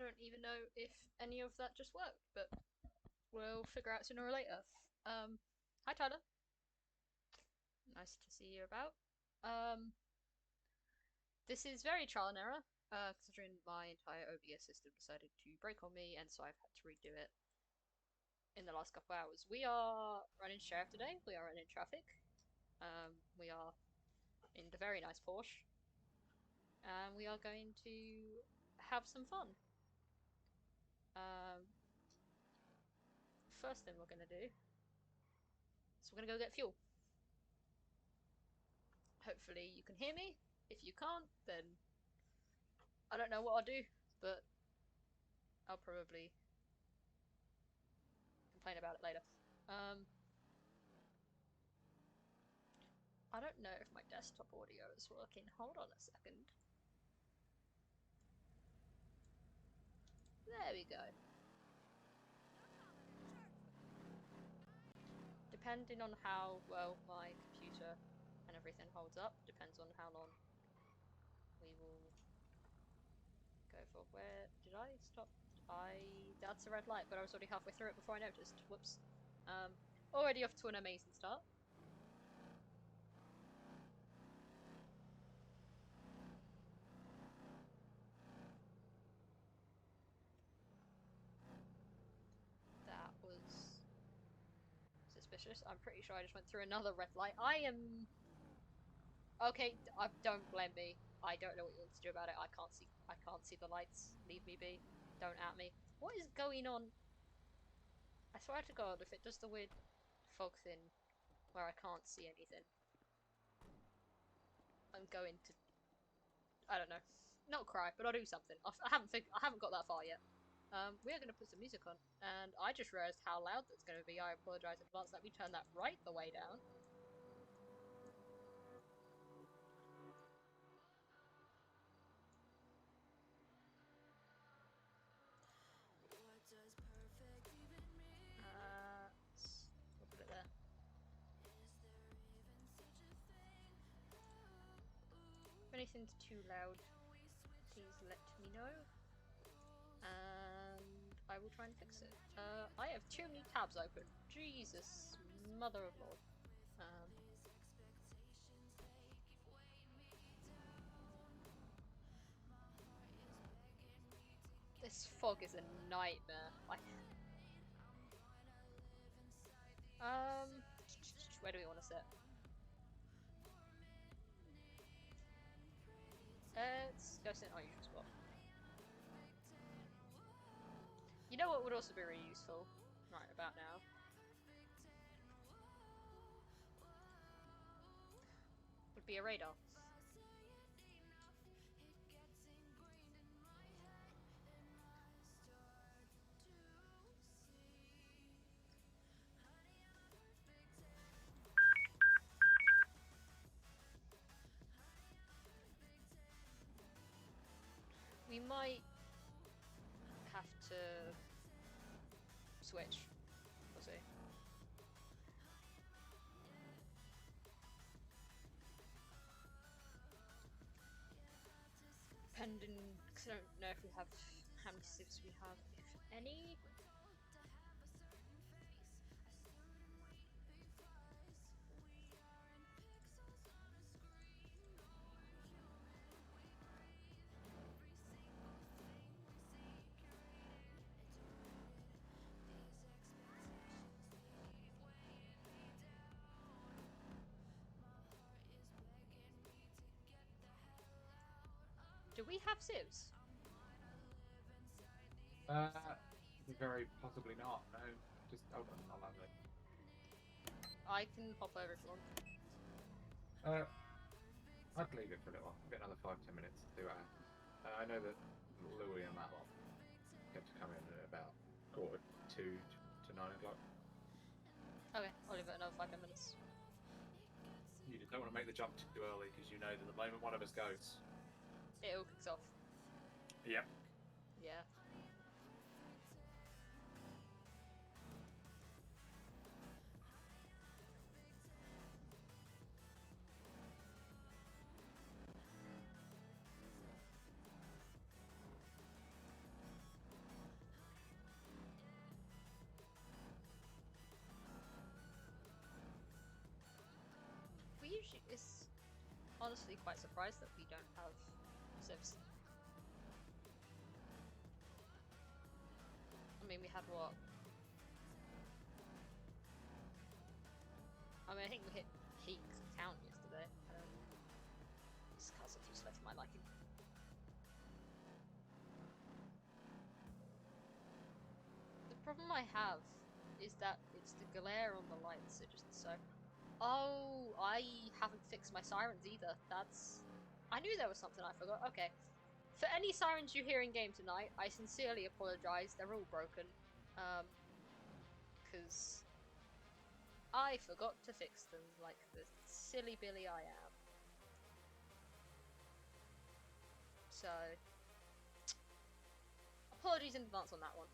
don't even know if any of that just worked, but we'll figure out sooner or later. Hi Tyler. Nice to see you about. This is very trial and error, considering my entire OBS system decided to break on me, and so I've had to redo it in the last couple hours. We are running sheriff today, we are running traffic, we are in the very nice Porsche, and we are going to have some fun. First thing we're going to do is we're going to go get fuel. Hopefully you can hear me. If you can't, then I don't know what I'll do, but I'll probably complain about it later. I don't know if my desktop audio is working. Hold on a second. There we go. Depending on how well my computer and everything holds up, depends on how long we will go for. Where did I stop? That's a red light, but I was already halfway through it before I noticed. Whoops. Already off to an amazing start. That was suspicious. I'm pretty sure I just went through another red light. Okay, don't blame me. I don't know what you want to do about it. I can't see the lights. Leave me be. Don't at me. What is going on? I swear to God, if it does the weird fog thing where I can't see anything, I'm going to, I don't know, not cry, but I'll do something. I haven't got that far yet. We are going to put some music on, and I just realised how loud that's going to be. I apologise in advance. Let me turn that right the way down. We'll put it there. If anything's too loud, please let me know, and I will try and fix it. I have too many tabs open. Jesus Mother of Lord. Um, this fog is a nightmare. Where do we want to sit? Let's go sit in our usual spot. You know what would also be really useful right about now? Would be a radar. We might have to switch. We'll see. Depending, because I don't know if we have how many civs we have, if any. Do we have civs? Very possibly not. No, just hold on. I'll have it. I can hop over if you want. I'd leave it for a little while. I've got another 5-10 minutes to see what happens. I know that Louis and that lot get to come in at about 2:45 to 9 o'clock. Okay, I'll leave it another 5 minutes. You just don't want to make the jump too early because you know that the moment one of us goes, it all kicks off. Yep. Yeah. We usually, it's honestly quite surprised that we don't have civs. I mean, we had what? I mean, I think we hit peak count yesterday. This car's a few slow for my liking. The problem I have is that it's the glare on the lights are just so... Oh, I haven't fixed my sirens either. That's... I knew there was something I forgot. Okay. For any sirens you hear in game tonight, I sincerely apologise. They're all broken. Because I forgot to fix them like the silly Billy I am. So, apologies in advance on that one.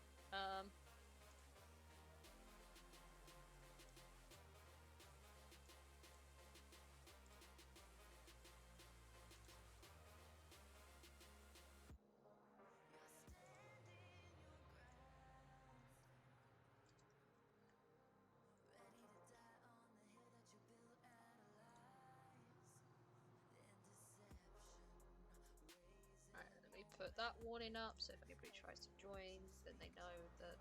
Right, let me put that warning up so if anybody tries to join, then they know that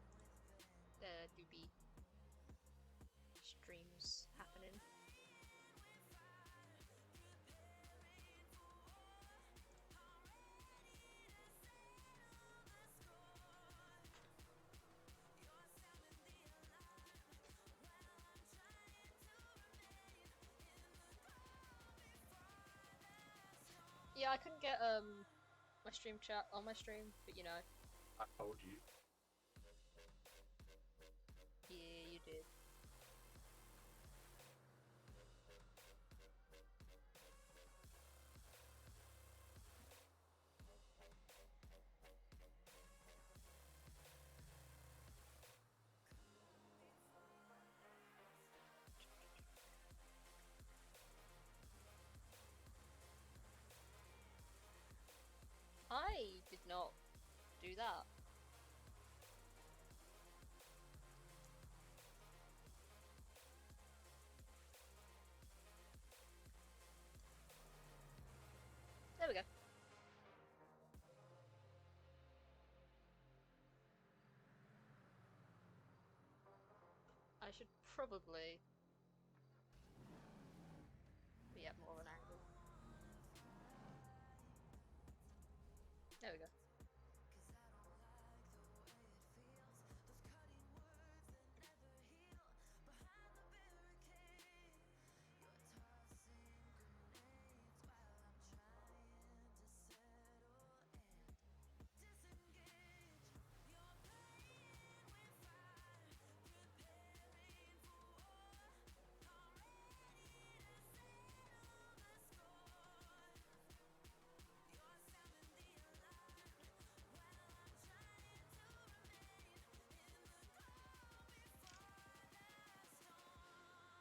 there do be streams happening. Yeah, I couldn't get my stream chat on my stream, but you know. I told you. Yeah, you did. I did not do that. we go. I should probably be at more of an angle. There we go.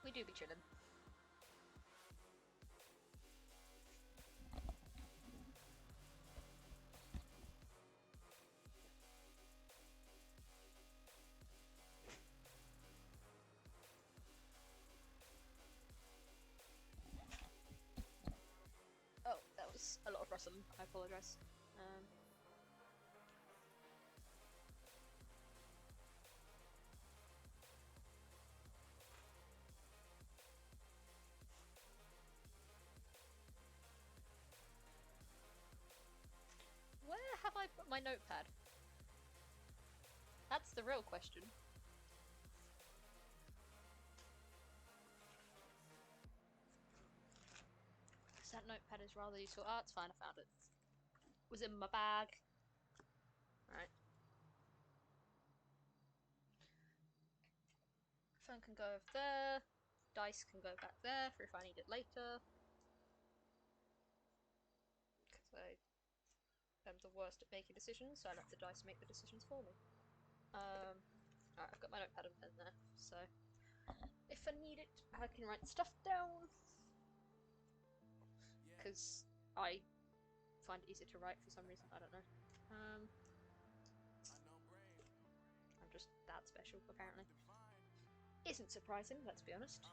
We do be chilling. Oh, that was a lot of rustling. I apologise. Where have I put my notepad? That's the real question. Because that notepad is rather useful. Oh, it's fine, I found it. It was in my bag. Alright. Phone can go over there. Dice can go back there for if I need it later. Because I am the worst at making decisions, so I let the dice make the decisions for me. Alright, I've got my notepad and pen there, so if I need it, I can write stuff down. Because I find it easier to write for some reason, I don't know. I'm just that special, apparently. Isn't surprising, let's be honest.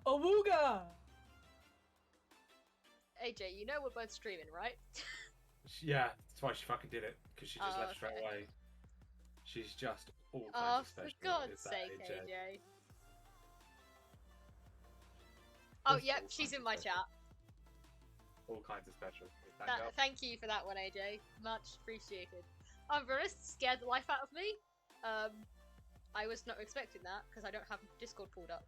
Awooga! AJ, you know we're both streaming, right? Yeah, that's why she fucking did it, because she just left straight okay. away. She's just all Oh, kinds of for special. God's Is that sake, AJ? AJ. Oh, Just yep, all she's kinds in of my special. chat. All kinds of special. Thank you for that one, AJ. Much appreciated. I'm very scared the life out of me. I was not expecting that because I don't have Discord pulled up.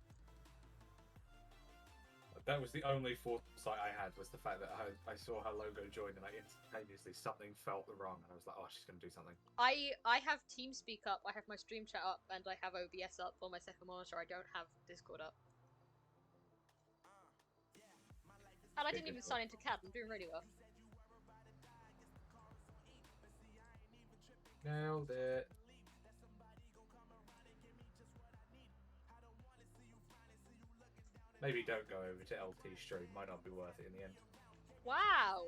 That was the only foresight I had, was the fact that I saw her logo join and I instantaneously something felt wrong and I was like, oh, she's going to do something. I have TeamSpeak up, I have my stream chat up, and I have OBS up on my second monitor. I don't have Discord up. And I didn't even sign into CAD. I'm doing really well. Nailed it. Maybe don't go over to LT stream. Might not be worth it in the end. Wow.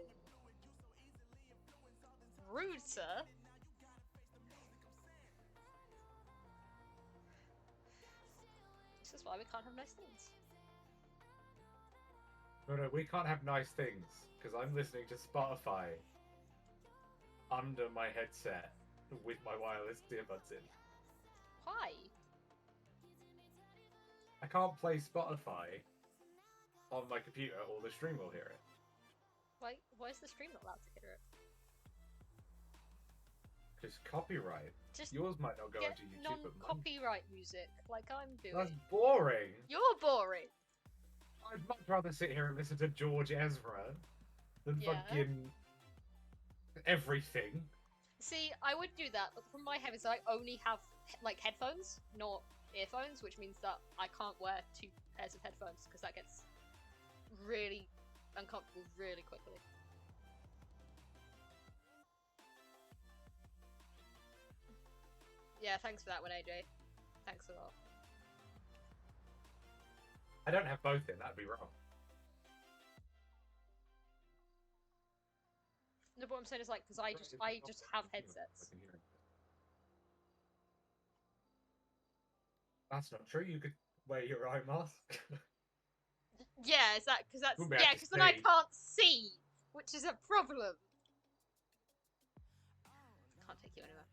Rude, sir. This is why we can't have nice things. No, we can't have nice things because I'm listening to Spotify under my headset with my wireless earbuds in. Why? I can't play Spotify on my computer or the stream will hear it. Why is the stream not allowed to hear it? Just copyright. Just Yours might not go get onto YouTube, but mine. non-copyright music, like I'm doing. That's boring. You're boring. I'd much rather sit here and listen to George Ezra than Yeah. fucking everything. See, I would do that, but from my heavens, I only have like headphones, not earphones, which means that I can't wear 2 pairs of headphones because that gets really uncomfortable really quickly. Yeah, thanks for that one, AJ. Thanks a lot. I don't have both in. That'd be wrong. No, but what I'm saying is like, because I just have headsets. That's not true. You could wear your eye mask. Yeah, is that because that's Wouldn't be able yeah, to because then I see. can't see, which is a problem. Can't take you anywhere.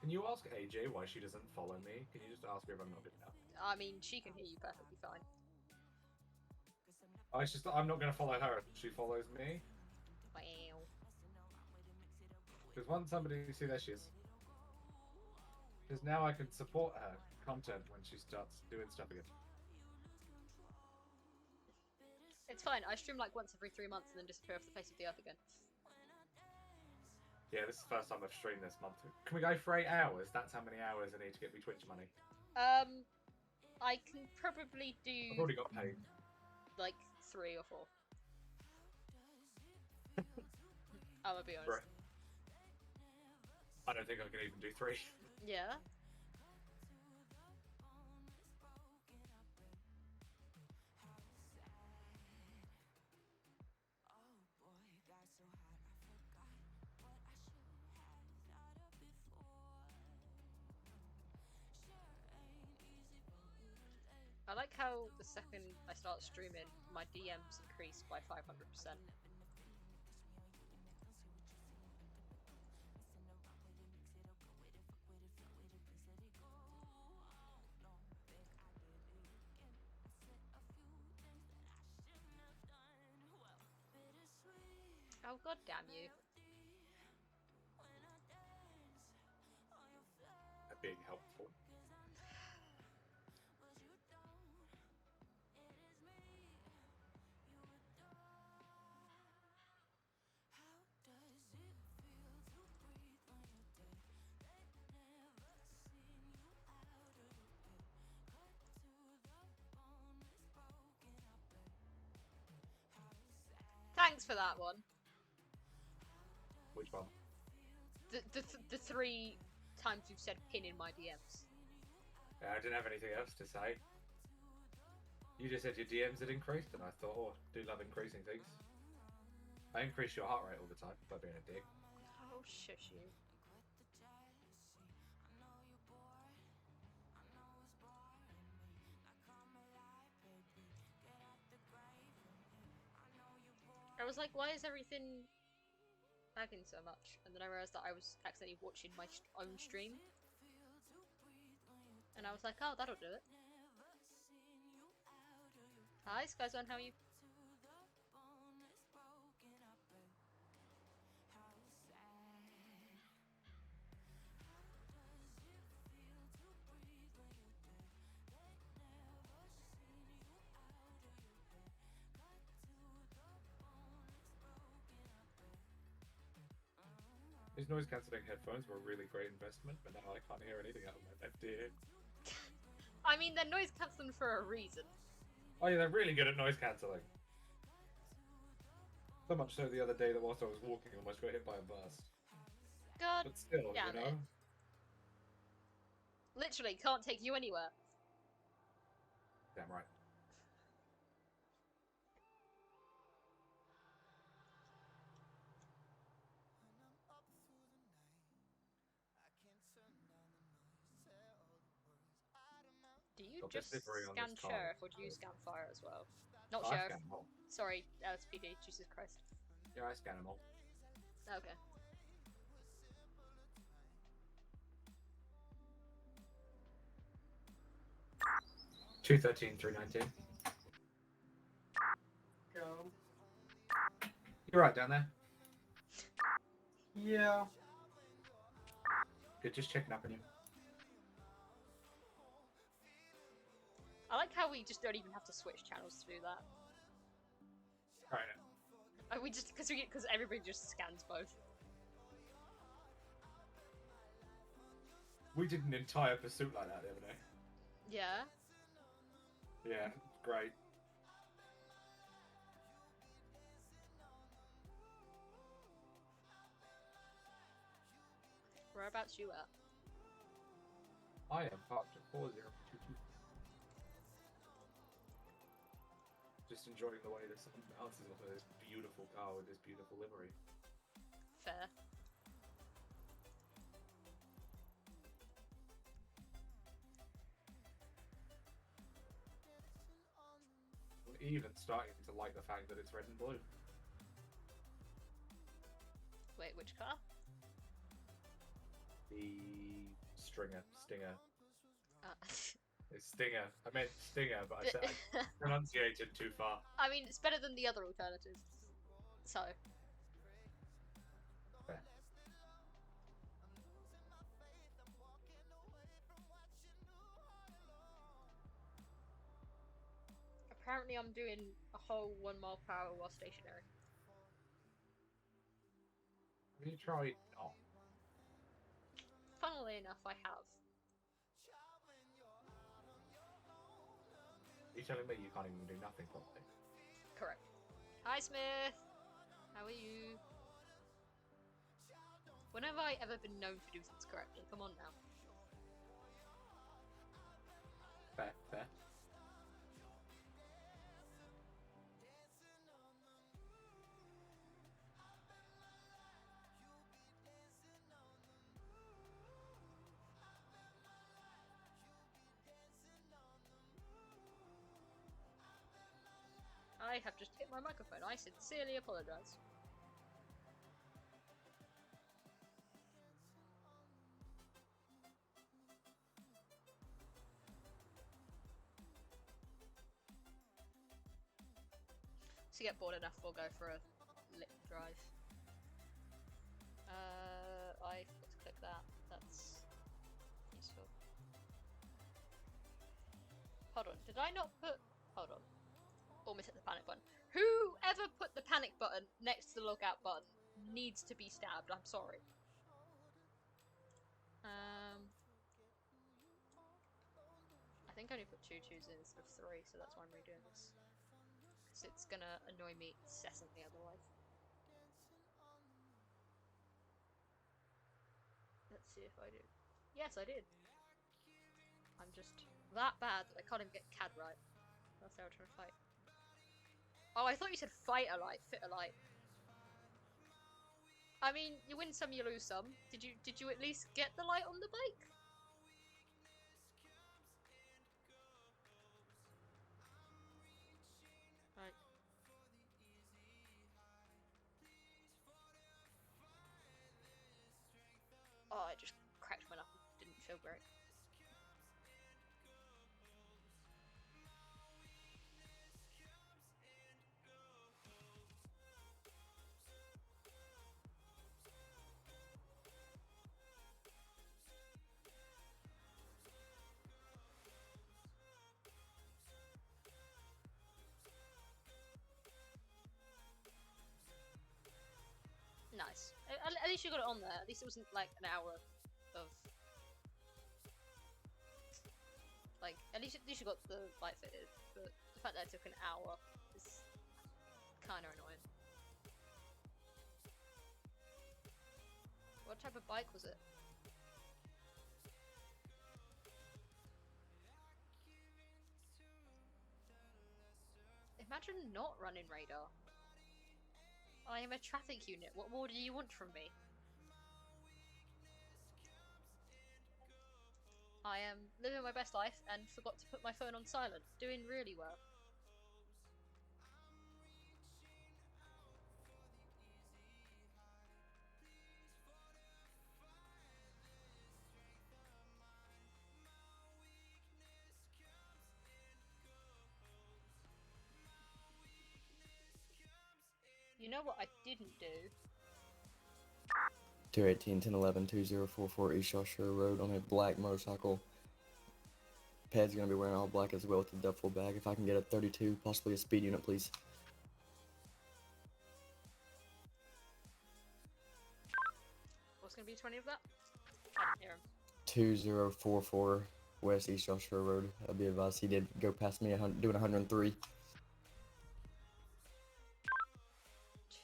Can you ask AJ why she doesn't follow me? Can you just ask her if I'm not good enough? I mean, she can hear you perfectly fine. Oh, it's just that I'm not going to follow her if she follows me. Wow. Because once somebody see there she is. Because now I can support her content when she starts doing stuff again. It's fine. I stream like once every 3 months and then disappear off the face of the earth again. Yeah, this is the first time I've streamed this month. Can we go for 8 hours? That's how many hours I need to get me Twitch money. I can probably do. I've already got paid. Like 3 or 4. I'm gonna be honest. Right. I don't think I can even do 3. Yeah. I like how the second I start streaming, my DMs increase by 500%. Oh god damn you. Being helpful. Thanks for that one. Which one? The 3 times you've said pin in my DMs. Yeah, I didn't have anything else to say. You just said your DMs had increased, and I thought, oh, I do love increasing things. I increase your heart rate all the time by being a dick. Oh, shush you. I was like, why is everything lagging so much? And then I realised that I was accidentally watching my own stream. And I was like, oh, that'll do it. Hi, Skyzone, how are you? These noise cancelling headphones were a really great investment, but now I can't hear anything out of my left ear. I mean, they're noise cancelling for a reason. Oh yeah, they're really good at noise cancelling. So much so the other day that whilst I was walking, I almost got hit by a bus. God But still, damn you know? it. Literally, can't take you anywhere. Damn right. Do you Got just this livery on scan this car. Sheriff or do you scan Fire as well? Not I Sheriff. scan them all. Sorry, LSPD. Jesus Christ. Yeah, I scan them all. Okay. $213, $319. Go. You're right down there. Yeah. Good, just checking up on you. I like how we just don't even have to switch channels to do that. Right. We just because everybody just scans both. We did an entire pursuit like that the other day. Yeah. Yeah, great. Whereabouts you at? I am parked at 4022. Just enjoying the way the sun bounces off of this beautiful car with this beautiful livery. Fair. I'm even starting to like the fact that it's red and blue. Wait, which car? The Stinger. Uh, It's Stinger. I meant Stinger, but I pronunciated too far. I mean, it's better than the other alternatives. So. Fair. Apparently, I'm doing a whole 1 mile per hour while stationary. Have you tried? Oh, Funnily enough, I have. are you telling me you can't even do nothing properly? Correct. Hi, Smith. How are you? When have I ever been known to do things correctly? Come on now. Fair, fair. I have just hit my microphone. I sincerely apologise. To get bored enough, we'll go for a lit drive. I forgot to click that. That's useful. Hold on. Did I not put... Hold on. Almost hit the panic button. Whoever put the panic button next to the logout button needs to be stabbed. I'm sorry. I think I only put 2 2s in instead of 3, so that's why I'm redoing this. Because it's gonna annoy me incessantly otherwise. Let's see if I do. Yes, I did. I'm just that bad that I can't even get CAD right. That's how I'm trying to fight. Oh, I thought you said fight a light, fit a light. I mean, you win some, you lose some. Did you at least get the light on the bike? Right. Oh, I just cracked my knuckle. Didn't feel great. Nice. At least you got it on there. At least it wasn't like an hour of... Like, at least you got the light fitted. But the fact that it took an hour is kind of annoying. What type of bike was it? Imagine not running radar. I am a traffic unit. What more do you want from me? I am living my best life and forgot to put my phone on silent. Doing really well. You know what I didn't do? 218 1011 2044 East Joshua Road on a black motorcycle. Ped's gonna be wearing all black as well with the duffel bag. If I can get a 32, possibly a speed unit, please. What's gonna be 20 of that? I didn't hear him. 2044 West East Joshua Road. I'll be advised he did go past me doing 103.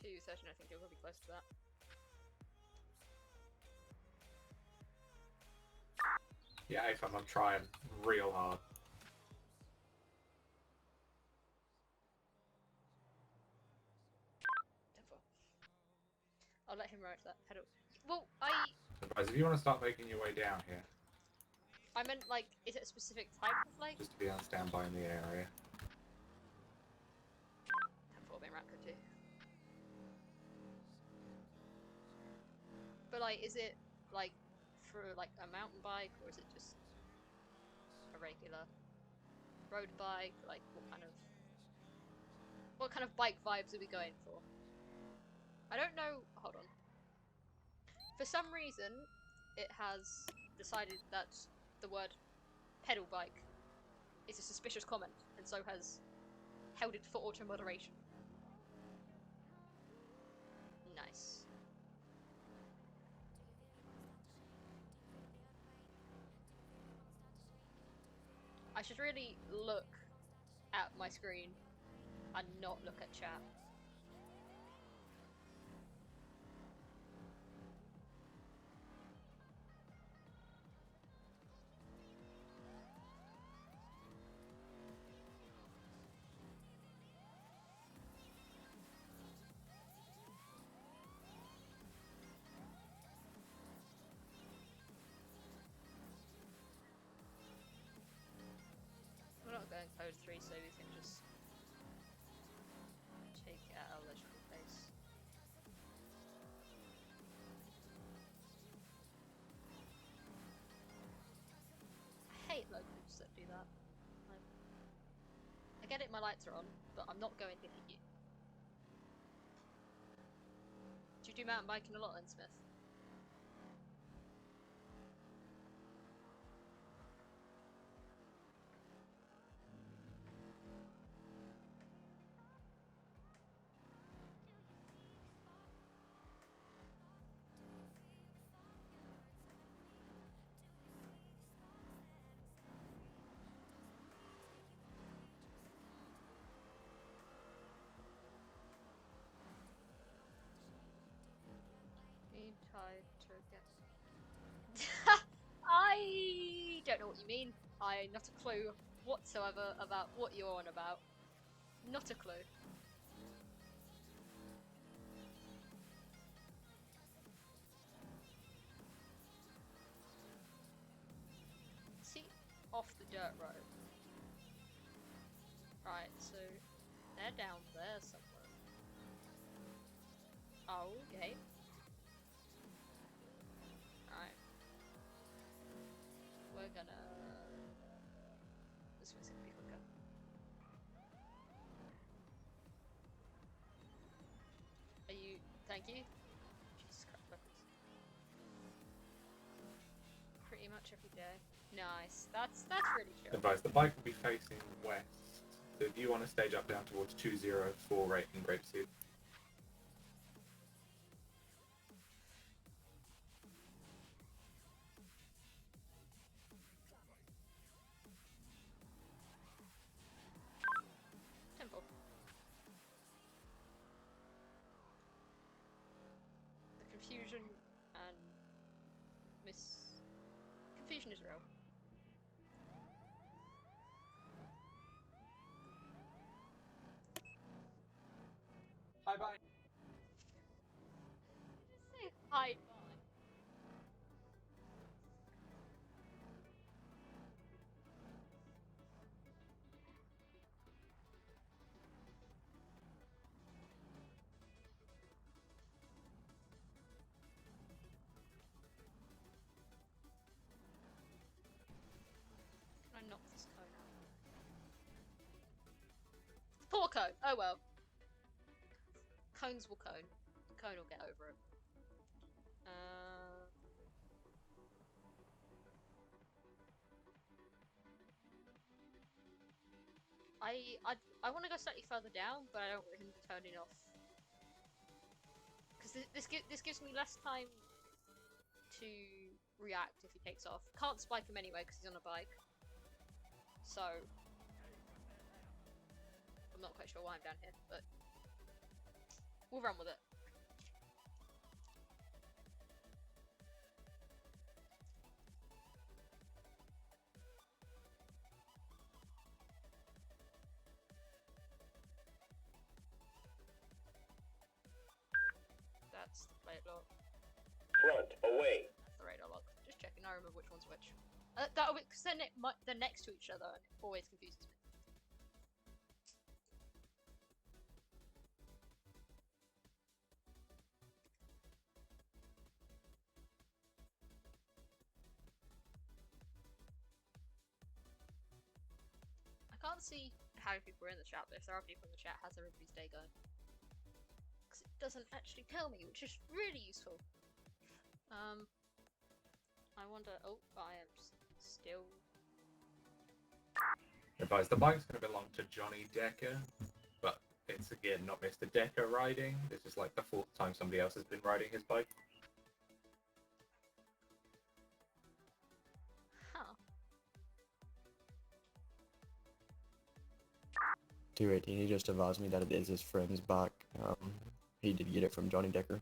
213, I think you're gonna be close to that. Yeah, if I'm trying real hard. I'll let him ride that pedal. Well, Guys, if you want to start making your way down here, I meant, like, is it a specific type of, like... just to be on standby in the area. 10-4 being Raptor too. But, like, is it, like, for, like, a mountain bike, or is it just a regular road bike? Like, what kind of bike vibes are we going for? I don't know. Hold on. For some reason, it has decided that the word pedal bike is a suspicious comment, and so has held it for auto moderation. Nice. I should really look at my screen and not look at chat. We're not going code 3, so we can just take it at our leisurely pace. I hate locals that do that. Like, I get it, my lights are on, but I'm not going to hit you. Do you do mountain biking a lot then, Smith? I don't know what you mean. I not a clue whatsoever about what you're on about. Not a clue. See, off the dirt road. Right, so they're down there somewhere. Oh, okay. Alright. We're gonna... This one's gonna be quicker. Are you... Thank you? Jesus Christ, weapons. Pretty much every day. Nice. That's really chill. Advice, the bike will be facing west. So if you want to stage up down towards 204 right in Grapeseed. Temple. The confusion and confusion is real. Hi, bye. Say hi, bye. Can I knock this cone out? Poor cone! Oh well. Cones will cone. Cone will get over it. I want to go slightly further down, but I don't want him turning off. Because this gives me less time to react if he takes off. Can't spike him anyway because he's on a bike. So I'm not quite sure why I'm down here, but we'll run with it. That's the plate lock. Front, away. That's the radar lock. Just checking, I remember which one's which. That'll be because they're next to each other and it always confuses me. I can't see how many people are in the chat, but if there are people in the chat, how's everybody's day going? Because it doesn't actually tell me, which is really useful. I wonder. Oh, I am still. Advise the bike's going to belong to Johnny Decker, but it's again not Mr. Decker riding. This is like the 4th time somebody else has been riding his bike. Huh. 218. He just advised me that it is his friend's bike. He did get it from Johnny Decker.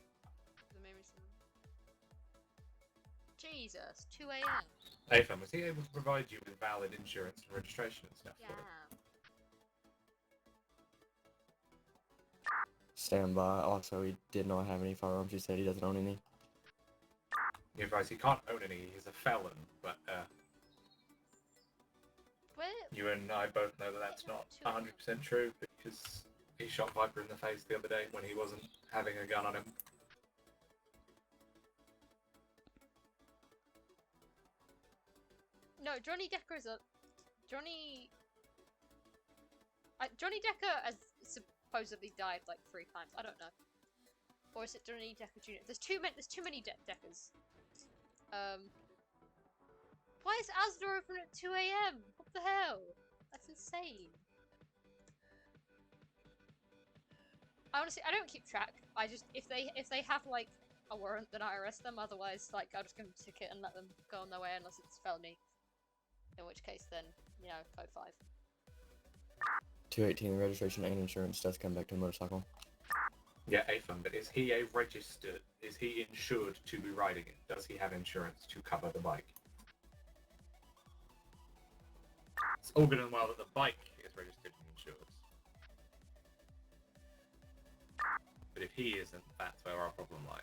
Jesus, 2 a.m. Hey fam, was he able to provide you with valid insurance and registration and stuff Yeah. for it? Stand by. Also, he did not have any firearms. He said he doesn't own any. He advised he can't own any, he's a felon, but Where? you and I both know that that's not 100% true because he shot Viper in the face the other day when he wasn't having a gun on him. No, Johnny Decker is a Johnny. Johnny Decker has supposedly died like 3 times. I don't know. Or is it Johnny Decker Jr.? There's too many Deckers. Why is Asda open at 2 a.m? What the hell? That's insane. I honestly, I don't keep track. I just if they have like a warrant, then I arrest them. Otherwise, like I'll just give them a ticket and let them go on their way unless it's felony. In which case, then you know, code 5. 218. Registration and insurance does come back to the motorcycle. Yeah, AFM, but is he is he insured to be riding it? Does he have insurance to cover the bike? It's all good and well that the bike is registered and insured. But if he isn't, that's where our problem lies.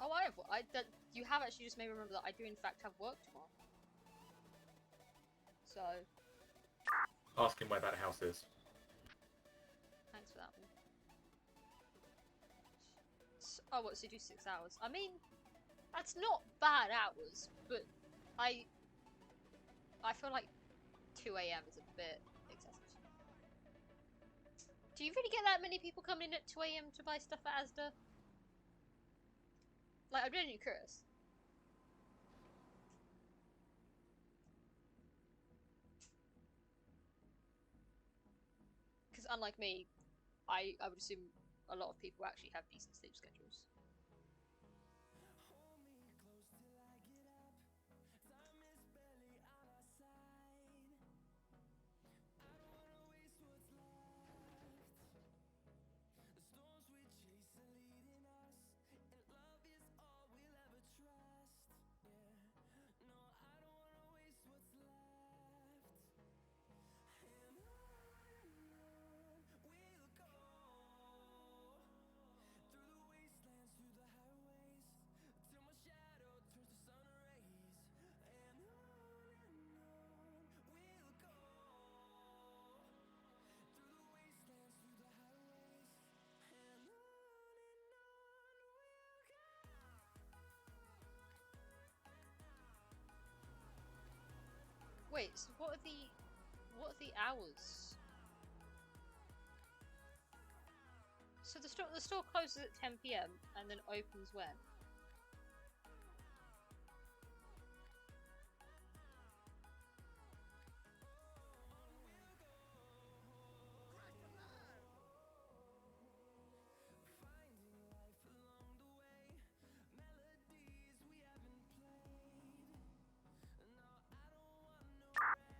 Oh, you have actually just made me remember that I do in fact have work tomorrow. So, Ask him where that house is. thanks for that one. Oh, what, so you do 6 hours? I mean, that's not bad hours, but I feel like 2 a.m. is a bit excessive. Do you really get that many people coming in at 2 a.m. to buy stuff at Asda? Like, I'm genuinely curious. Because unlike me, I would assume a lot of people actually have decent sleep schedules. Wait, so what are the hours? So the store closes at 10 p.m. and then opens when?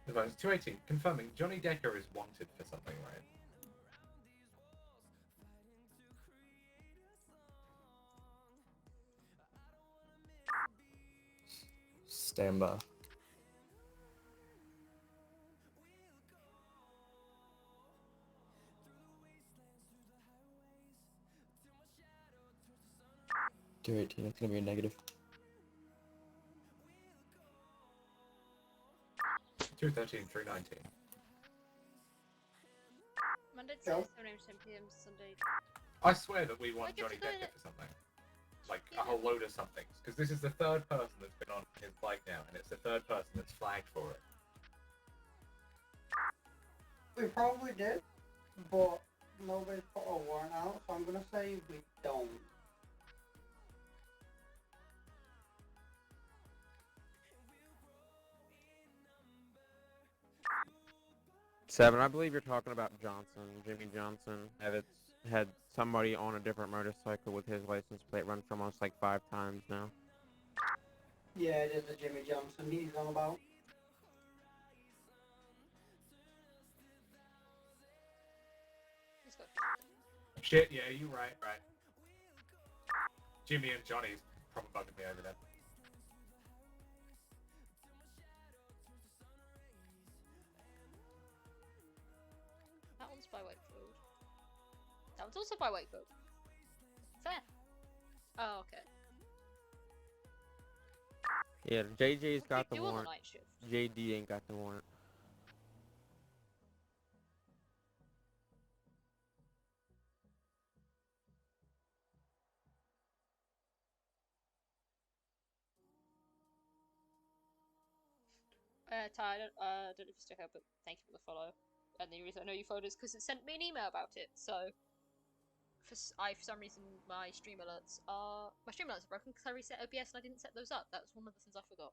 Device 218, confirming Johnny Decker is wanted for something, right? Stand by. $218, it's gonna be a negative. 213, 319. Monday to Go. 7 a.m. to 10 p.m. Sunday. I swear that we won Why Johnny did you do Decker it? for something. Like Yeah. a whole load of somethings. Because this is the third person that's been on his bike now, and it's the third person that's flagged for it. We probably did, but nobody's put a warrant out, so I'm gonna say we don't. Seven, I believe you're talking about Johnson, Jimmy Johnson. Had somebody on a different motorcycle with his license plate run for almost like 5 times now. Yeah, it is a Jimmy Johnson he's on about. Let's go. Shit, yeah, you're right. Jimmy and Johnny's probably bugging me over there. That one's by Wakefield. That one's also by Wakefield. Fair. Oh, okay. Yeah, JJ's What got do the you do on the warrant. night shift? JD ain't got the warrant. Ty, I don't know if you're still here, but thank you for the follow. And the reason I know you followed is because it sent me an email about it. So, for some reason, my stream alerts are broken because I reset OBS and I didn't set those up. That was one of the things I forgot.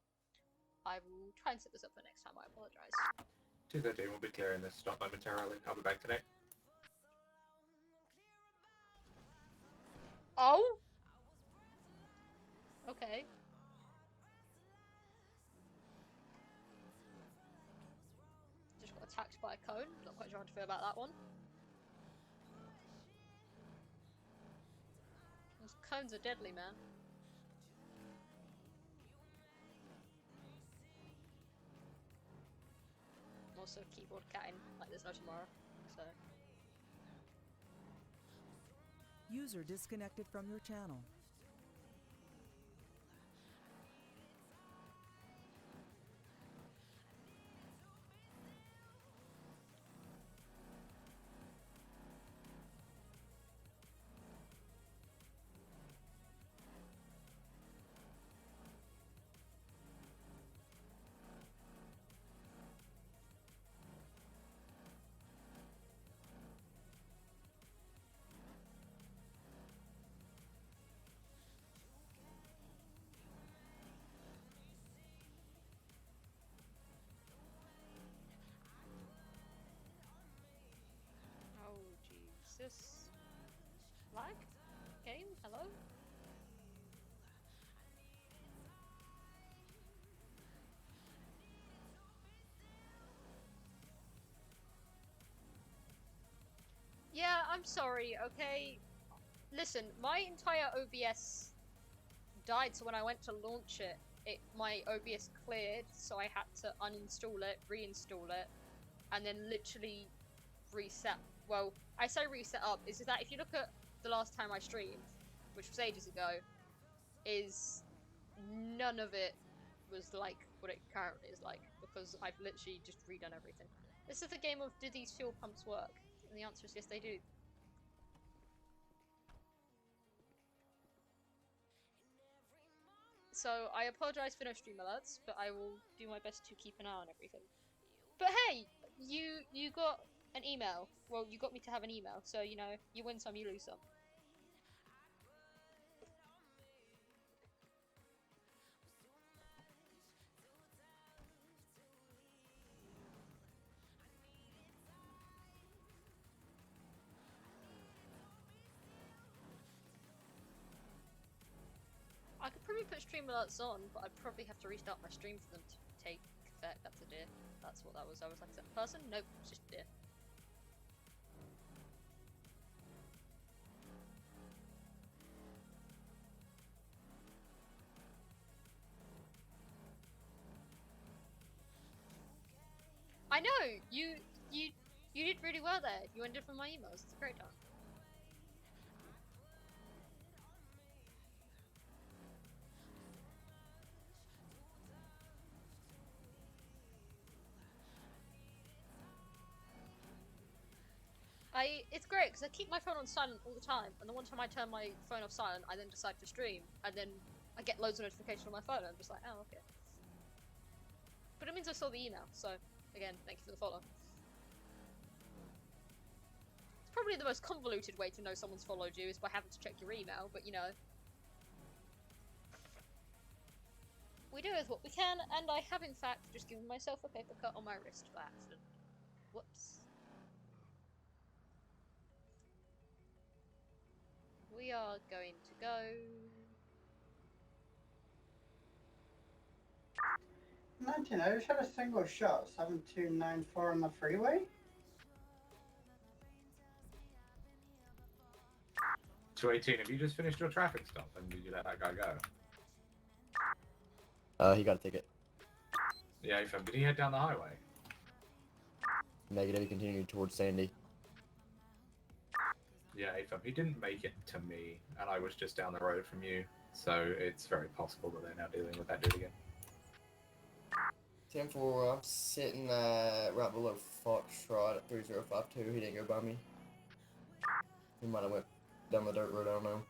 I will try and set this up for next time. I apologise. 213 will be clearing this stop momentarily. I'll be back today. Oh. Okay. Just got attacked by a cone. Not quite sure how to feel about that one. Those cones are deadly, man. I'm also keyboard catting like there's no tomorrow, so. User disconnected from your channel. Oh, Jesus. Lag? Game? Hello? Yeah, I'm sorry, okay? Listen, my entire OBS died, so when I went to launch it, my OBS cleared, so I had to uninstall it, reinstall it, and then literally reset. Well, I say reset up, is that if you look at the last time I streamed, which was ages ago, is none of it was like what it currently is like, because I've literally just redone everything. This is the game of, do these fuel pumps work? And the answer is yes, they do. So I apologize for no stream alerts, but I will do my best to keep an eye on everything. But hey, you got an email. Well, you got me to have an email, so you know, you win some, you lose some. I could probably put stream alerts on, but I'd probably have to restart my stream for them to take effect. That's a deer. That's what that was. I was like, is that a person? Nope, it's just a deer. I know! You did really well there. You ended from my emails. It's great done. It's great because I keep my phone on silent all the time, and the one time I turn my phone off silent, I then decide to stream, and then I get loads of notifications on my phone, and I'm just like, oh, okay. But it means I saw the email, so again, thank you for the follow. It's probably the most convoluted way to know someone's followed you is by having to check your email, but you know. We do with what we can, and I have in fact just given myself a paper cut on my wrist by accident. Whoops. We are going to go... 19, I just had a single shot, 7294 on the freeway. 218, have you just finished your traffic stop and did you let that guy go? He got a ticket. Yeah, did he head down the highway? Negative, he continued towards Sandy. Yeah, he didn't make it to me, and I was just down the road from you, so it's very possible that they're now dealing with that dude again. 10-4, I'm sitting right below Foxtrot at 3052. He didn't go by me. He might have went down the dirt road, I don't know.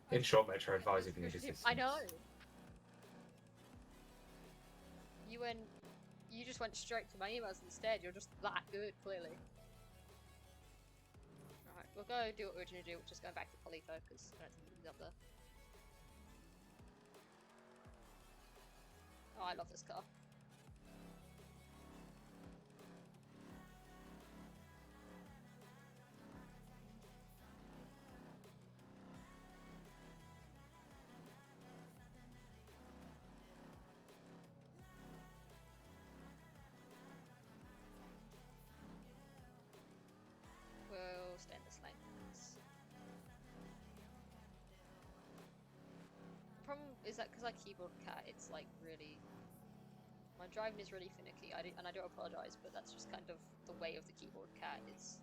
In short, Metro, advise if you need assistance. I know. You just went straight to my emails instead. You're just that good, clearly. Alright, we'll go do what we're going to do, which is going back to Polito, because I don't think he's up there. Oh, I love this car. We'll stay in this lane. The problem is that because I keyboard cat, it's like really... My driving is really finicky, and I do apologise, but that's just kind of the way of the keyboard cat. It's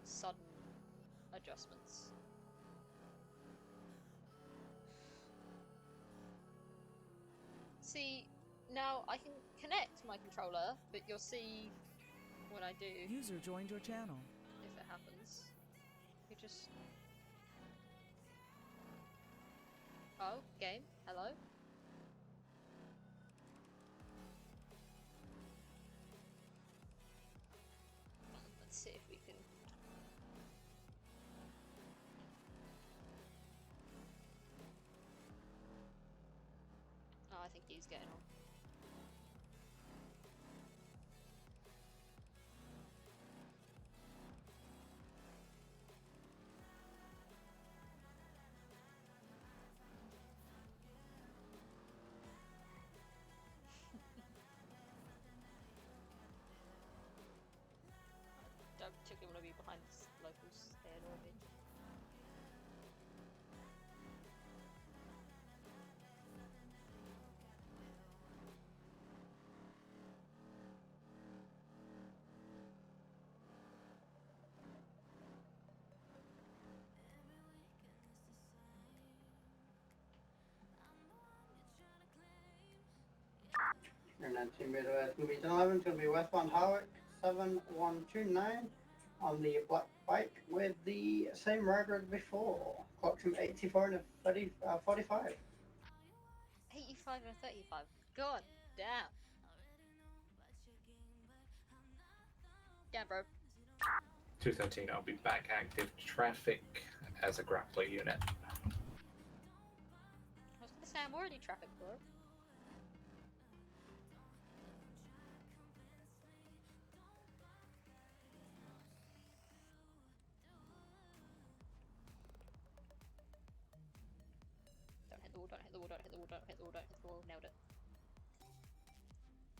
sudden adjustments. See, now I can connect my controller, but you'll see when I do, User joined your channel. if it happens. You just... Oh, game, hello? Let's see if we can... Oh, I think he's getting on. Don't particularly want to be behind this locals head or me. And then team leader is going to be 11, it's going to be westbound Howick 7129 on the black bike with the same rider as before. Clocked him 84 and a 45. 85 and 35. God damn. Damn, bro. 213, I'll be back active traffic as a grappler unit. I was gonna say I'm already traffic, bro. Don't hit the wall, don't hit the wall, don't hit the wall, don't hit the wall, don't hit the wall. Nailed it.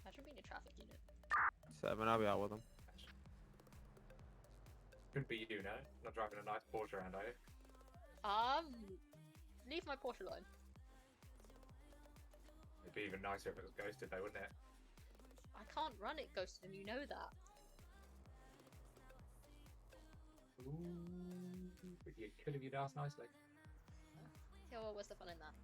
Imagine being a traffic unit. 7, I'll be out with him. Could be you, no? Not driving a nice Porsche around, are you? Leave my Porsche alone. It'd be even nicer if it was ghosted, though, wouldn't it? I can't run it ghosted, and you know that. Ooh, but you could have used nicely. Yeah, well, what's the fun in that?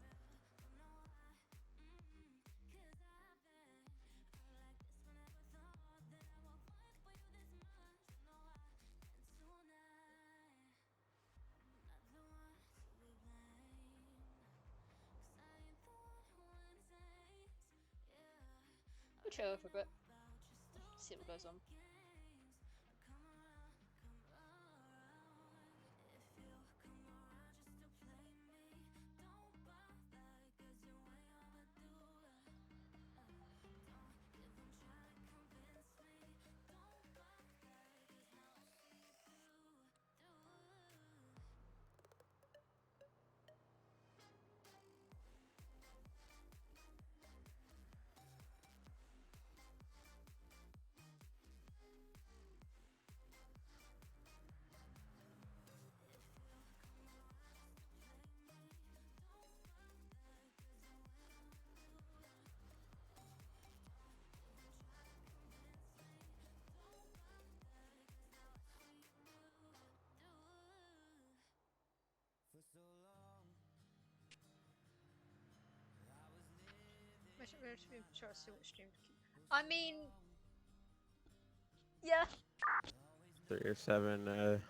We'll chill for a bit. See what goes on. I mean, yeah. 37,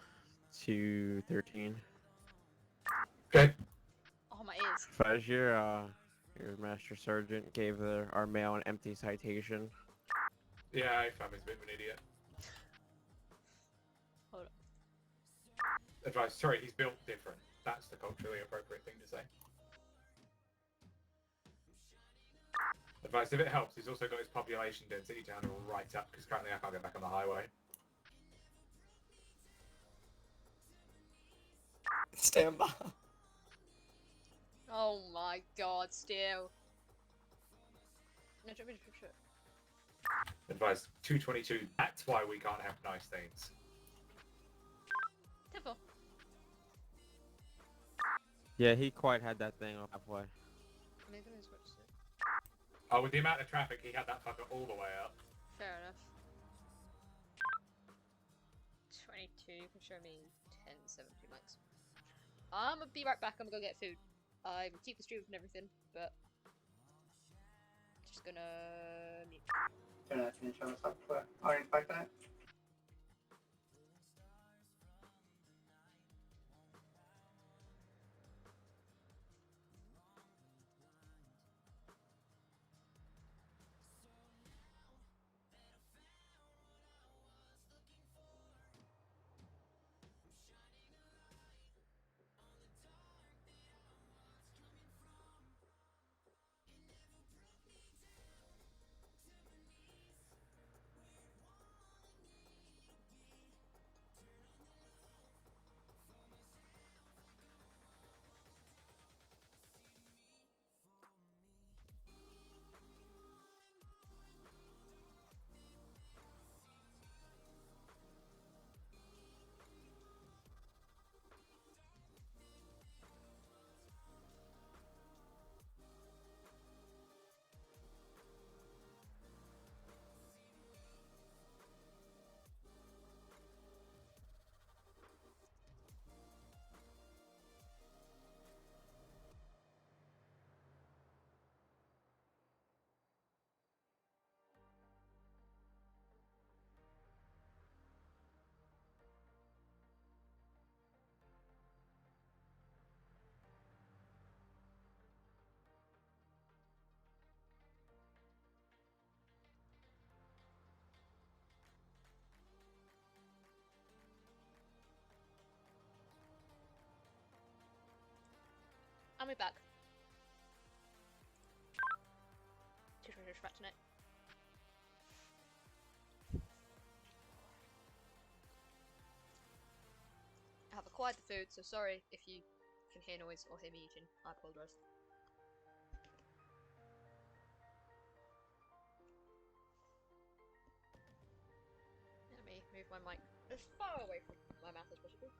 213. Okay. Oh, my ears. Fudge, your master sergeant gave our male an empty citation. Yeah, I found he's a bit of an idiot. Hold on. Advice, sorry, he's built different. That's the culturally appropriate thing to say. Advice, if it helps, he's also got his population density down right up, because currently I can't get back on the highway. Stand by. Oh my god, still. No, Advice, 222, that's why we can't have nice things. Typical. Yeah, he quite had that thing on halfway. Oh, with the amount of traffic, he had that fucker all the way up. Fair enough. 22 can show me 1070 max. I'm gonna be right back. I'm gonna go get food. I will keep the stream and everything, but just gonna mute. Turn that to show us up for orange like that. I'll be back. Too much distracting it. I have acquired the food, so sorry if you can hear noise or hear me eating. I apologise. Let me move my mic as far away from my mouth as possible.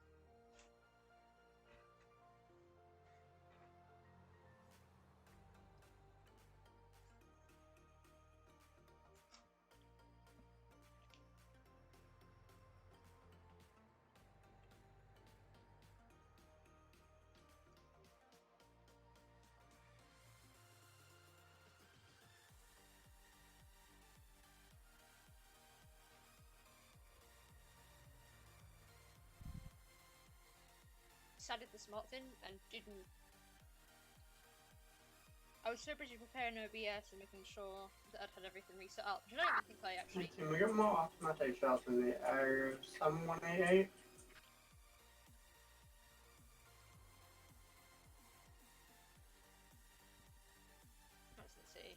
Decided the smart thing and didn't. I was so busy preparing OBS and making sure that I'd had everything reset up. I don't even think I actually. Can we get more automatic shots in the area of 7188? Let's see.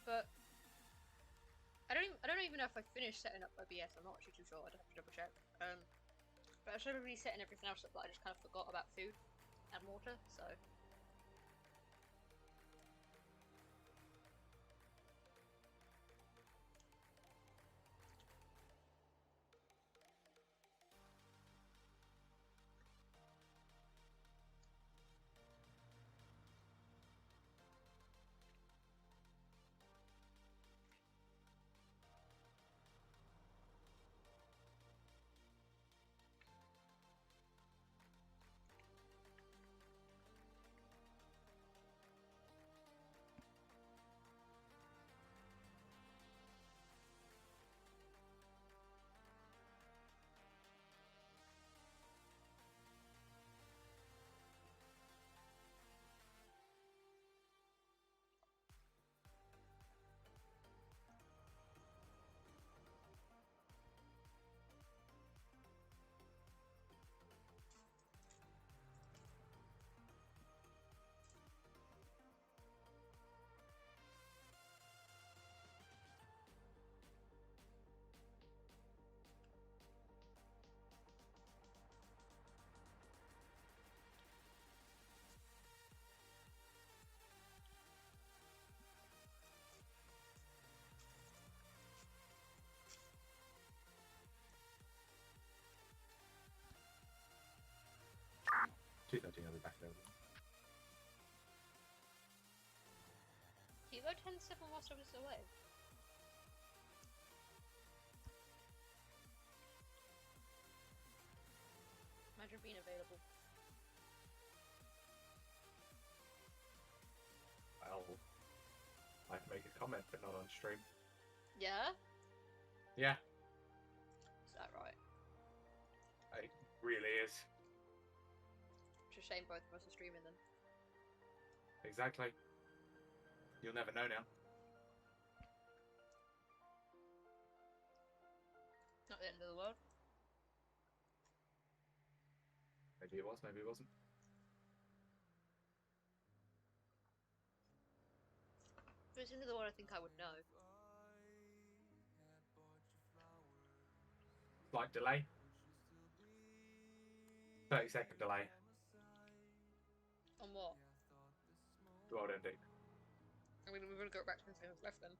But I don't even know if I finished setting up OBS. I'm not actually too sure. I'd have to double check. But I was so busy setting everything else up that I just kind of forgot about food and water. So. I'll be back over. Kilo 10-7 whilst I was away. Imagine being available. Well, I can make a comment, but not on stream. Yeah? Yeah, Is that right? it really is. It's a shame both of us are streaming then. Exactly. You'll never know now. Not the end of the world. Maybe it was, maybe it wasn't. If it was the end of the world, I think I would know. Slight delay. 30-second delay. On what? World ending. I mean, we're gonna go back to the things left then.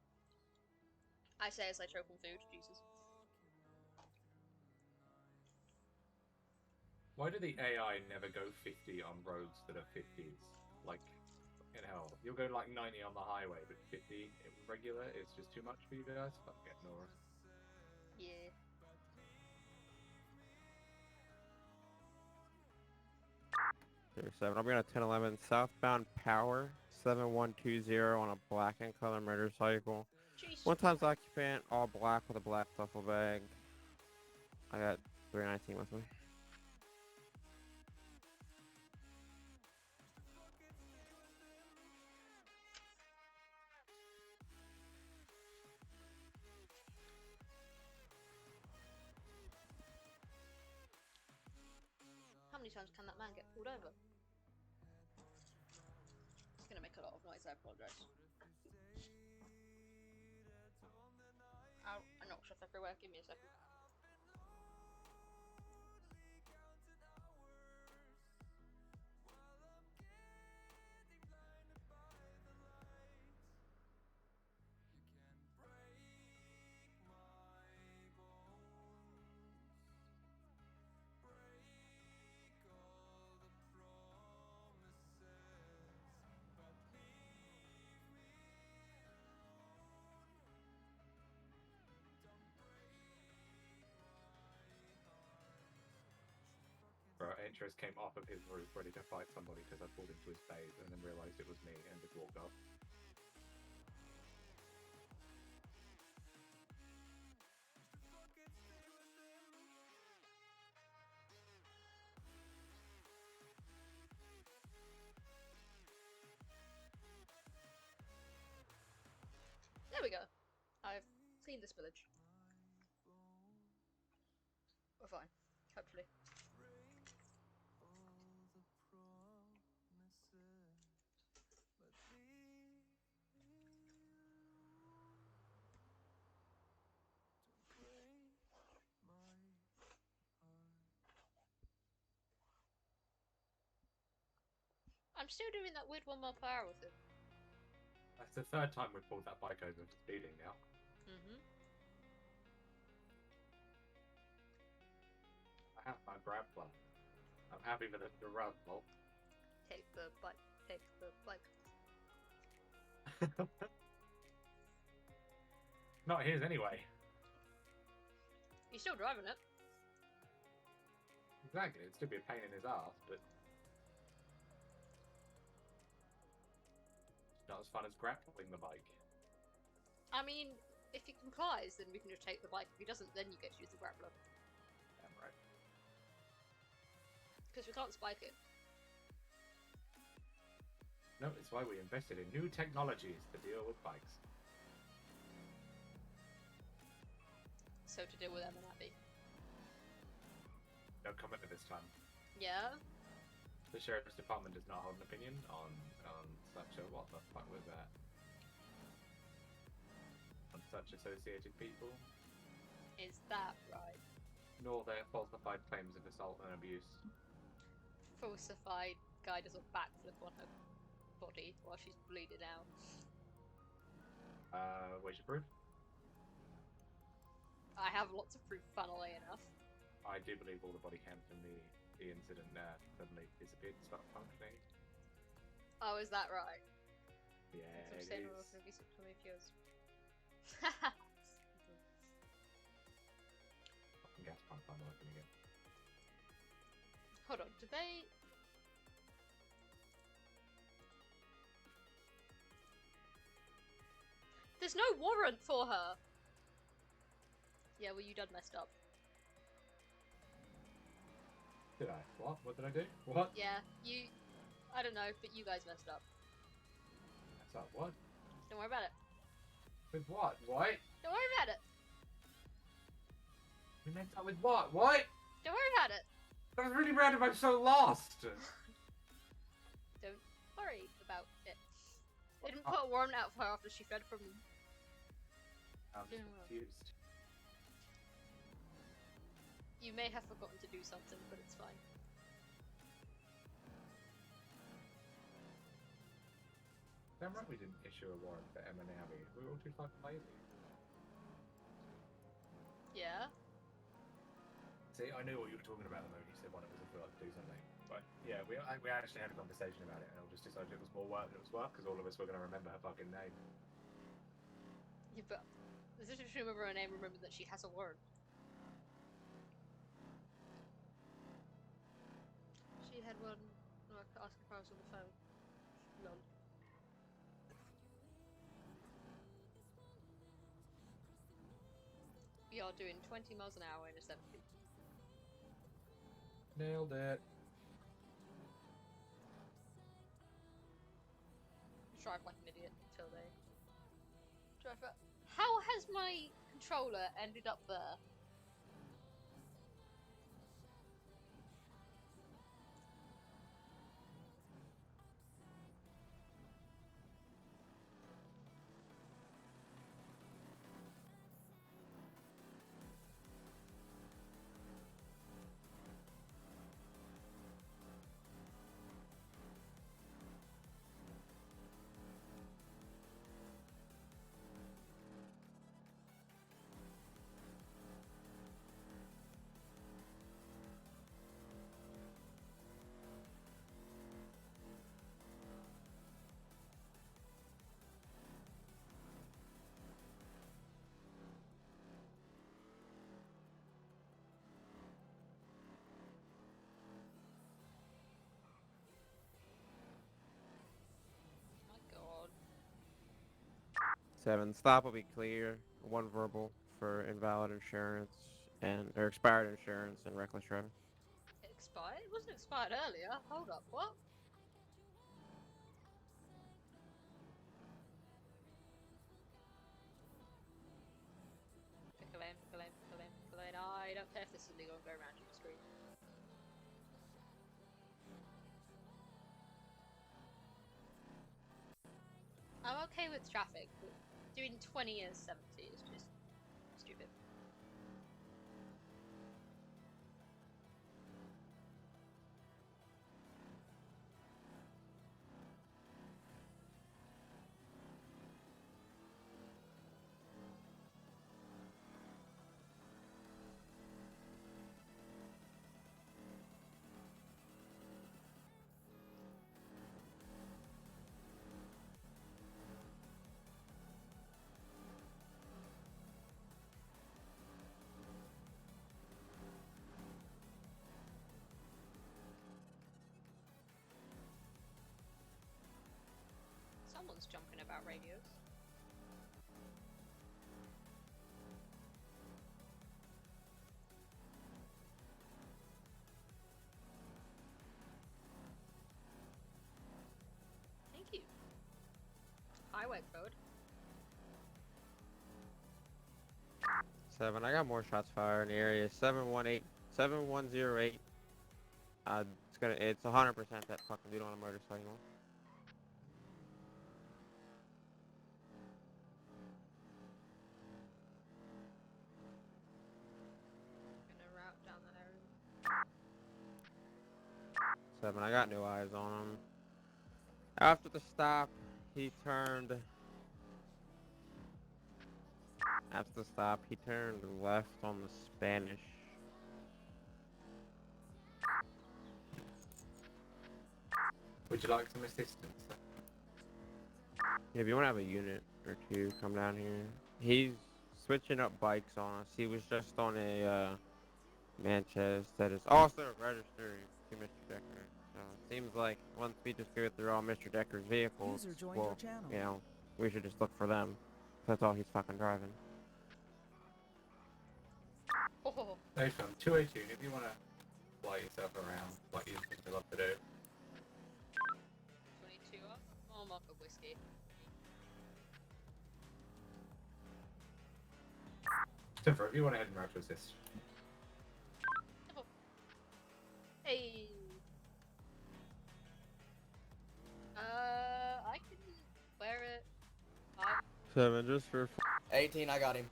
I say as I choke on food, Jesus. Why do the AI never go 50 on roads that are 50s? Like, in hell, you'll go like 90 on the highway, but 50 in regular is just too much for you guys? Fuck it, Nora. Yeah. Here, 7. I'll be on a 1011 southbound power 7120 on a black and color motorcycle. Jeez. One times occupant, all black with a black duffel bag. I got 319 with me. times can that man get pulled over? It's gonna make a lot of noise, I apologise. I knocked stuff everywhere, give me a second. Interest came off of his roof ready to fight somebody because I pulled into his base and then realised it was me and just walked off. There we go. I've cleaned this village. We're fine, hopefully. I'm still doing that weird 1 mile per hour with him. That's the third time we've pulled that bike over for speeding now. Mm-hmm. I have my grab plan. I'm happy for them to run, lol. Take the bike. Take the bike. Not his anyway. You're still driving it. Exactly, it'd still be a pain in his ass, but not as fun as grappling the bike. I mean, if he complies, then we can just take the bike. If he doesn't, then you get to use the grappler. Damn right. Because we can't spike it. No, it's why we invested in new technologies to deal with bikes. So to deal with Em and Abby. No comment at this time. Yeah? The sheriff's department does not hold an opinion on such a what the fuck was that? On such associated people. Is that right? Nor their falsified claims of assault and abuse. Falsified guy does a backflip on her body while she's bleeding out. Where's your proof? I have lots of proof, funnily enough. I do believe all the body cams from the incident suddenly disappeared and stopped functioning. Oh, is that right? Yeah, So it saying is. all of the recent years. Fucking gas pump I'm working again. Hold on, did they... There's no warrant for her! Yeah, well, you done messed up. Did I? What? What did I do? What? Yeah, you... I don't know, but you guys messed up. That's up. What? Don't worry about it. With what? What? Don't worry about it. We messed up with what? What? Don't worry about it. That was really random. I'm so lost. Don't worry about it. They didn't put a warrant out for her after she fled from them. I'm Yeah. confused. You may have forgotten to do something, but it's fine. Damn right we didn't issue a warrant for Em and Abby. We were all too fucking lazy. Yeah? See, I knew what you were talking about the moment you said one of us would like to do something. But yeah, we actually had a conversation about it, and I just decided it was more work than it was work because all of us were going to remember her fucking name. Yeah, but as soon as you remember her name, remember that she has a warrant. She had one. No, I could ask if I was on the phone. None. We are doing 20 miles an hour in a 70. Nailed it. Drive like an idiot until they drive up. How has my controller ended up there? 7. Stop will be clear. 1 verbal for invalid insurance or expired insurance and reckless driving. It expired? It wasn't expired earlier. Hold up, what? Pick a lane, pick a lane, pick a lane, pick a lane. I don't care if this is illegal and go around you, screw you. I'm okay with traffic, but doing 20 and 70 is just stupid. Someone's jumping about radios. Thank you. Highway code. 7. I got more shots fired in the area. 7108. It's 100% that fucking dude on a motorcycle. Gonna route down that area. 7. I got new eyes on him. After the stop, he turned. After the stop, he turned left on the Spanish. Would you like some assistance? Yeah, if you want to have a unit or two, come down here. He's switching up bikes on us. He was just on a Manchester that is also registered to Mr. Decker. It seems like once we just go through all Mr. Decker's vehicles, User joined well, your channel. you know, we should just look for them. That's all he's fucking driving. Oh, No, from 218, if you want to fly yourself around like you seem to love to do. 22 up. More mark of whiskey. Timber, if you want to head and route to assist. Hey. I can wear it. 7, just for 18, I got him.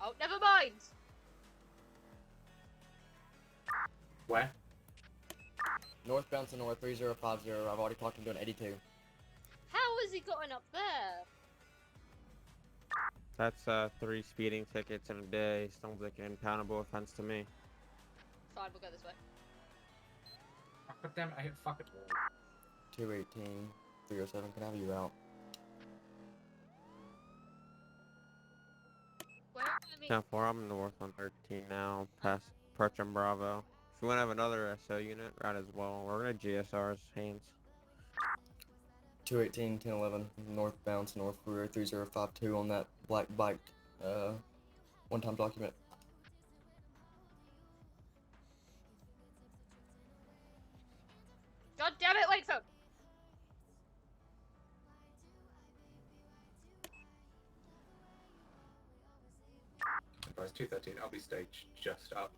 Oh, never mind. Where? Northbound to north 3050. I've already clocked him doing 82. How has he gotten up there? That's 3 speeding tickets in a day. Sounds like an impoundable offense to me. Fine, we'll go this way. Oh, God damn it, I hit fucking wall. 218, 307. Can I have you out? Where am I? 10-4, I'm north on 13 now, past Perch and Bravo. If you want to have another SO unit, right as well. We're gonna GSR's hands. 218, 1011. Northbound to north career 3052 on that black bike. One-time document. God damn it, wait phone! Advice 213, I'll be staged just up.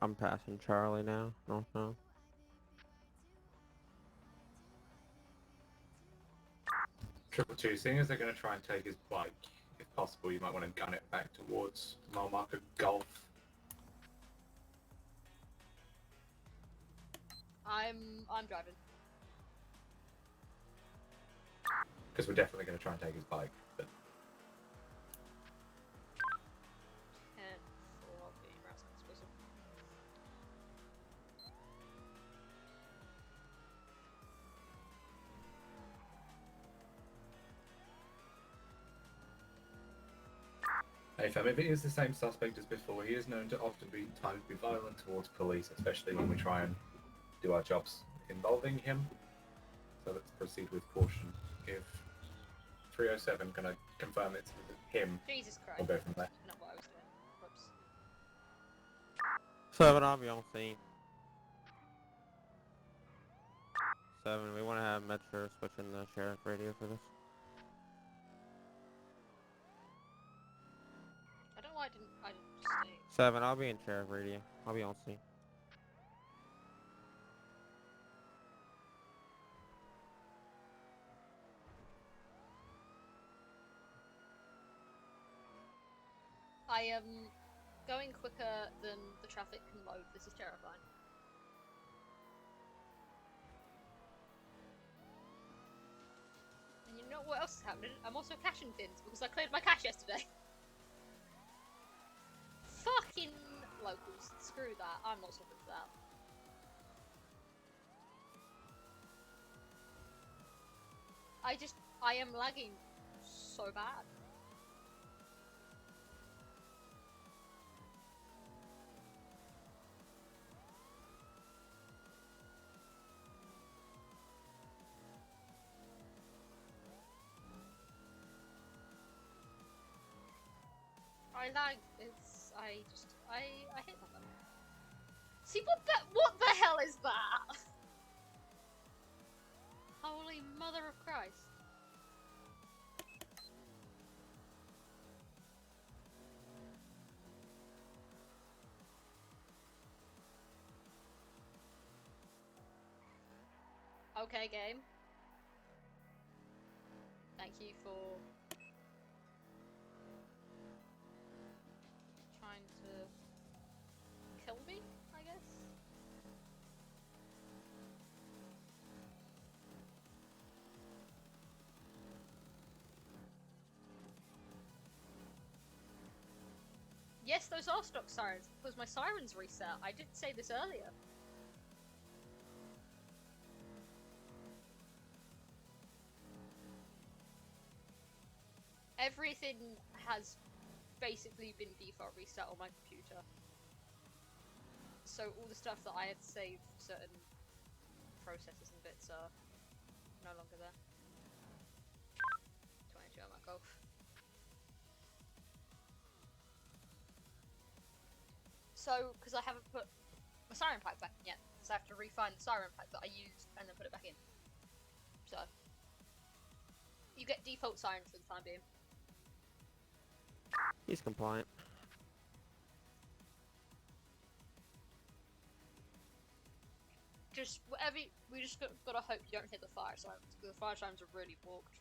I'm passing Charlie now. Northbound. Triple two, seeing as they're going to try and take his bike, if possible, you might want to gun it back towards mile marker Golf. I'm driving. Because we're definitely going to try and take his bike. But 10 for the route explosive. Hey fam, if it is the same suspect as before, he is known to often be violent towards police, especially when we try and do our jobs involving him. So let's proceed with caution. If 307 can I confirm it's him, Jesus Christ. we'll go from there. Not what I was doing. Whoops. 7, I'll be on scene. 7, we want to have Metro switching the sheriff radio for this. I don't know why I didn't just stay. 7, I'll be in sheriff radio. I'll be on scene. I am going quicker than the traffic can load. This is terrifying. And you know what else is happening? I'm also cashing things because I cleared my cache yesterday. Fucking locals. Screw that. I'm not stopping for that. I am lagging so bad. I lag. I hit that button. See what the hell is that? Holy mother of Christ. Okay, game. Thank you for trying to kill me, I guess. Yes, those are stock sirens, because my sirens reset. I did say this earlier. Everything has basically been default reset on my computer. So all the stuff that I had saved certain processes and bits are no longer there. 22 on my golf. So, because I haven't put my siren pipe back in yet, because I have to refine the siren pipe that I used and then put it back in. So, you get default sirens for the time being. He's compliant. Just whatever, we just gotta hope you don't hit the fire sirens, because the fire sirens are really walked.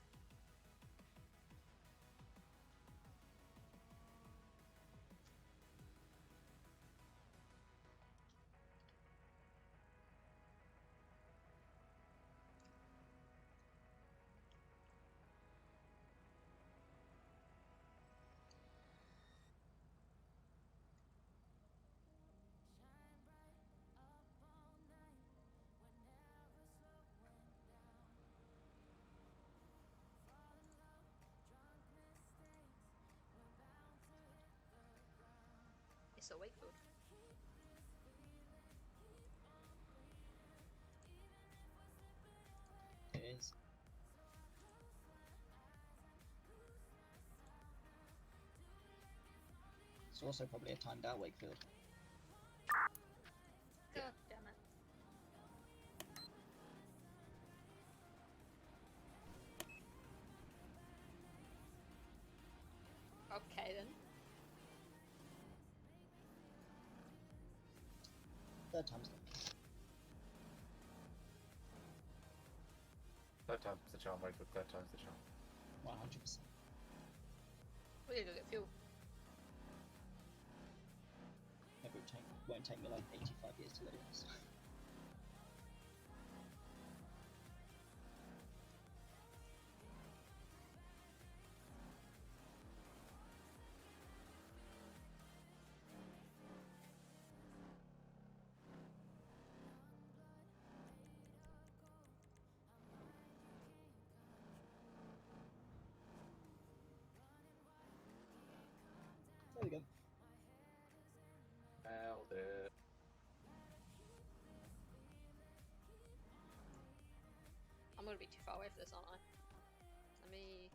It's a Wakefield. It is. It's also probably a timed out Wakefield. God damn it. Okay then. Third time's Third time's the charm, wait for third time's the charm. 100%. We gotta go get fuel. Maybe it won't take me like 85 years to load this. we go. Nailed it. I'm gonna be too far away for this, aren't I? Let me.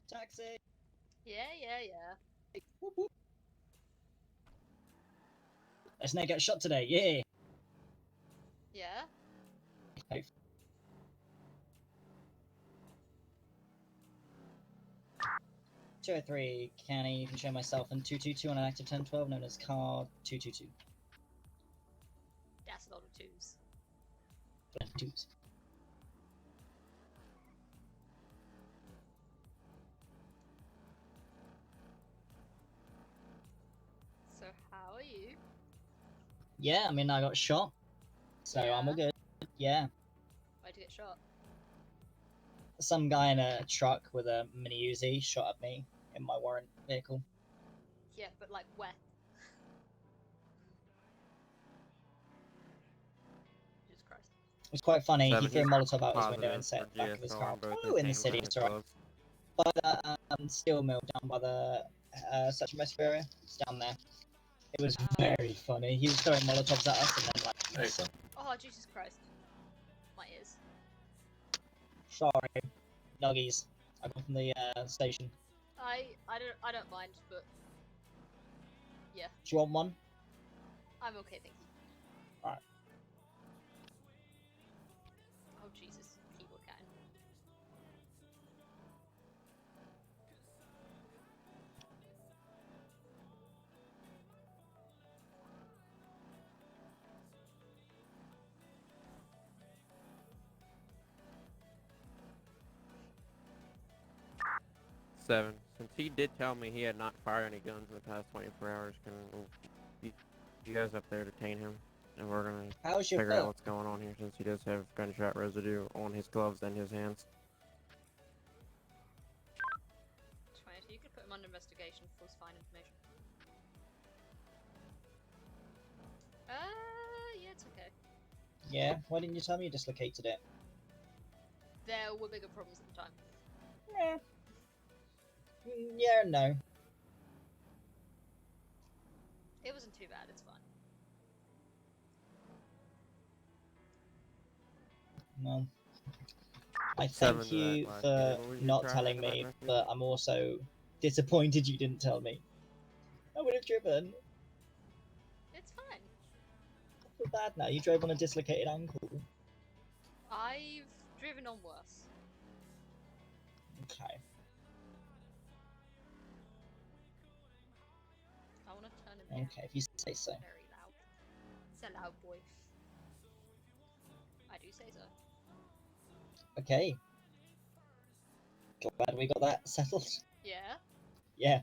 Taxi! Yeah. Whoop, whoop. Let's not get shot today, yeah! Yeah. Hey. 203 County, you can show myself in 222 on an active 1012 known as car 222. That's a lot of twos. Twos. So how are you? Yeah, I mean, I got shot, so I'm all good. Yeah. Why'd you get shot? Some guy in a truck with a mini Uzi shot at me in my warrant vehicle. Yeah, but like where? Jesus Christ. It was quite funny. He 7, threw a he's Molotov out his window positive and set for the back of his GSO car. on both Oh, his in the hands city, and it's his alright. gloves. By the steel mill down by the search and rescue area, it's down there. It was very funny. He was throwing Molotovs at us and then like, Excellent. Oh, Jesus Christ. My ears. sorry, doggies. I got from the station. I don't mind, but yeah, Do you want one? I'm okay, thank you. Alright. Oh Jesus, keyboard cat. Seven. Since he did tell me he had not fired any guns in the past 24 hours, can you guys up there detain him? And we're gonna How's your figure out foot? what's going on here since he does have gunshot residue on his gloves and his hands. 20, you could put him under investigation for falsifying information. Yeah, it's okay. Yeah, why didn't you tell me you dislocated it? There were bigger problems at the time. Yeah. Yeah, no. It wasn't too bad, it's fine. Well, I Seven thank to that you last for unit. What was your not traffic telling in that me, message? but I'm also disappointed you didn't tell me. I would have driven. It's fine. I feel bad now. You drove on a dislocated ankle. I've driven on worse. Okay. I want to turn him down. Okay, if you say so. Very loud. It's a loud boy. I do say so. Okay. Glad we got that settled. Yeah? Yeah.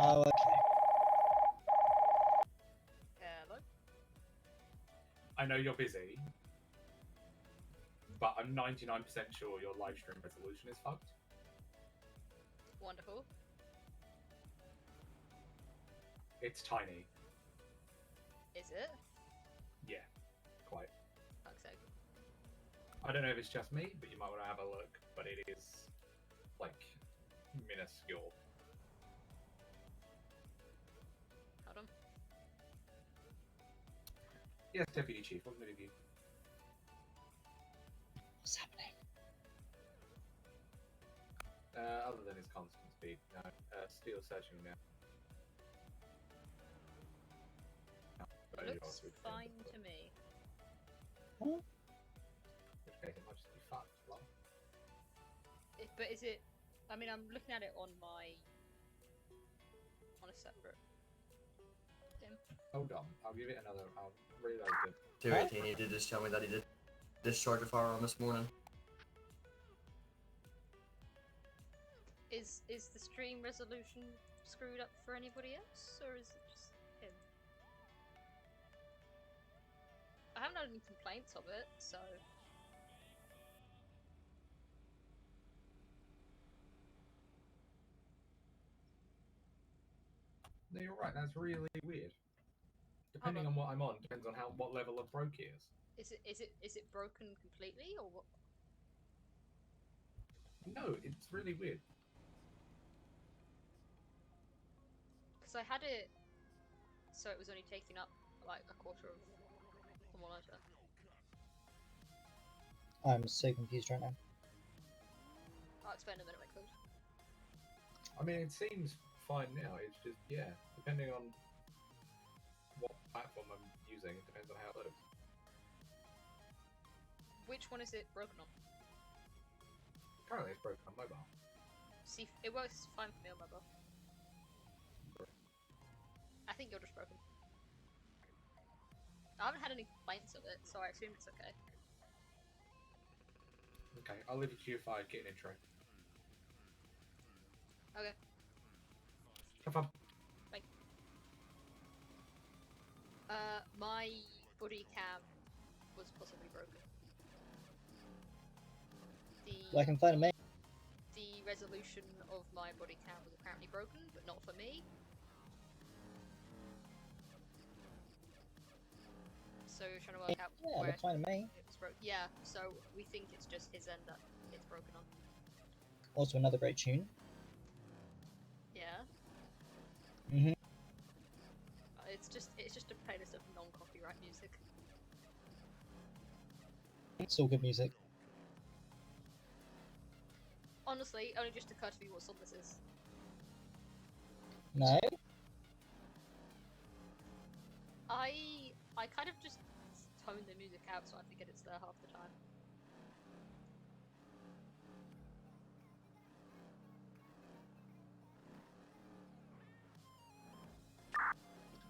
Oh, okay. Hello? I know you're busy, but I'm 99% sure your live stream resolution is fucked. Wonderful. It's tiny. Is it? Yeah, quite. Fuck's sake. I don't know if it's just me, but you might want to have a look. But it is like minuscule. Hold on. Yes, Deputy Chief. What can I do for you? What's happening? Other than his constant speed, no. Steel searching now. But It you looks also would fine think that- to me. In which case, it might just be fucked. Well, But is it? I mean, I'm looking at it on a separate thing. hold on. I'll give it another. I'll reload it. 218, he did just tell me that he did discharge a firearm this morning. Is the stream resolution screwed up for anybody else, or is it just him? I haven't had any complaints of it, so No, you're right. That's really weird. Depending on what I'm on, depends on what level of broke he is. is it broken completely, or what? No, it's really weird. Because I had it, so it was only taking up like a quarter of the monitor. I'm so confused right now. I'll explain in a minute, Michael. I mean, it seems fine now. It's just, yeah, depending on what platform I'm using, it depends on how it looks. Which one is it broken on? Currently, it's broken on mobile. See, it works fine for me on mobile. I think you're just broken. I haven't had any complaints of it, so I assume it's okay. Okay, I'll leave it to you if I get an intro. Okay. Have fun. Bye. My body cam was possibly broken. Like I'm fine with me. The resolution of my body cam was apparently broken, but not for me. So we're trying to work out Yeah, where that's fine with me. it was broken. Yeah, so we think it's just his end that it's broken on. Also, another great tune. Yeah. Mhm. It's just a playlist of non-copyright music. It's all good music. Honestly, it only just occurred to me what song this is. No? I kind of just tone the music out so I forget it's there half the time.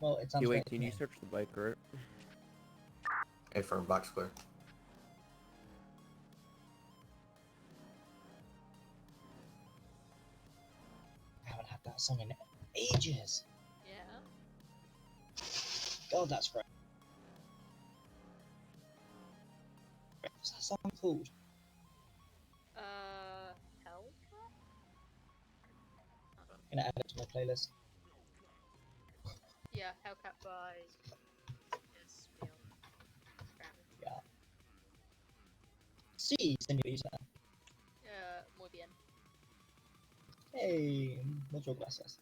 Well, it sounds You great 18, to you me. searched the bike, right? A firm box clear. I haven't had that song in ages. Yeah. God, that's great. What's that song called? Hellcat? Hold on. I'm gonna add it to my playlist. Yeah, Hellcat by yes, Leon. Apparently. Yeah. Sí, señorita. Muy bien. Hey, muchas gracias.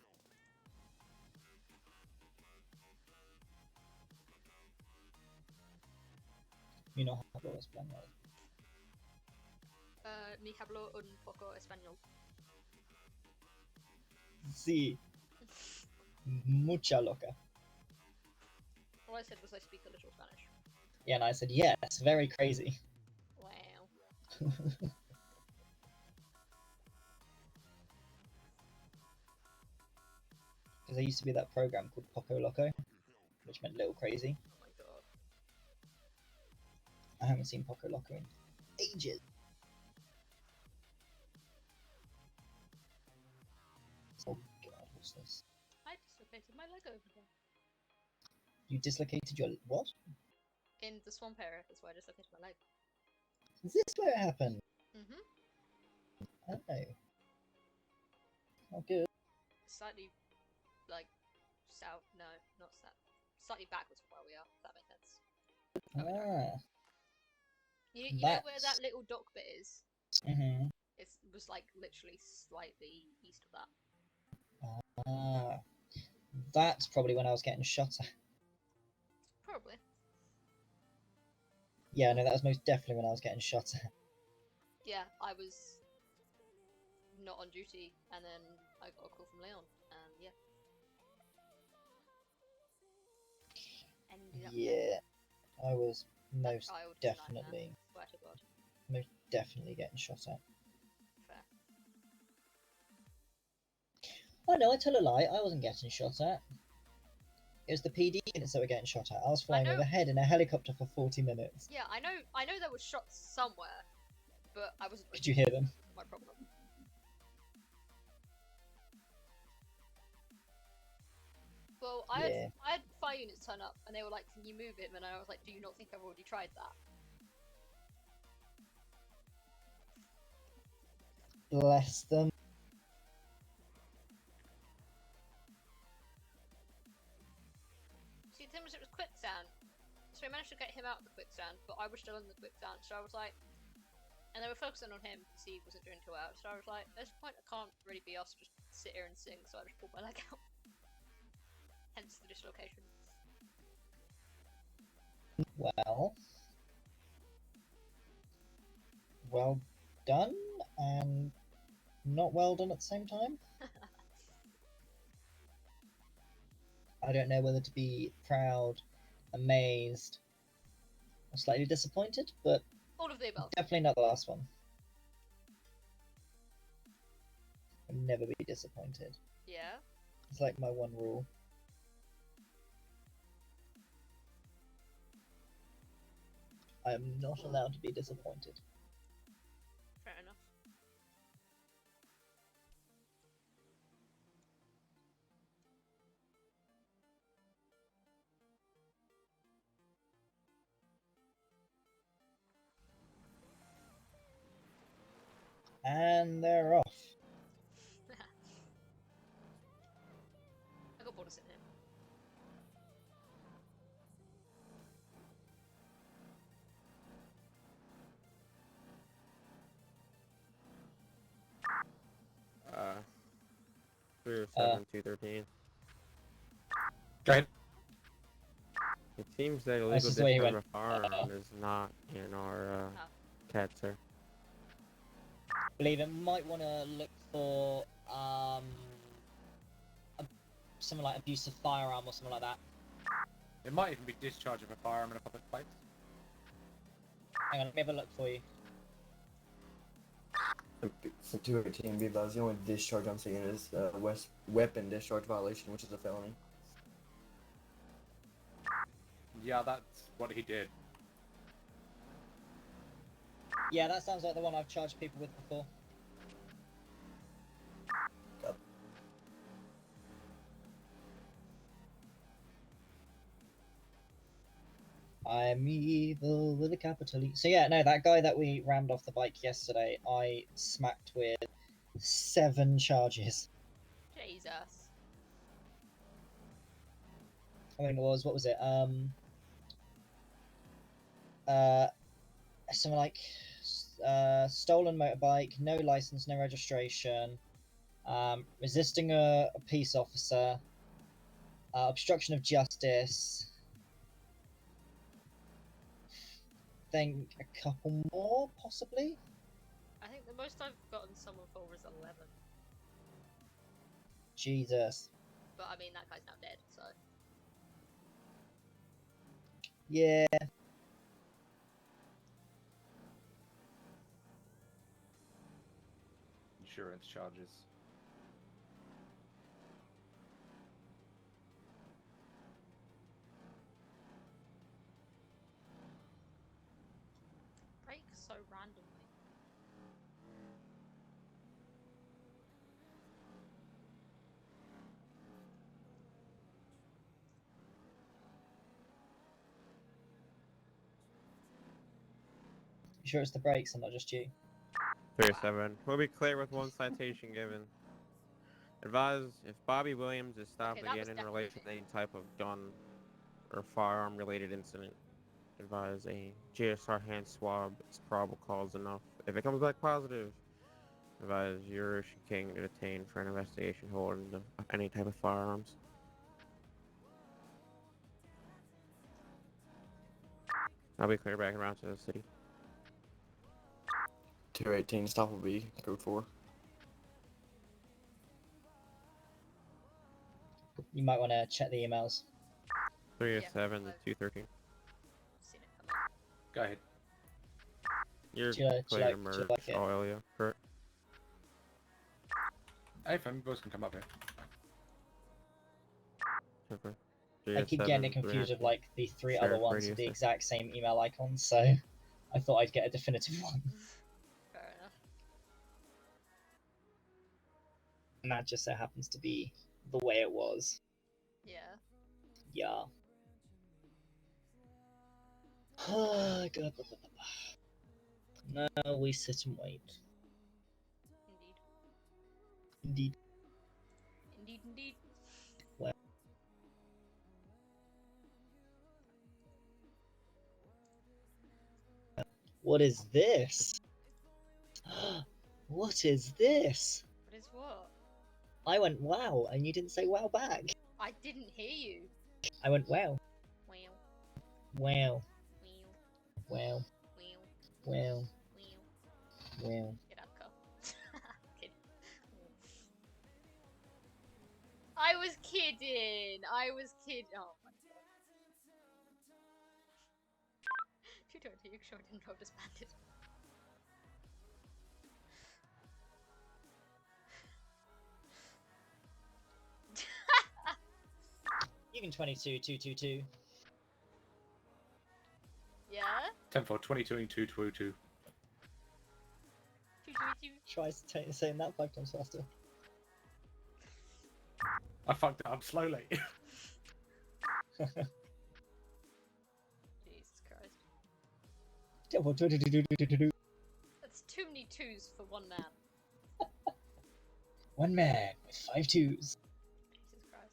You know how to español. Mi hablo un poco español. Sí. Mucha loca. All I said was I speak a little Spanish. Yeah, and I said, yes, very crazy. Wow. Because there used to be that program called Poco Loco, which meant little crazy. Oh my god. I haven't seen Poco Loco in ages. Oh god, what's this? I dislocated my leg over there. You dislocated your what? In the swamp area, that's why I dislocated my leg. Is this where it happened? Mm-hmm. Oh. Oh, good. Slightly, like, south. No, not south. Slightly backwards from where we are. If that makes sense. Ah, You know where that little dock bit is? mm-hmm. It was like literally slightly east of that. Ah, that's probably when I was getting shot at. Probably. Yeah, no, that was most definitely when I was getting shot at. Yeah, I was not on duty, and then I got a call from Leon, and yeah. Ended up there. Yeah, I was That most child was a nightmare. definitely, Swear to God. most definitely getting shot at. Fair. Oh no, I tell a lie. I wasn't getting shot at. It was the PD units that were getting shot at. I was flying know- overhead in a helicopter for 40 minutes. Yeah, I know there was shots somewhere, but I wasn't. Could you hear them? My problem. Well, Yeah. I had fire units turn up, and they were like, "Can you move him?" And I was like, "Do you not think I've already tried that?" Bless them. See, the thing was, it was quicksand, so we managed to get him out of the quicksand, but I was still in the quicksand, so I was like, and they were focusing on him because he wasn't doing too well. So I was like, at this point, I can't really be asked to just sit here and sing, so I just pulled my leg out. Hence the dislocation. Well done, and not well done at the same time. I don't know whether to be proud, amazed, or slightly disappointed, but All of the above. definitely not the last one. I'll never be disappointed. Yeah. It's like my one rule. I am not allowed to be disappointed. Fair enough. And they're off. I got bored of sitting here. Uh, 307, 213. Go ahead. It seems that This illegal is the way he discharge went. of firearm is not in our CAD, sir. I believe it might want to look for something like abuse of firearm or something like that. It might even be discharge of a firearm in a public place. Hang on, let me have a look for you. For 218, be advised, the only discharge I'm seeing is weapon discharge violation, which is a felony. Yeah, that's what he did. Yeah, that sounds like the one I've charged people with before. I'm evil with a capital E. So yeah, no, that guy that we rammed off the bike yesterday, I smacked with 7 charges. Jesus. I mean, what was it? Something like stolen motorbike, no license, no registration, resisting a peace officer, obstruction of justice. Think a couple more, possibly. I think the most I've gotten someone for was 11. Jesus. But I mean, that guy's now dead, so. Yeah. Insurance charges. Break so randomly. You sure it's the brakes and not just you? 307. We'll be clear with 1 citation given. Advise if Bobby Williams is stopped Okay, that was again in definitely relation to me. any type of gun or firearm related incident. Advise a GSR hand swab is probable cause enough. If it comes back positive, advise you're king to detain for an investigation holding any type of firearms. I'll be clear back around to the city. 218 stop will be code 4. You might want to check the emails. 307 to I've 213. seen it come up. Go ahead. You're Do you clear to like merge it? all area, correct? Hey, fam, you boys can come up here. Okay. I keep getting it 307, confused with 319. like the three other Sheriff ones radio with the station. exact same email icons, so I thought I'd get a definitive one. Fair enough. And that just so happens to be the way it was. Yeah. Yeah. God. No, we sit and wait. Indeed. Indeed. Indeed. What is this? What is this? What is what? I went wow, and you didn't say wow back. I didn't hear you. I went wow, Wow. wow, Wow. wow, Wow. wow, Wow. wow. Get out, car. Kid. I was kidding. I was kidding. Oh my god. 220, you sure didn't know disbanded. You can 22, 222. Yeah? 10 for 22 and 222. 222. Try saying that 5 times faster. I fucked it up slowly. Jesus Christ. Double 22. That's too many twos for one man. One man with 5 twos. Jesus Christ.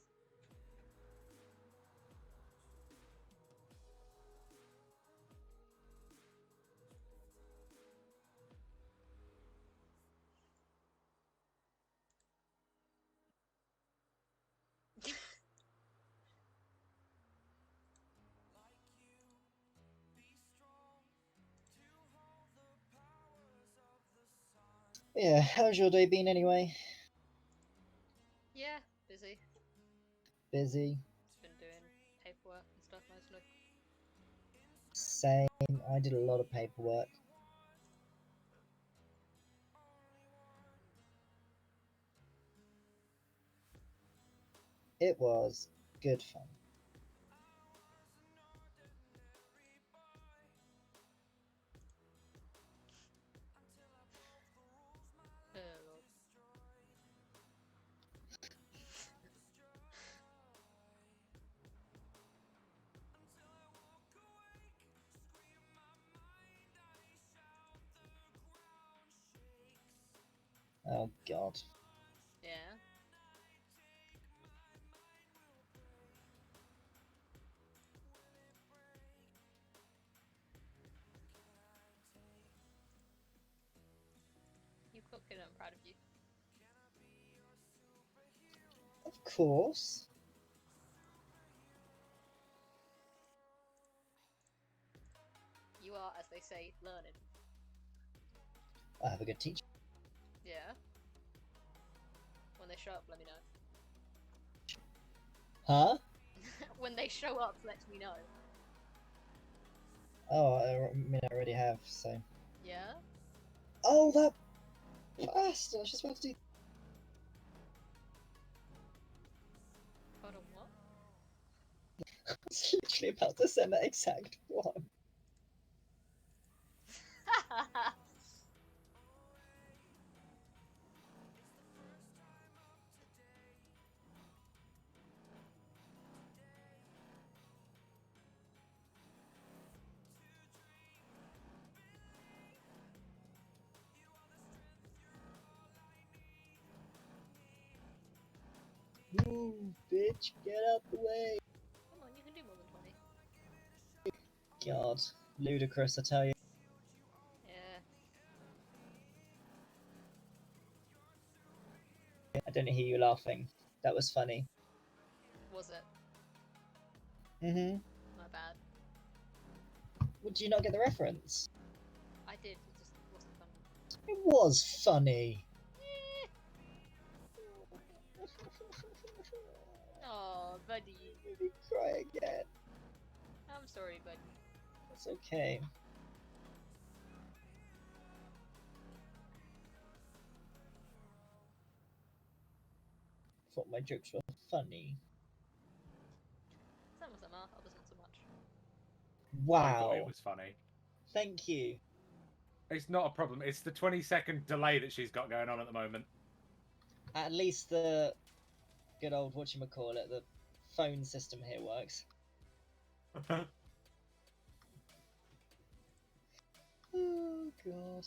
Yeah, how's your day been anyway? Yeah, busy. Busy. Just been doing paperwork and stuff mostly. Same. I did a lot of paperwork. It was good fun. Oh lord. Oh god. Yeah. You cooked it, I'm proud of you. Of course. You are, as they say, learning. I have a good teacher. Yeah. When they show up, let me know. Huh? When they show up, let me know. Oh, I mean, I already have, so. Yeah? Oh, that bastard! I was just about to do. Hold on, what? I was literally about to send that exact one. Move, bitch, get out the way. Come on, you can do more than 20. God, ludicrous, I tell you. Yeah. I didn't hear you laughing. That was funny. Was it? Mm-hmm. My bad. Would you not get the reference? I did, it just wasn't funny. It was funny. Eh. Oh, buddy. Made me cry again. I'm sorry, buddy. It's okay. Thought my jokes were funny. Some of them are, others not so much. Wow. I thought it was funny. Thank you. It's not a problem. It's the 20-second delay that she's got going on at the moment. At least the good old whatchamacallit, the phone system here works. Oh god.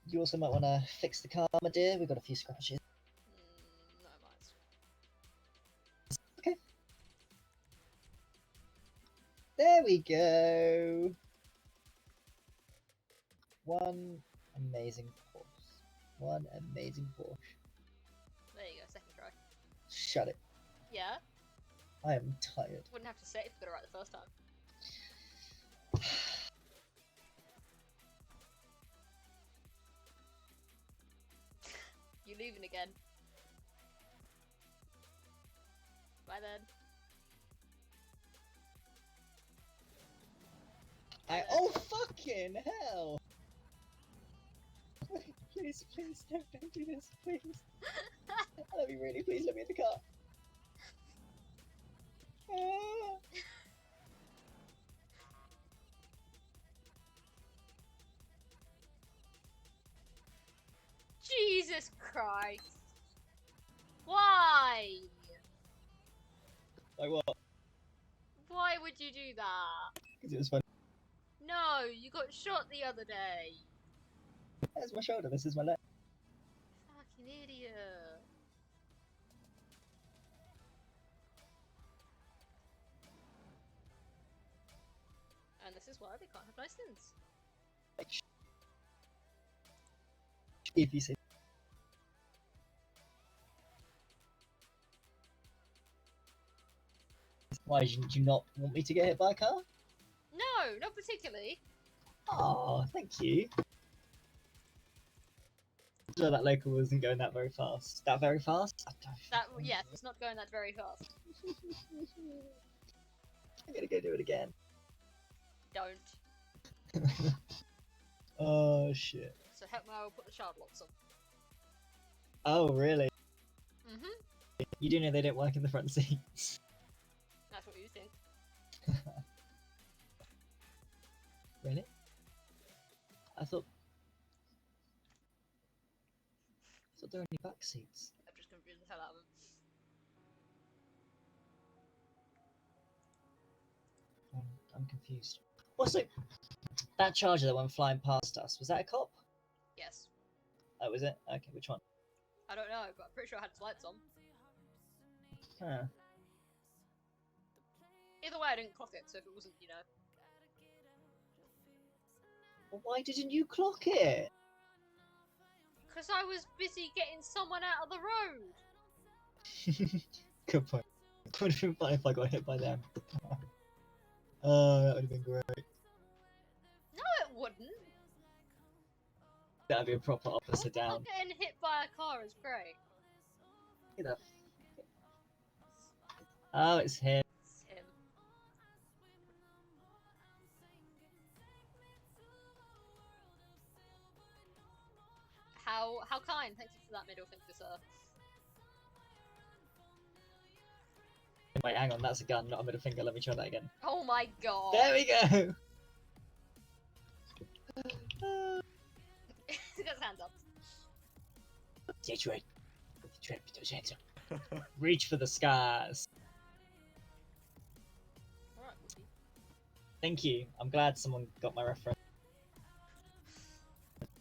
You also might want to fix the car, my dear. We've got a few scratches. No, mine's. Okay. There we go. One amazing Porsche. One amazing Porsche. There you go, second try. Shut it. Yeah? I am tired. Wouldn't have to say it if you got it right the first time. You leaving again. Bye then. Oh fucking hell! Please, please, don't do this, please. Let me really, please let me in the car. Ah. Jesus Christ! Why? Like what? Why would you do that? Because it was fun. No, you got shot the other day. There's my shoulder, this is my leg. Fucking idiot. And this is why they can't have nice things. If you say. Why did you not want me to get hit by a car? No, not particularly. Oh, thank you. So that local wasn't going that very fast. That very fast? That, yes, it's not going that very fast. I'm gonna go do it again. Don't. Oh shit. So help me, I will put the shard locks on. Oh really? Mm-hmm. You do know they don't work in the front seats. That's what you think. Really? I thought there were any back seats. I've just confused the hell out of them. I'm confused. Also, that charger that went flying past us, was that a cop? Yes. Oh, was it? Okay, which one? I don't know, but I'm pretty sure I had its lights on. Huh. Either way, I didn't clock it, so if it wasn't, you know. Well, why didn't you clock it? Because I was busy getting someone out of the road! Good point. It would have been fun if I got hit by them. Oh, that would have been great. No, it wouldn't! That'd be a proper officer down. Getting hit by a car is great. Look at that. Oh, it's him. It's him. How kind. Thank you for that middle finger, sir. Wait, hang on, that's a gun, not a middle finger. Let me try that again. Oh my god. There we go! He's got his hands up. That's right. That's right, put those hands up. Reach for the skies. Alright, Woody. Thank you. I'm glad someone got my reference.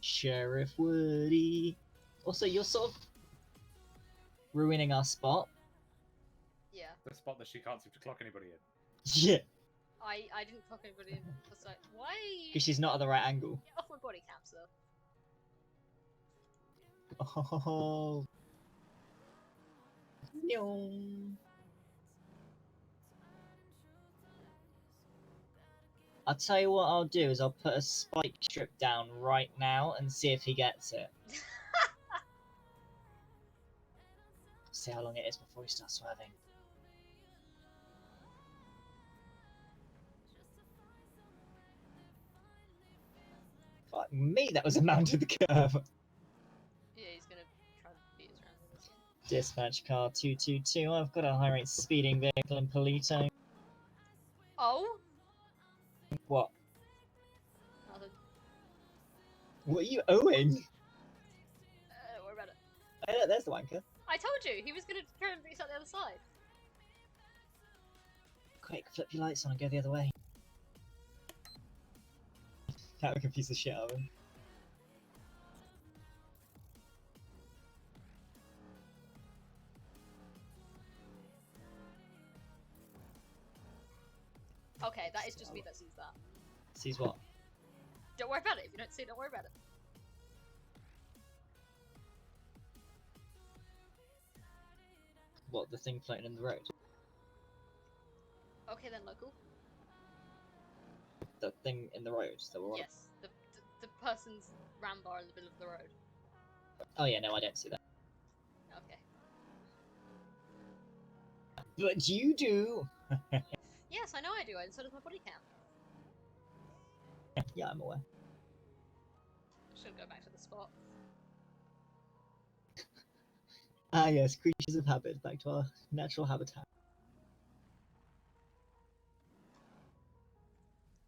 Sheriff Woody. Also, you're sort of ruining our spot. Yeah. The spot that she can't seem to clock anybody in. Yeah, I didn't clock anybody in. It's like, why are you... because she's not at the right angle. Get off my body cam, sir. Oh. No. I'll tell you what I'll do is I'll put a spike strip down right now and see if he gets it. See how long it is before he starts swerving. Fuck me, that was a mounted curve. Yeah, he's gonna try and beat us around with this one. Dispatch car 222. I've got a high rate speeding vehicle in Polito. Oh? What? Nothing. What are you owing? Don't worry about it. Oh, look, there's the wanker. I told you, he was gonna try and beat us out the other side. Quick, flip your lights on and go the other way. That would confuse the shit out of him. Okay, that is just me that sees that. Sees what? Don't worry about it. If you don't see it, don't worry about it. What, the thing floating in the road? Okay then, local. The thing in the road that we're on? Yes, the person's ram bar in the middle of the road. Oh yeah, no, I don't see that. Okay. But you do! Yes, I know I do, and so does my body cam. Yeah, I'm aware. Just gonna go back to the spot. Ah yes, creatures of habit, back to our natural habitat.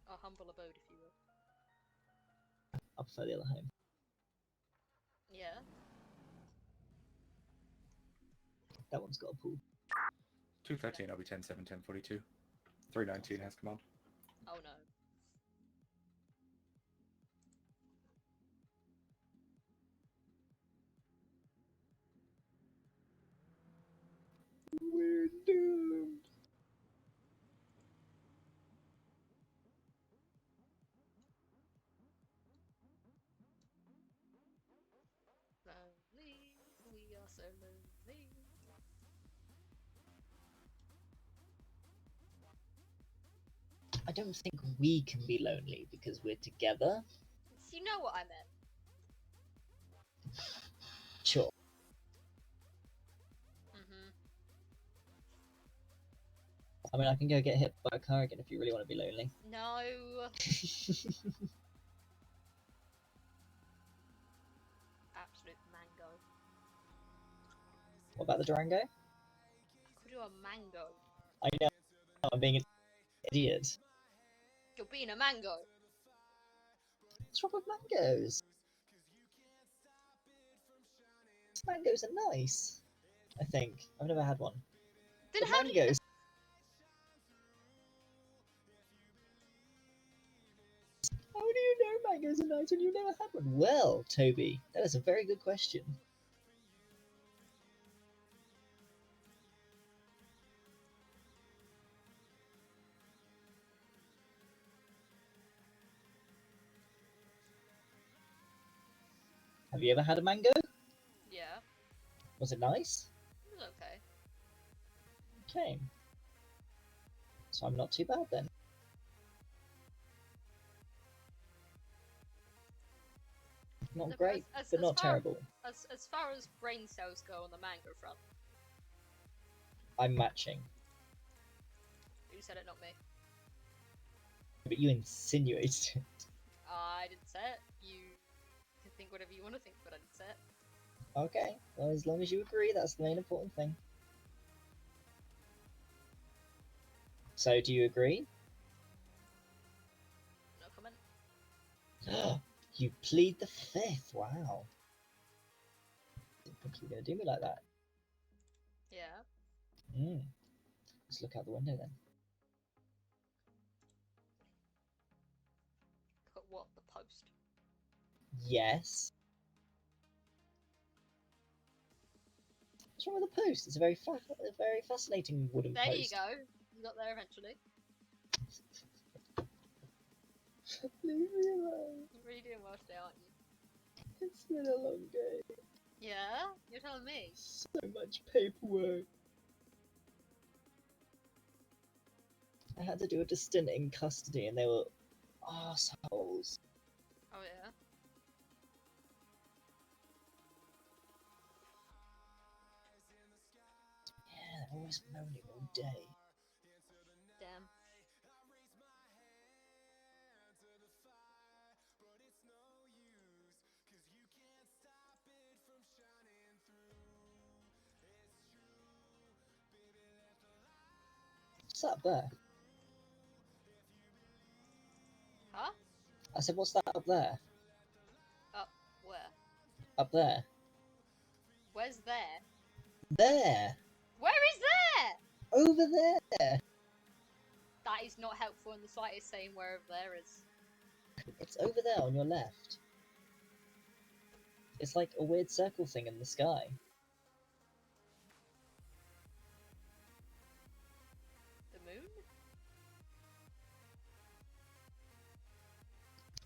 Our humble abode, if you will. I prefer the other home. Yeah. That one's got a pool. 213, I'll be 10, 7, 10, 42. 319 has command. Oh no. We're doomed! Lonely, we are so lonely. I don't think we can be lonely because we're together. You know what I meant. Sure. I mean, I can go get hit by a car again if you really want to be lonely. No. Absolute mango. What about the Durango? I could do a mango. I know, I'm being an idiot. You're being a mango. What's wrong with mangoes? Mangoes are nice. I think. I've never had one. Then But how do you... mangoes. How do you know mangoes are nice when you've never had one? Well, Toby, that is a very good question. Have you ever had a mango? Yeah. Was it nice? It was okay. Okay. So I'm not too bad then. Not No, but great, but not terrible. As far as brain cells go on the mango front, I'm matching. you said it, not me. But you insinuated it. I didn't say it. You can think whatever you want to think, but I didn't say it. Okay, well, as long as you agree, that's the main important thing. So, do you agree? No comment. You plead the fifth, wow. Didn't think you were going to do me like that. Yeah. Let's look out the window then. Look at what? The post. Yes. What's wrong with the post? It's a very fascinating wooden There you post. go. You got there eventually. Leave me alone. You're really doing well today, aren't you? It's been a long day. Yeah? You're telling me. So much paperwork. I had to do a stint in custody and they were assholes. Oh yeah? Yeah, they're always moaning all day. Damn. What's that up there? Huh? I said, what's that up there? Up where? Up there. Where's there? There! Where is there? Over there! That is not helpful in the slightest saying wherever there is. It's over there on your left. It's like a weird circle thing in the sky. The moon?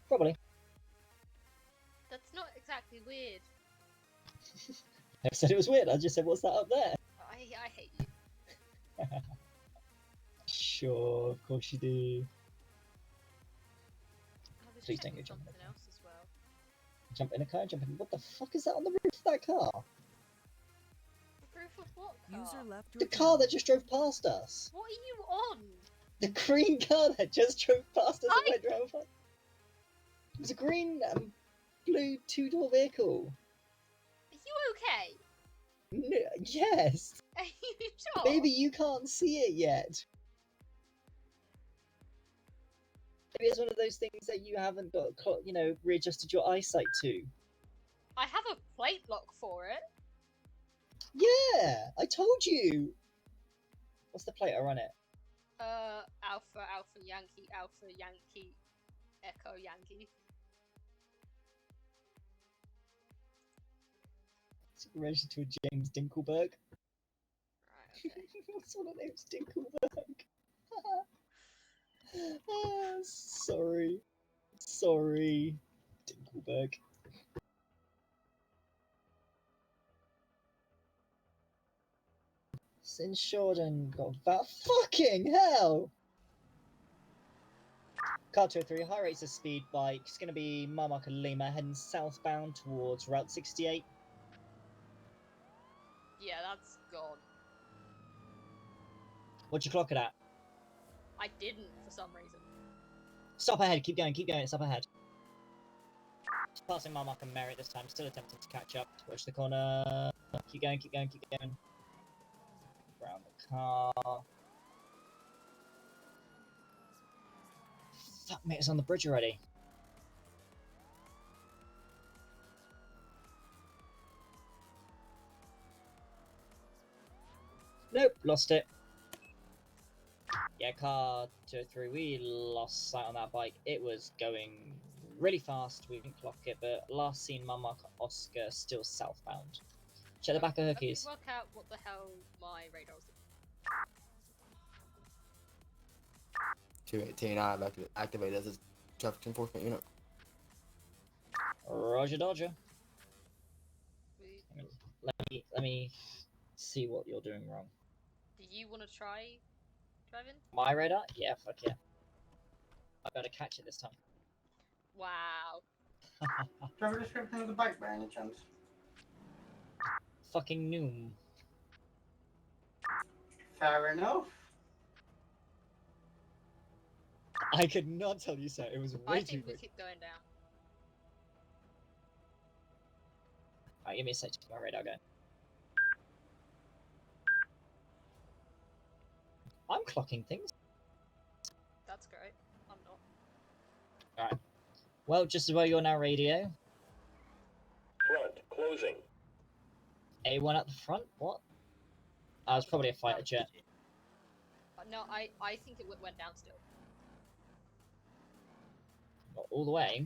Probably. That's not exactly weird. I said it was weird, I just said, what's that up there? I hate you. Sure, of course you do. I was Please don't checking go jumping something else as well. Jump in a car, jump in. What the fuck is that on the roof of that car? The roof of what car? User left your The car channel. that just drove past us. What are you on? The green car that just drove past us I- and went round. It was a green blue two-door vehicle. Are you okay? No, yes. Are you sure? Maybe you can't see it yet. Maybe it's one of those things that you haven't got, readjusted your eyesight to. I have a plate lock for it. Yeah, I told you. What's the plate on it? Alpha Yankee, Echo Yankee. It's in relation to a James Dinkelberg. Right, okay. What's one of name's Dinkelberg? Sorry. Sorry. Dinkelberg. Since Jordan got that fucking hell! Car 203, high rates of speed bike. It's going to be Marmark and Lima heading southbound towards Route 68. Yeah, that's gone. What'd you clock it at? I didn't for some reason. Stop ahead, keep going, it's up ahead. Passing Marmark and Merritt this time, still attempting to catch up. Watch the corner. Keep going. Around the car. Fuck, mate, it's on the bridge already. Nope, lost it. Yeah, car 203, we lost sight on that bike. It was going really fast, we didn't clock it, but last seen Marmark Oscar still southbound. Check the back of her Let me keys. work out what the hell my radar was. 218, I have activated as a traffic enforcement unit. Roger Dodger. We- Let me see what you're doing wrong. Do you want to try driving? My radar? Yeah, fuck yeah. I better catch it this time. Wow. Do you have a description of the bike by any chance? Fucking noom. Fair enough. I could not tell you so. It was I way too think we quick. keep going down. Alright, give me a sec to get my radar going. I'm clocking things. That's great. I'm not. Well, just as well you're now radio. Front closing. A1 at the front? What? That was probably a fighter jet. No, I think it went down still. Not all the way.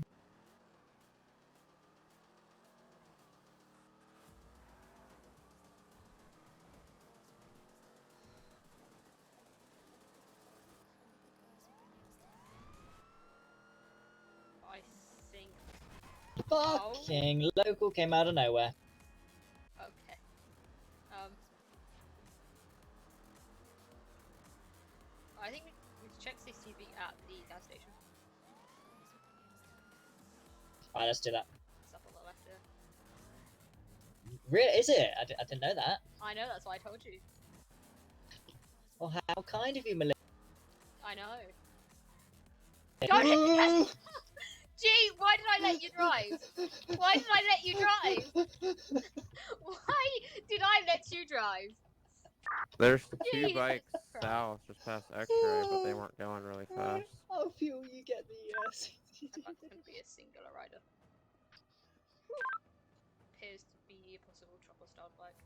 Fucking local came out of nowhere. Okay. I think we should check CCTV at the gas station. Alright, let's do that. It's up on the left here. Really? Is it? I didn't know that. I know, that's why I told you. Well, how kind of you, Melissa. I know. Don't hit the gas! Gee, why did I let you drive? Why did I let you drive? Why did I let you drive? There's two Jesus bikes Christ. south just past X-ray, but they weren't going really fast. I'll feel you get the That's going to be a singular rider. Appears to be a possible chopper styled bike.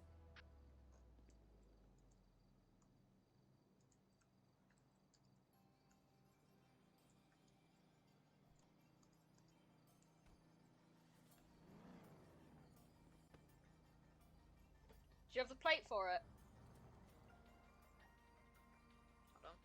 Do you have the plate for it? Hold on.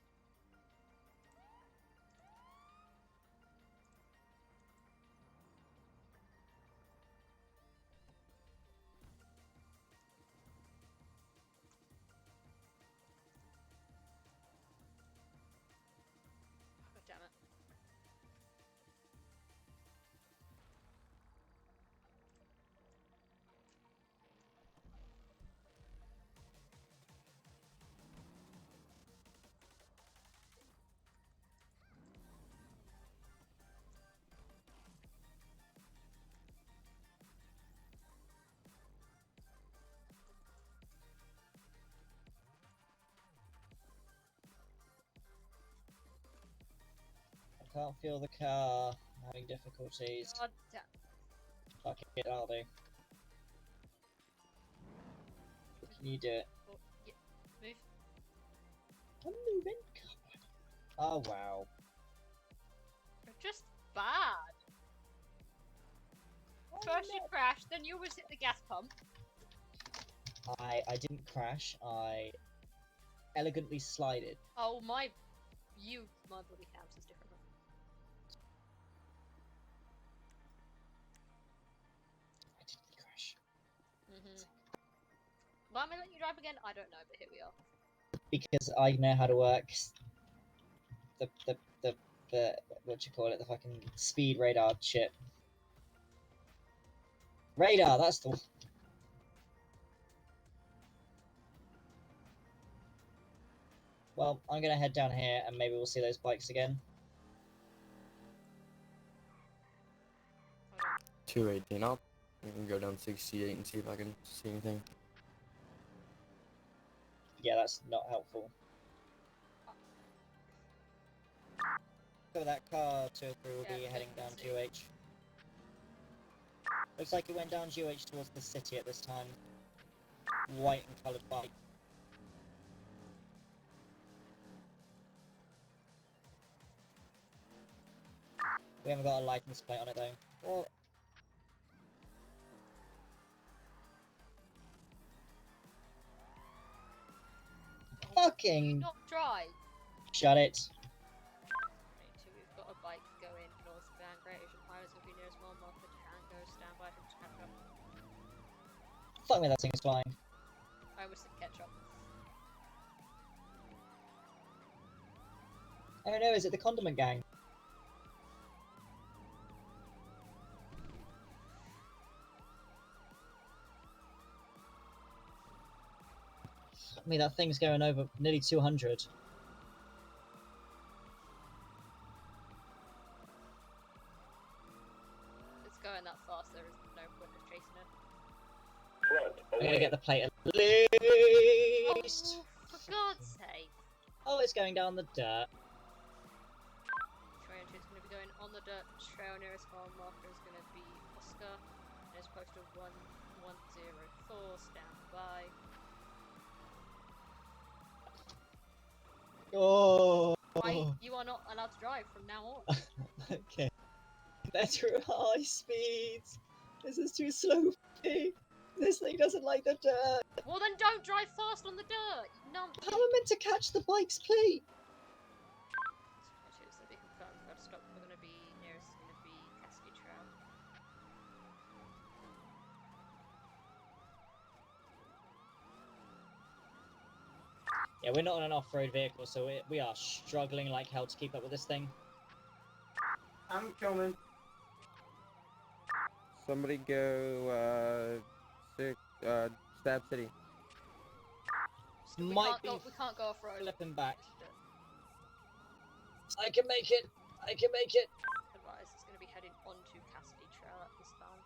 God damn it. I can't feel the car. I'm having difficulties. God damn. Fuck it, I'll do. Can you do it? Oh, yeah. Move. I'm moving. Oh wow. You're just bad. First you crashed, then you always hit the gas pump. I didn't crash. I elegantly slided. Oh my, my body counts as different. I didn't crash. Why am I letting you drive again? I don't know, but here we are. Because I know how to work the what you call it, the fucking speed radar chip. Radar, that's the. Well, I'm gonna head down here and maybe we'll see those bikes again. 218. I can go down 68 and see if I can see anything. Yeah, that's not helpful. So that car 203 will be Yeah, heading down see. GH. Looks like it went down GH towards the city at this time. White and coloured bike. We haven't got a license plate on it though. Well, fucking Not drive. shut it. We've got a bike going north of Van Great Asian Highways will be nearest mile marker to Tango. Stand by for catch up. Fuck me, that thing is flying. I almost said catch up. I don't know, is it the condiment gang? Fuck me, that thing's going over nearly 200. It's going that fast, there is no point of chasing it. Front, I'm gonna away. get the plate at least. Oh, for God's sake. Oh, it's going down the dirt. Train 2 is going to be going on the dirt trail. Nearest mile marker is going to be Oscar. Nearest postal 1104. Stand by. Oh. You are not allowed to drive from now on. Okay. Better at high speeds. This is too slow for me. This thing doesn't like the dirt. Well, then don't drive fast on the dirt. No. How am I meant to catch the bike's plate? So be confirmed. First stop we're going to be nearest is going to be Cassidy Trail. Yeah, we're not on an off-road vehicle, so we are struggling like hell to keep up with this thing. I'm coming. Somebody go, Stab City. Might be We can't go off road. flipping back. I can make it. I can make it. Advise it's going to be heading onto Cassidy Trail at this time.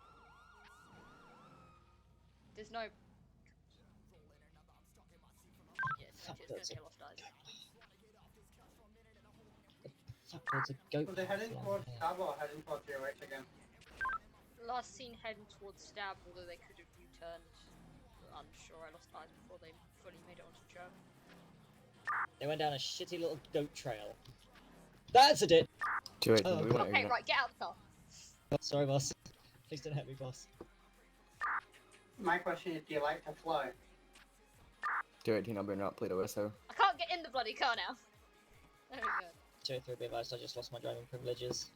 There's no. Yeah, Fuck, it's going that's to a be a lost eyes. fuck. There's a goat. Were they heading flying towards here. Tab or heading towards GOH again? Last seen heading towards Stab, although they could have U-turned. Unsure. I lost eyes before they fully made it onto trail. They went down a shitty little goat trail. That's a dit. 218, Oh, we want Okay, to right, get out of the car. Sorry, boss. Please don't hit me, boss. My question is, do you like to fly? 218, I'll be not Pluto SO. I can't get in the bloody car now. There we go. 203, be advised, I just lost my driving privileges.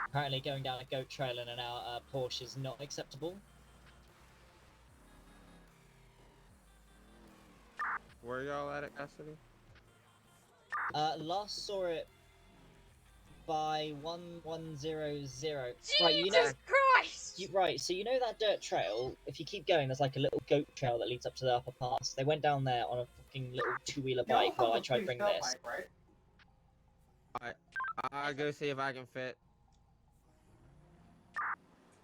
Apparently, going down a goat trail in our Porsche is not acceptable. Where y'all at Cassidy? Last saw it by 1100. Jesus Right, you know. Christ! Right, so you know that dirt trail? If you keep going, there's like a little goat trail that leads up to the upper pass. They went down there on a fucking little two-wheeler You bike also while I have the tried to bring police this. bike, right? I'll go see if I can fit.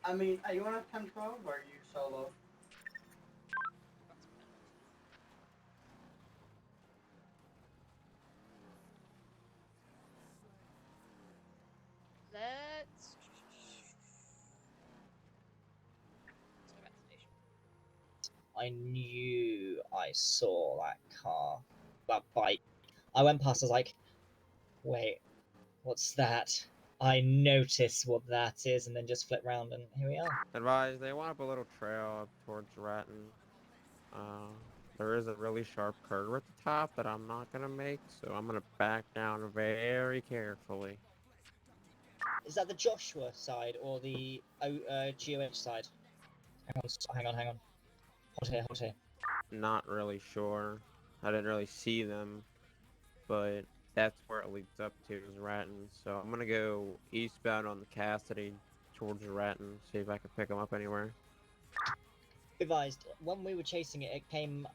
I mean, are you on a 1012 or are you solo? Let's go back to the station. I knew I saw that car, that bike. I went past, I was like, wait, what's that? I notice what that is, and then just flip round, and here we are. Advise, they want up a little trail up towards Ratton. There is a really sharp curve at the top that I'm not gonna make, so I'm gonna back down very carefully. Is that the Joshua side or the GOH side? Hang on. Hold here. Not really sure. I didn't really see them, but that's where it leads up to is Ratton. So I'm gonna go eastbound on the Cassidy towards Ratton, see if I can pick them up anywhere. Advised, when we were chasing it, it came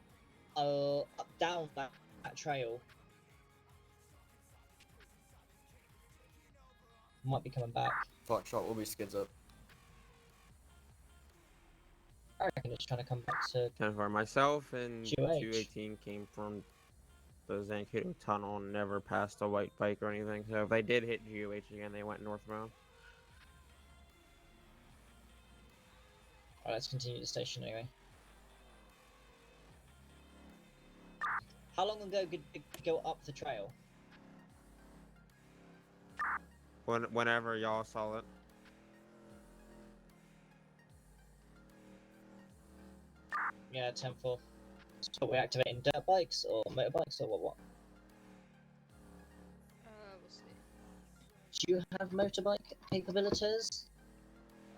up down that trail. Might be coming back. Foxtrot will be skids up. I reckon it's trying to come back to 10 for myself and GOH. 218 came from the Zancudo tunnel and never passed a white bike or anything. So if they did hit GOH again, they went northbound. Alright, let's continue the station anyway. How long ago did it go up the trail? Whenever y'all saw it. Yeah, 10-4. So we're activating dirt bikes or motorbikes or what? We'll see. Do you have motorbike capabilities?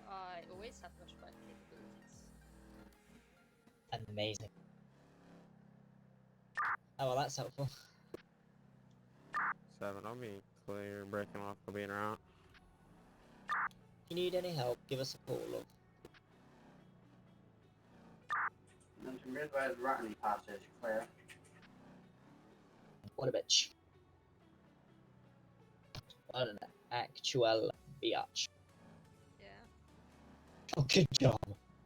I always have motorbike capabilities. Amazing. Oh, well, that's helpful. 7, I'll be clear, breaking off the being around. If you need any help, give us a call. Love. And to midway Ratton passage clear. What a bitch. What an actual biatch. Yeah. Oh, good job.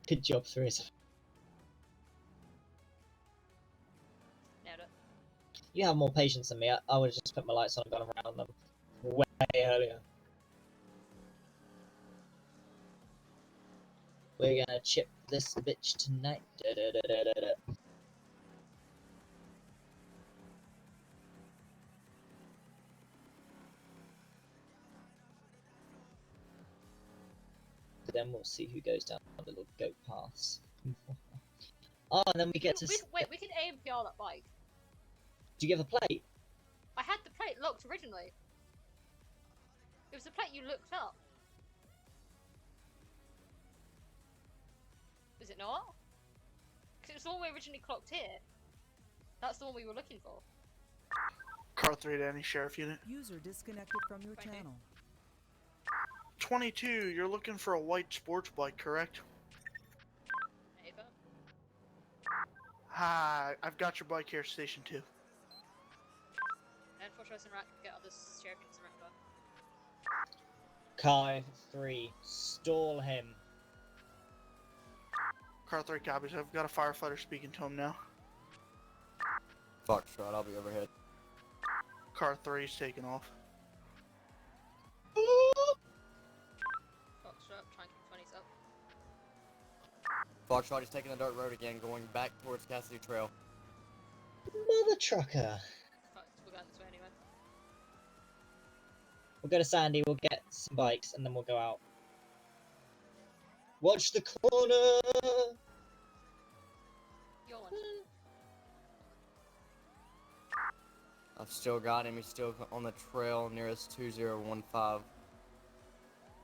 Good job, Theresa. Nailed it. You have more patience than me. I would have just put my lights on and gone around them way earlier. We're gonna chip this bitch tonight. Then we'll see who goes down the little goat paths. Oh, and then we get to. Wait, we can AMPR that bike. Do you give a plate? I had the plate locked originally. It was the plate you looked up. Is it not? Because it was all we originally clocked here. That's the one we were looking for. Car 3 to any sheriff unit. User disconnected from your 22. channel. 22, you're looking for a white sports bike, correct? Ava. Hi, I've got your bike here, Station 2. And Fortress and Rack, get other sheriff units around there. Car 3, stall him. Car 3 copies. I've got a firefighter speaking to him now. Foxtrot, I'll be overhead. Car 3's taking off. Foxtrot, try and keep 20s up. Foxtrot is taking the dirt road again, going back towards Cassidy Trail. Mother trucker. Right, we're going this way anyway. We'll go to Sandy, we'll get some bikes, and then we'll go out. Watch the corner! Your one. I've still got him. He's still on the trail nearest 2015.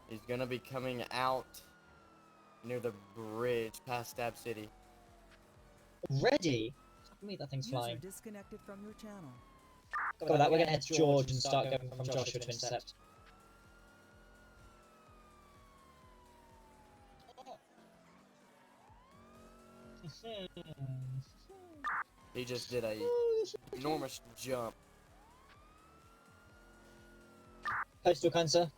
He's gonna be coming out near the bridge past Stab City. Ready? Tell me that thing's User flying. disconnected from your channel. Go with that, we're gonna head to George and start going from Joshua to intercept. He just did a enormous jump. Postal cancer.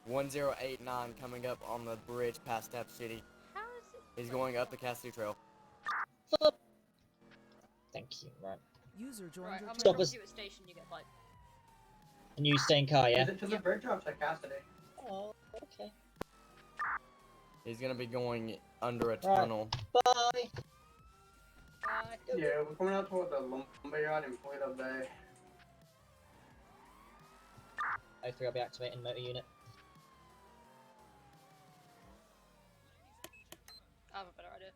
1089 coming up on the bridge past Stab City. How is it? He's going up the Cassidy Trail. Thank you, right. User joined Right, your I'm Stop gonna channel. us. drop you at station, you get bike. And you stay in car, yeah? Is it to the bridge or to Cassidy? Oh, okay. He's gonna be going under a tunnel. Bye! Bye. Yeah, we're coming out toward the lumberyard in Florida Bay. 03, I'll be activating motor unit. I have a better idea.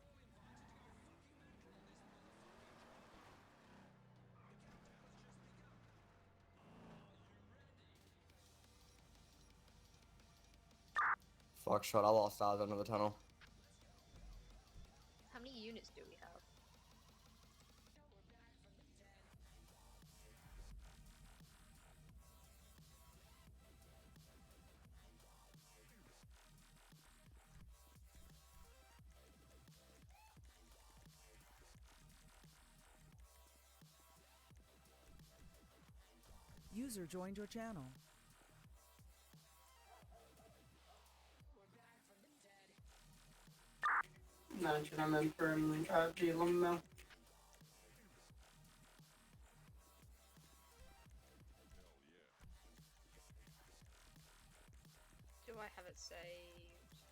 Foxtrot, I lost eyes under the tunnel. How many units do we have? User joined your channel. Mention I'm in from the lumber mill. Do I have it saved?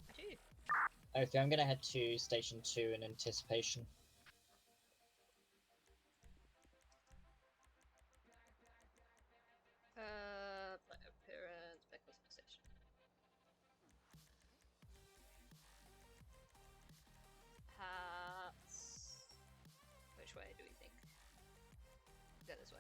I do. Okay, I'm gonna head to station 2 in anticipation. Black appearance, back customization. Hats. Which way do we think? Go this way.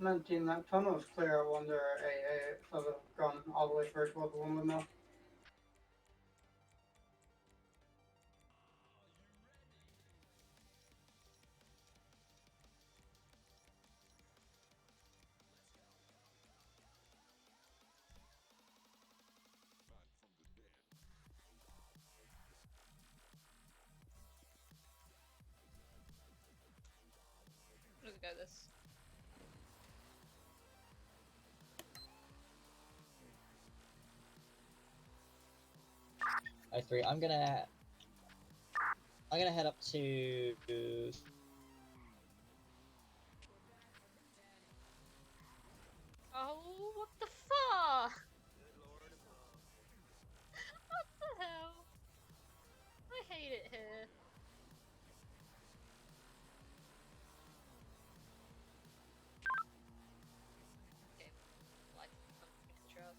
Nineteen, that tunnel is clear under AA, so they've gone all the way first toward the lumber mill. Let's go this. Oh, 03, I'm gonna head up to Oh, what the fuck? What the hell? I hate it here. Okay, like, I'm control.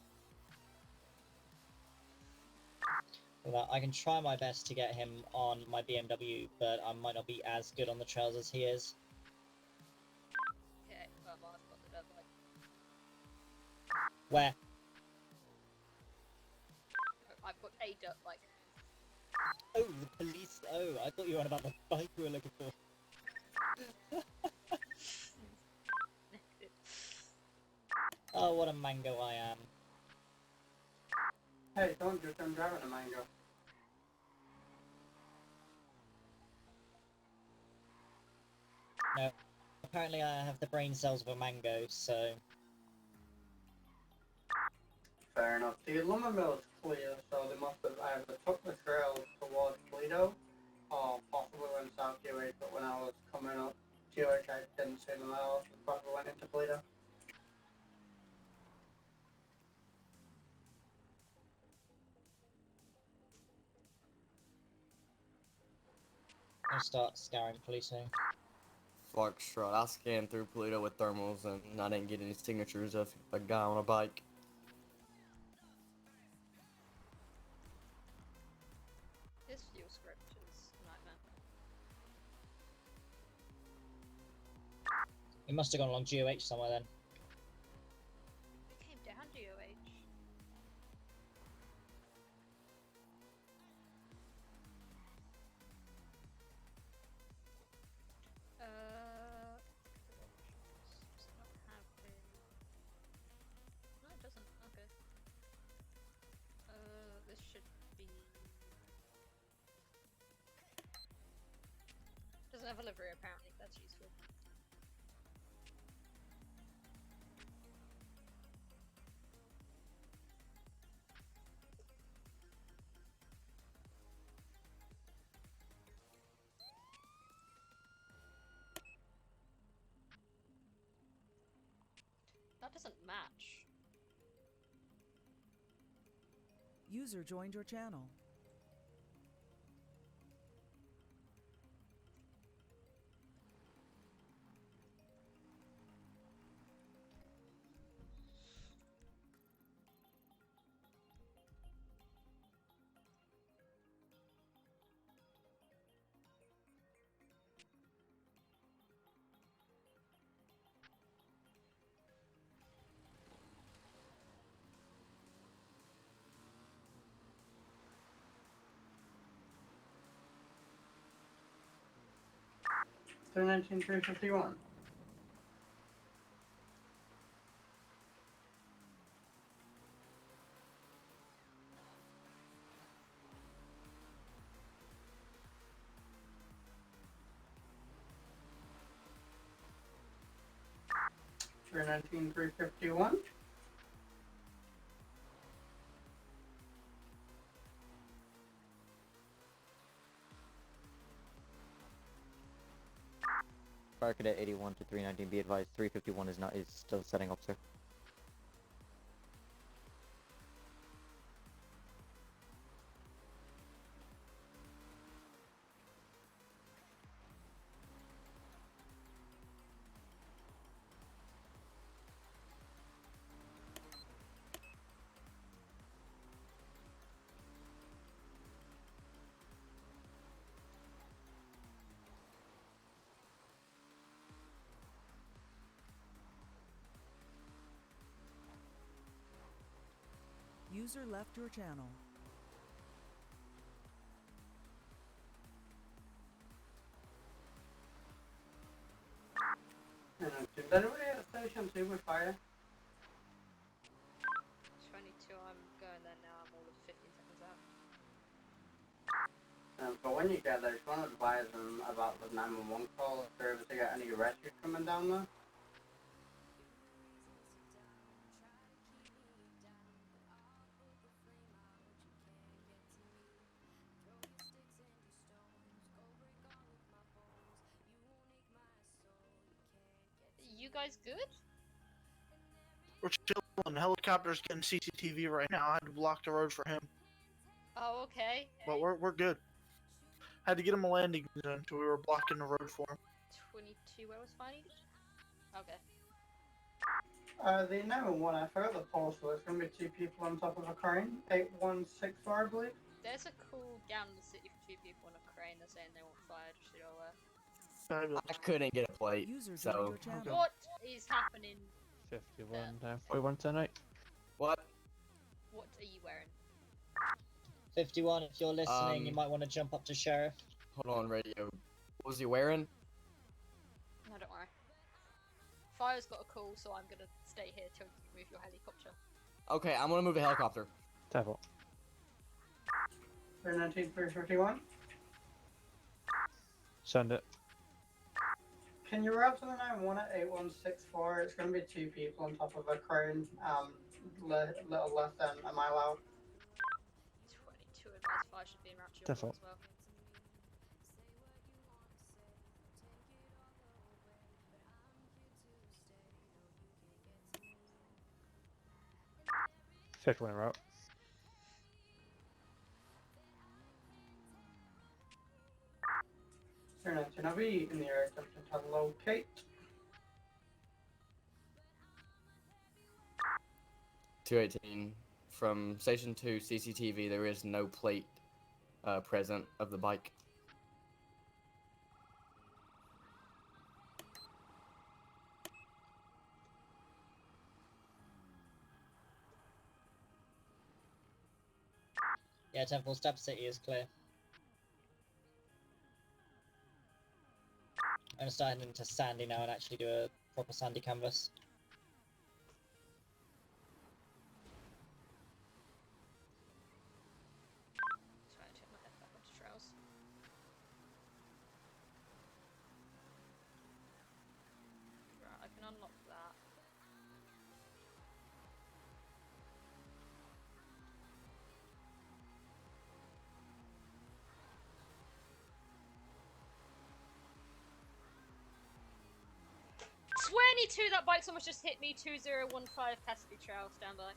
That I can try my best to get him on my BMW, but I might not be as good on the trails as he is. Okay, well, I've got the dirt bike. Where? I've got a dirt bike. Oh, the police. Oh, I thought you were on about the bike we were looking for. Oh, what a mango I am. Hey, don't just I'm driving a mango. No, apparently I have the brain cells of a mango, so... Fair enough. The lumber mill is clear, so they must have either took the trail towards Toledo, or possibly went south QH, but when I was coming up QH I didn't see them at all, so probably went into Toledo. I'll start scouring police here. Foxtrot. I scanned through Polito with thermals and I didn't get any signatures of a guy on a bike. This fuel script is a nightmare. He must have gone along GOH somewhere then. We came down DOH. Does it not have a... No, it doesn't. Okay. This should be... Doesn't have a livery apparently, that's useful. That doesn't match. User joined your channel. So 19351. For 19351. Fire Cadet 81 to 319, be advised 351 is still setting up, sir. User left your channel. Did anybody at station 2 with fire? 22, I'm going there now, I'm all of 15 seconds out. But when you get there, just want to advise them about the 911 call if they're able to get any rescue coming down there. You guys good? We're chilling. The helicopter's getting CCTV right now. I had to block the road for him, Oh, okay. but we're good. Had to get him a landing zone, so we were blocking the road for him. 22, where was fine each? Okay. The 911, I forgot the postal. It's going to be 2 people on top of a crane. 8164, I believe. There's a call down in the city for 2 people on a crane. They're saying they want fire, just so you're aware. Fabulous. I couldn't get a plate, User joined so your channel. What is happening? 51 down, 41 tonight. what? What are you wearing? 51, if you're listening, you Um, might want to jump up to sheriff. Hold on, radio. What was he wearing? No, don't worry. Fire's got a call, so I'm gonna stay here till you move your helicopter. Okay, I'm gonna move the helicopter. Devil. 319, 351. Send it. Can you route to the 911 at 8164? It's going to be 2 people on top of a crane, little less than a mile out. 22 advice fire should be in route to your call Default. as well. Fifth one route. 319, I'll be in the area attempting to locate. 218. From Station 2 CCTV, there is no plate present of the bike. Yeah, Temple Step City is clear. I'm gonna start into Sandy now and actually do a proper Sandy canvas. Try to take my head back onto trails. Right, I can unlock that. That bike's almost just hit me. 2015 Cassidy Trail, stand by.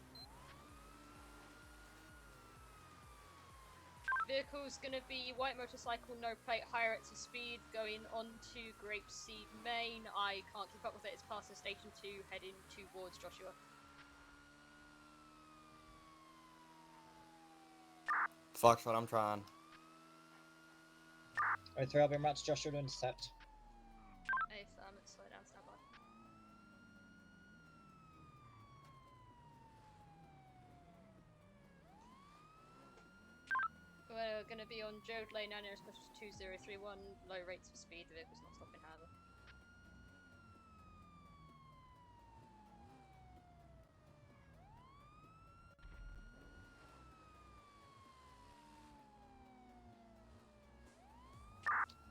Vehicle's gonna be white motorcycle, no plate, higher at speed, going on to Grapeseed Main. I can't keep up with it, it's past the station 2, heading towards Joshua. Foxtrot, I'm trying. Alright, 3, I'll be en route to Joshua to intercept. Hey, slow down, stand by. We're going to be on Jode Lane now, nearest push 2031, low rates of speed, the vehicle's not stopping however.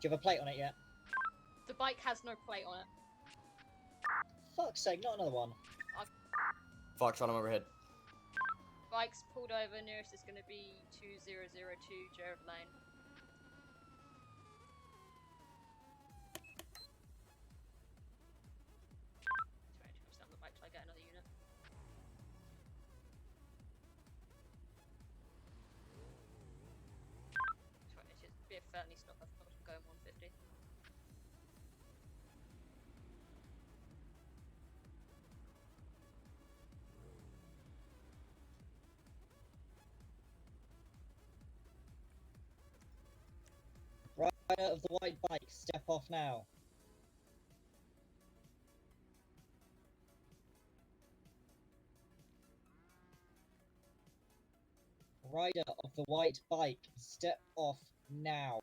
Do you have a plate on it yet? The bike has no plate on it. Fuck's sake, not another one. Foxtrot, I'm overhead. Bike's pulled over, nearest is going to be 2002 Jode Lane. Trying to stand the bike till I get another unit. Trying to be a felony stop, I've got to go 150. Rider of the white bike, step off now. Rider of the white bike, step off now.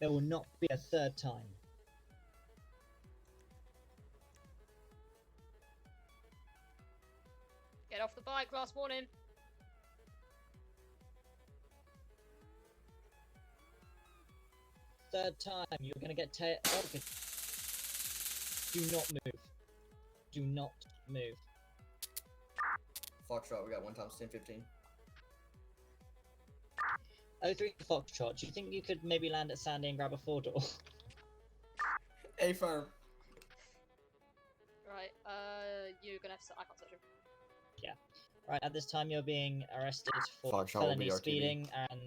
There will not be a third time. Get off the bike, last warning. Third time, you're gonna get okay. Do not move. Do not move. Foxtrot, we got 1 times 10-15. 03 Foxtrot, do you think you could maybe land at Sandy and grab a 4-door? A-firm. Right, you're gonna have to. I can't touch him. Yeah. Right, at this time you're being arrested for Foxtrot will be felony RTV. speeding and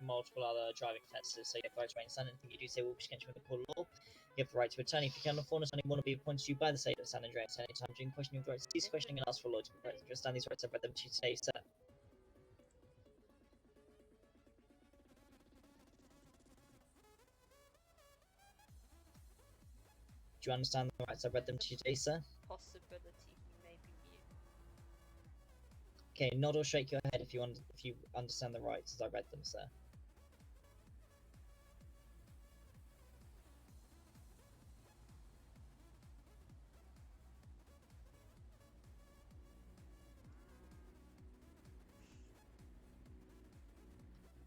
multiple other driving offences, so you have the right to remain silent. Anything you do say will be against you in the court of law. You have the right to attorney if you can afford us. Only one will be appointed to you by the state of San Andreas. Any time during questioning, you have the right to cease questioning and ask for a lawyer to be present. Understand these rights. I've read them to you today, sir. Do you understand the rights I've read them to you today, sir? Possibility he may be mute. Okay, nod or shake your head if you understand the rights as I read them, sir.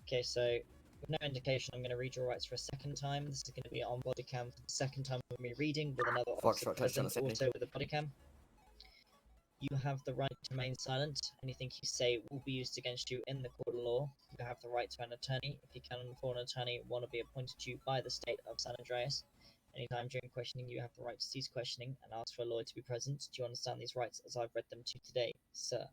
Okay, so with no indication, I'm going to read your rights for a second time. This is going to be on body cam for the second time with me reading with another officer present, also with a body cam. You have the right to remain silent. Anything you say will be used against you in the court of law. You have the right to an attorney. If you can afford an attorney, one will be appointed to you by the state of San Andreas. Anytime during questioning, you have the right to cease questioning and ask for a lawyer to be present. Do you understand these rights as I've read them to you today, sir?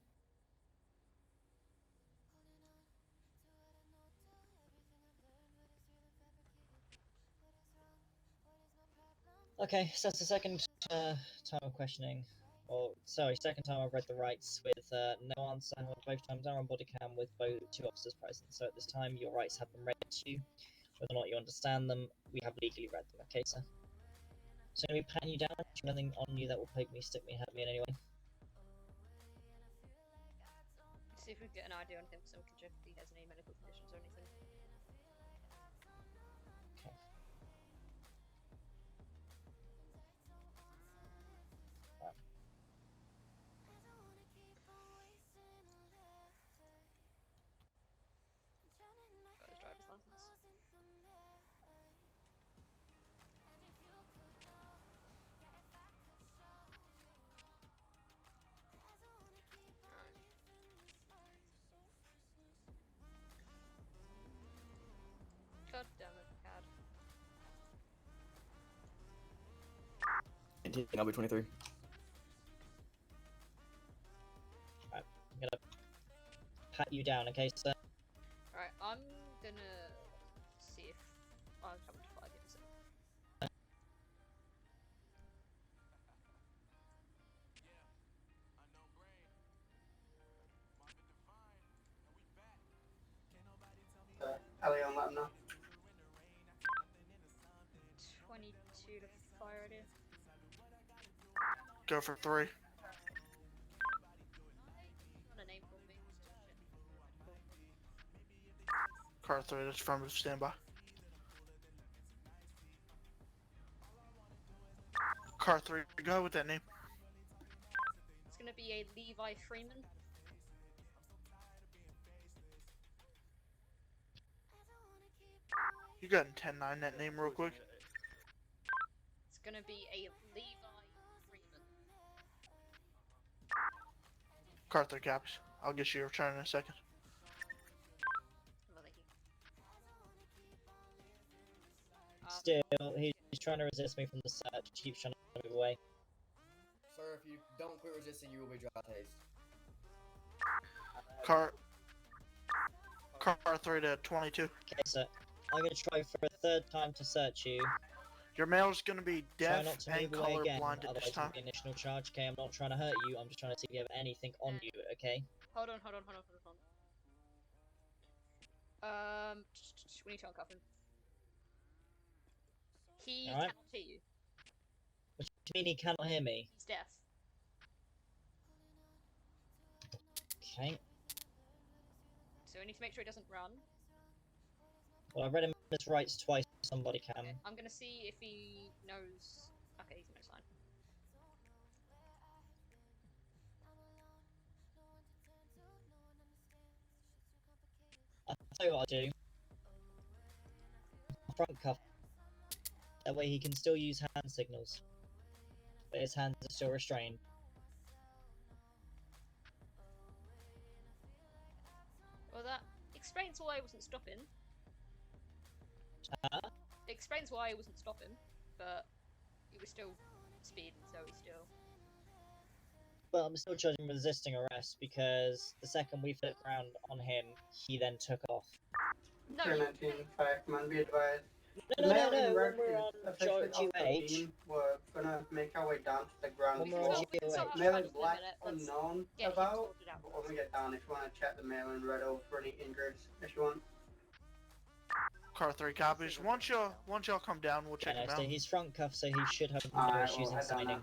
Okay, so that's the second time of questioning. Or, sorry, second time I've read the rights with no answer. Both times I'm on body cam with both two officers present. So at this time, your rights have been read to you. Whether or not you understand them, we have legally read them, okay, sir? So I'm going to be patting you down. There's nothing on you that will poke me, stick me, hurt me in any way. See if we can get an idea on him so we can check if he has any medical conditions or anything. Okay. Right. Got his driver's license. God damn it, CAD. I'll be 23. Right. I'm going to pat you down, okay, sir? Alright, I'm gonna see if I'll come to 5 minutes. Ellie on that now. 22 to fire it in. Go for 3. Not a name for me. Car 3, that's affirmative, standby. Car 3, go with that name. It's gonna be a Levi Freeman. You got 10-9 that name real quick. It's gonna be a Levi Freeman. Car 3 copies. I'll get you your return in a second. Well, thank you. Still, he's trying to resist me from the search. He keeps trying to move away. Sir, if you don't quit resisting, you will be dry tased. Car 3 to 22. Okay, sir. I'm going to try for a third time to search you. Your mail's gonna be Try deaf not to and move away again, colorblind at otherwise this time. it'll be an additional charge. Okay, I'm not trying to hurt you. I'm just trying to see if you have anything on you. Okay. Hold on. We need to uncuff him. He Alright. cannot hear you. What do you mean he cannot hear me? He's deaf. Okay. So we need to make sure he doesn't run. Well, I've read him his rights twice on somebody cam. Okay, I'm gonna see if he knows. Okay, he's no sign. I'll tell you what I'll do. Front cuff. That way he can still use hand signals. But his hands are still restrained. Well, that explains why I wasn't stopping. Huh? It explains why I wasn't stopping, but he was still speeding, so he's still. But I'm still charging resisting arrest because the second we flipped around on him, he then took off. No. 219, fact, man, be advised. No, Mail in when red we're is on officially off the GH. beam. We're gonna make our way down to the ground When we're floor. on We can sort out Mail charges in in a black minute. Let's unknown get him about. sorted out But when we get down, if you want to check the mail in red over for any injuries, if you want. car 3 copies. Once y'all come down, we'll check Yeah, him no, so out. he's front cuff, so he should have no Alright, issues we'll in head down signing. now.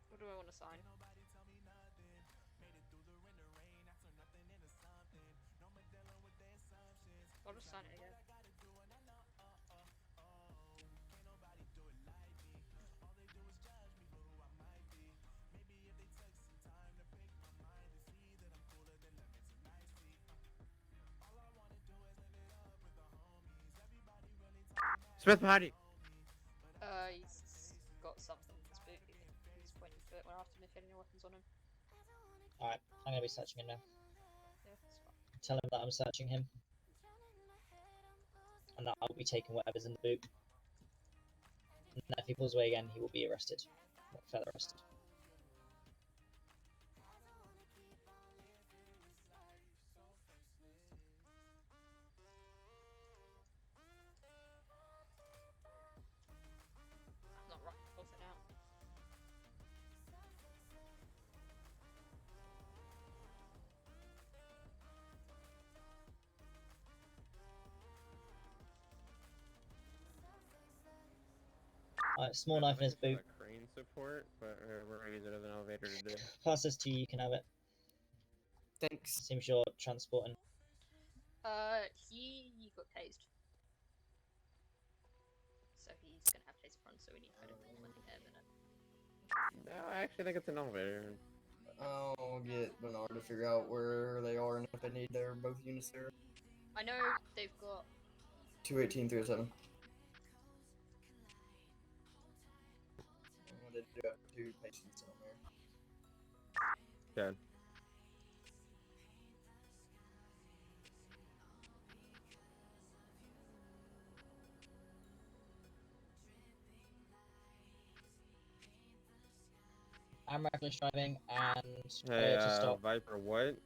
What do I want to sign? I'll just sign it again. Smith behind you. He's got something in his boot. He's pointing to it. We're after him if any weapons on him. Alright, I'm gonna be searching him now. Yeah, that's fine. Tell him that I'm searching him. And that I'll be taking whatever's in the boot. And if he pulls away again, he will be arrested. Or further arrested. Not right. What's it out? Alright, small knife in his boot. Crane support, but we're gonna use it as an elevator to do. Pass this to you, you can have it. Thanks. Seems you're transporting. He got tased. So he's gonna have taser front, so we need to put him in there in a minute. No, I actually think it's an elevator. I'll get Bernard to figure out where they are and if they need their both units there. I know they've got 218, 307. They do have 2 patients on there. Good. I'm reckless driving and Hey, to stop Viper, what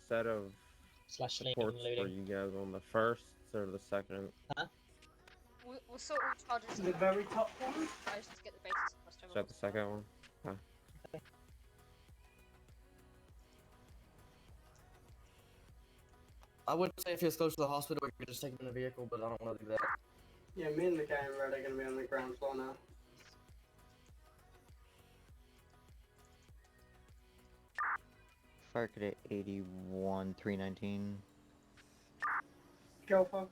set of slash looting ports and were looting. you guys on, the first or the second? Huh? we'll sort all charges. The very top one? I just need to get the basis across to Is that the second one? Huh. I would say if he was close to the hospital, we could just take him in a vehicle, but I don't want to do that. Yeah, me and the guy in red are going to be on the ground floor now. Fire cadet 81, 319. Go for.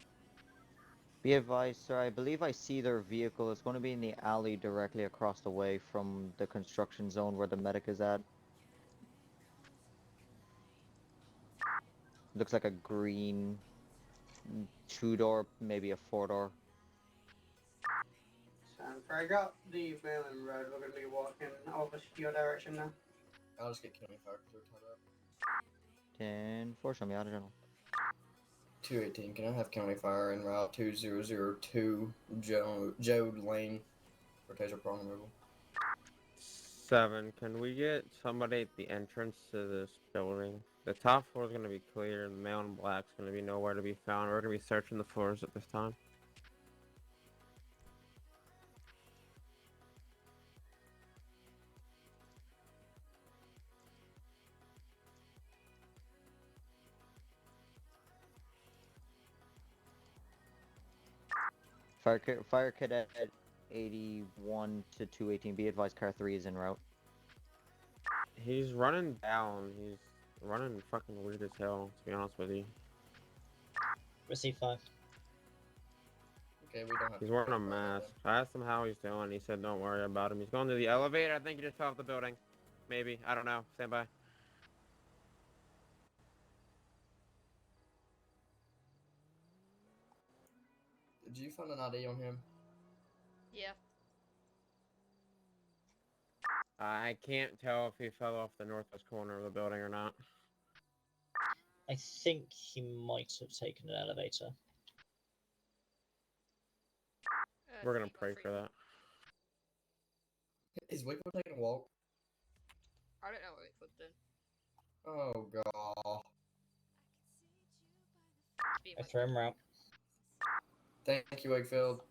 Be advised, sir, I believe I see their vehicle. It's going to be in the alley directly across the way from the construction zone where the medic is at. Looks like a green 2-door, maybe a 4-door. So I got the mail in red. We're going to be walking over to your direction now. I'll just get county fire because we're tied up. 10-4, show me out of general. 218, can I have county fire en route 2002 Jode Lane for taser prong removal? 7, can we get somebody at the entrance to this building? The top floor is going to be clear, and the male in black is going to be nowhere to be found. We're going to be searching the floors at this time. Fire cadet 81 to 218. Be advised, car 3 is en route. He's running down. He's running fucking weird as hell, to be honest with you. Receive 5. Okay, we don't have He's to wearing a worry about mask. I asked him how he's doing. He said, don't worry about him. He's going to the elevator. I think he just fell off the building. Maybe. I don't know. Stand by. that. Did you find an ID on him? Yeah. I can't tell if he fell off the northwest corner of the building or not. I think he might have taken an elevator. We're going to pray for that. Is Wickwood taking a walk? I don't know what Wickwood did. Oh god. to be in Throw him route. Thank you, Wakefield.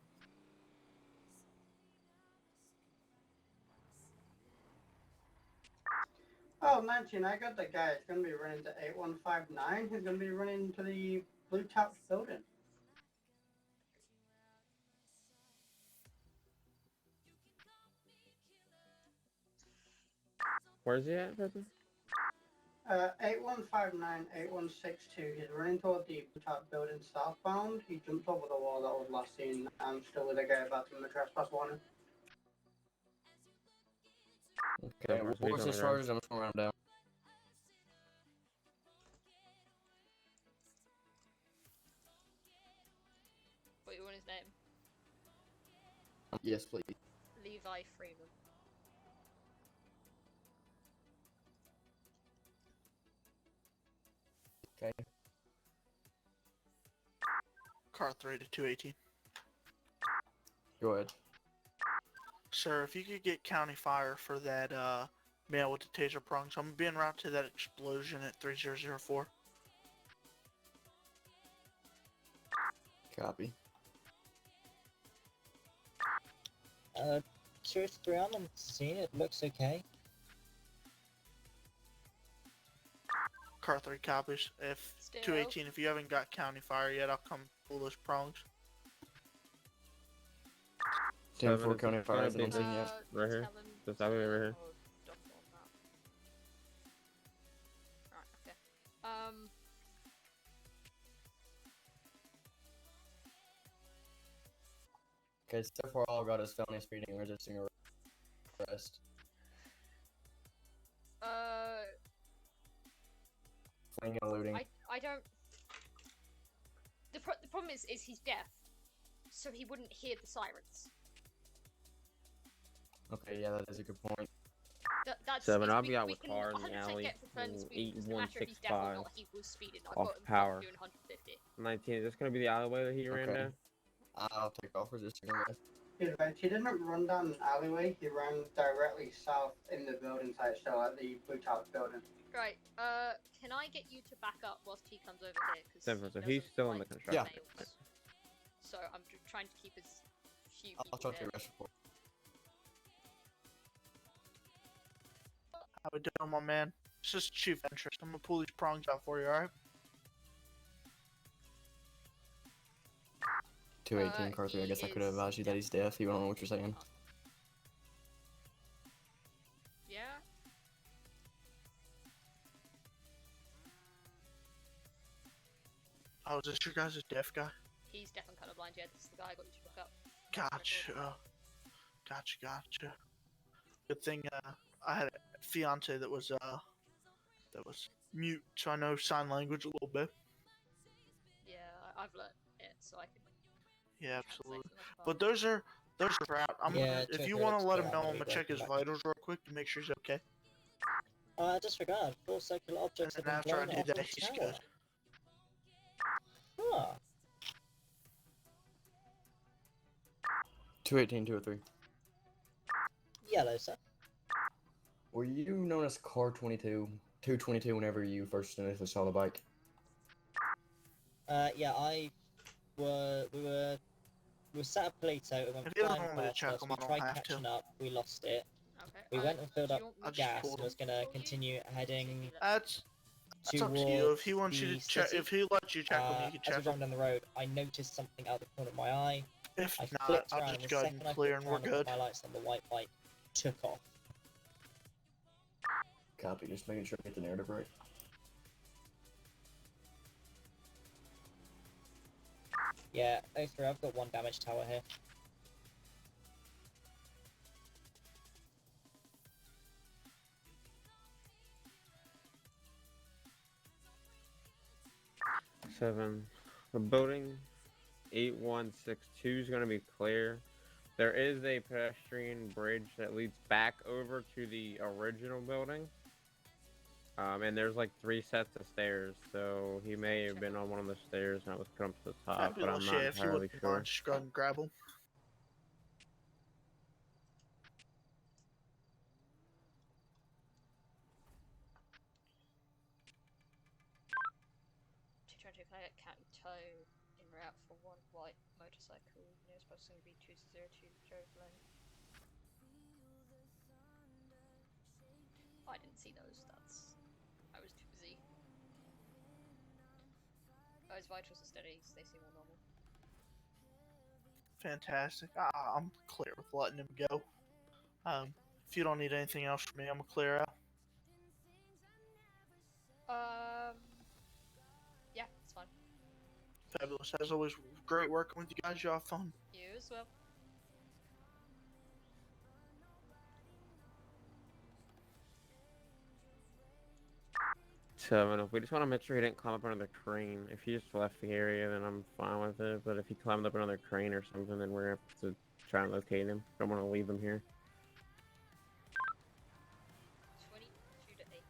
Oh, mention, I got the guy. It's going to be running to 8159. He's going to be running to the Blue Tops building. Where's he at, Pepper? 8159, 8162. He's running toward the Blue Top building southbound. He jumped over the wall that was last seen. I'm still with the guy about to give him a trespass warning. Okay, what's his charges? I'm just gonna round down. What you want his name? Yes, please. Levi Freeman. Okay. Car 3 to 218. Go ahead. Sir, if you could get county fire for that male with the taser prongs, I'm gonna be en route to that explosion at 3004. Copy. 2-3 on the scene. It looks okay. Car 3 copies. If Still. 218, if you haven't got county fire yet, I'll come pull those prongs. 10-4 county fire hasn't been seen yet. Right here. Just out of right here. Right, okay. Okay, so far all I got is felony speeding and resisting arrest. Fleeing and eluding. I don't. The problem is he's deaf, so he wouldn't hear the sirens. Okay, yeah, that is a good point. That's 7, I'll we, be out we with can car in 100% the alley. get for felony speeding. It doesn't matter if he's deaf or 8165. not. He was speeding. I Off got him power. doing 150. 19, is this gonna be the alleyway that he ran Okay. down? I'll take off resisting arrest. He didn't run down an alleyway. He ran directly south in the building site, so at the Blue Tops building. Right. Can I get you to back up whilst he comes over here? So he's still in the construction. Yeah. So I'm trying to keep as few I'll people talk to here. your arrest report. How we doing, my man? It's just chief interest. I'm gonna pull these prongs out for you, alright? 218 car 3. I guess I could have advised you that he's deaf. He won't know what you're saying. Yeah. Oh, is this your guys' deaf guy? He's deaf and colorblind. Yeah, this is the guy I got you to look up. Gotcha. Gotcha. Good thing I had a fiance that was mute, so I know sign language a little bit. Yeah, I've learned it, so I can. Yeah, absolutely. But those are out. If you want to let him know, I'm gonna check his vitals real quick to make sure he's okay. Disregard. 4 circular objects have And been after I blown do off that, the he's tower. good. Huh. 218, 203. Yellow, sir. Were you known as Car 22, 222 whenever you first initially saw the bike? Yeah, we were sat at Polito, it went If he doesn't flying want me to past check us, him, we I don't tried have to. catching up, we lost it. Okay. We went and filled do up you want me I to just gas pulled and was gonna continue heading That's up to you. towards If he wants you the to check, city. if he lets you check him, you can As we check him. drove down the road, I noticed something out the corner of my eye. If I not, flipped I'll around, just and go the ahead second and I clear, flipped and we're around and put good. my lights on, the white bike took off. Copy, just making sure I get the narrative right. Yeah, 03, I've got 1 damaged tower here. Seven. The building 8162 is going to be clear. There is a pedestrian bridge that leads back over to the original building. And there's like 3 sets of stairs, so he may have been on one of the stairs and I was put up to the top, but I'm Fabulous, not yeah. If you entirely wouldn't sure. mind, just go ahead and grab him. 222, can I get county tow in route for one white motorcycle? Nearest bus is going to be 202 Jove Lane. Oh, I didn't see those stats. I was too busy. Oh, his vitals are steady, so they seem more normal. Fantastic. I'm clear with letting him go. If you don't need anything else from me, I'm gonna clear out. Yeah, it's fine. Fabulous. As always, great working with you guys. You have fun. You as well. Seven. If we just want to make sure he didn't climb up another crane. If he just left the area, then I'm fine with it. But if he climbed up another crane or something, then we're gonna have to try and locate him. Don't want to leave him here. 22 to 8.